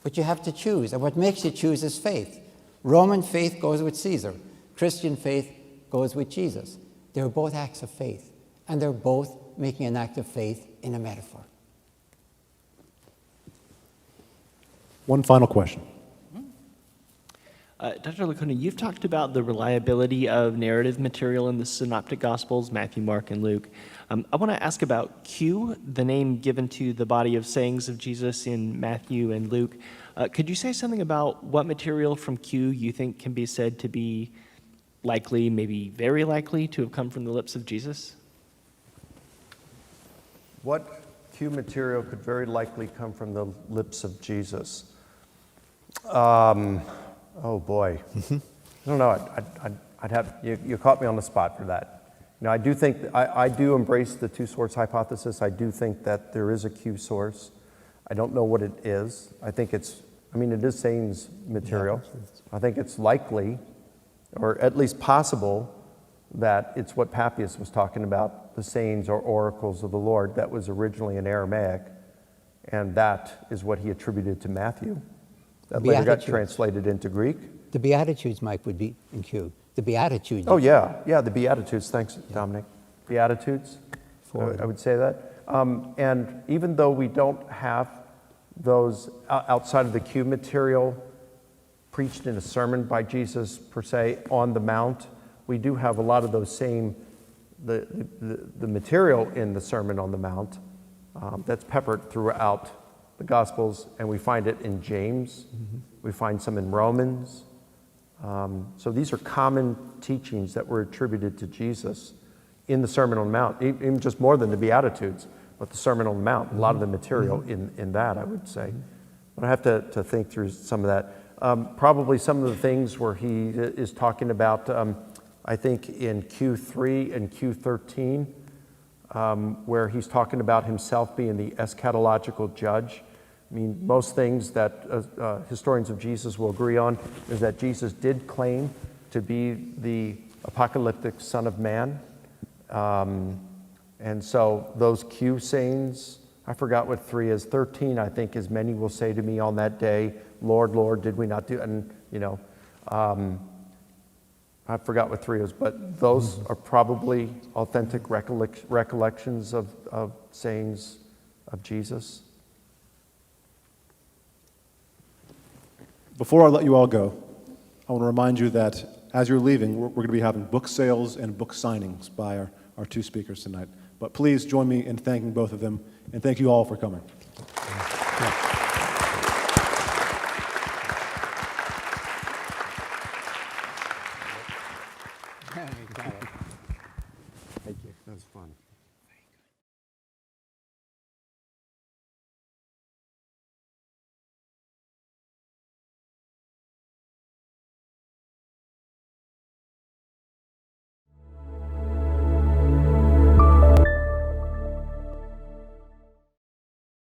but you have to choose, and what makes you choose is faith. Roman faith goes with Caesar. Christian faith goes with Jesus. They're both acts of faith, and they're both making an act of faith in a metaphor. One final question. Dr. Licona, you've talked about the reliability of narrative material in the Synoptic Gospels, Matthew, Mark, and Luke. I want to ask about Q, the name given to the body of sayings of Jesus in Matthew and Luke. Could you say something about what material from Q you think can be said to be likely, maybe very likely, to have come from the lips of Jesus? What Q material could very likely come from the lips of Jesus? Oh boy, I don't know. I'd have you caught me on the spot for that. You know, I do think I do embrace the two-source hypothesis. I do think that there is a Q source. I don't know what it is. It is sayings material. I think it's likely, or at least possible, that it's what Papias was talking about, the sayings or oracles of the Lord, that was originally in Aramaic, and that is what he attributed to Matthew. That later got translated into Greek. The Beatitudes, Mike, would be in Q. The Beatitudes. Oh, yeah, the Beatitudes. Thanks, Dominic. Beatitudes, I would say that. And even though we don't have those outside of the Q material preached in a sermon by Jesus, per se, on the Mount, we do have a lot of those same, the material in the Sermon on the Mount that's peppered throughout the Gospels, and we find it in James. We find some in Romans. So these are common teachings that were attributed to Jesus in the Sermon on the Mount, even just more than the Beatitudes, but the Sermon on the Mount, a lot of the material in that, I would say. But I have to think through some of that. Probably some of the things where he is talking about, I think in Q3 and Q13, where he's talking about himself being the eschatological judge. I mean, most things that historians of Jesus will agree on is that Jesus did claim to be the apocalyptic Son of Man. And so those Q sayings, I forgot what 3 is. 13, I think, is many will say to me on that day, Lord, Lord, did we not do? And, I forgot what 3 is, but those are probably authentic recollections of sayings of Jesus. Before I let you all go, I want to remind you that as you're leaving, we're going to be having book sales and book signings by our two speakers tonight. But please join me in thanking both of them, and thank you all for coming. Got it.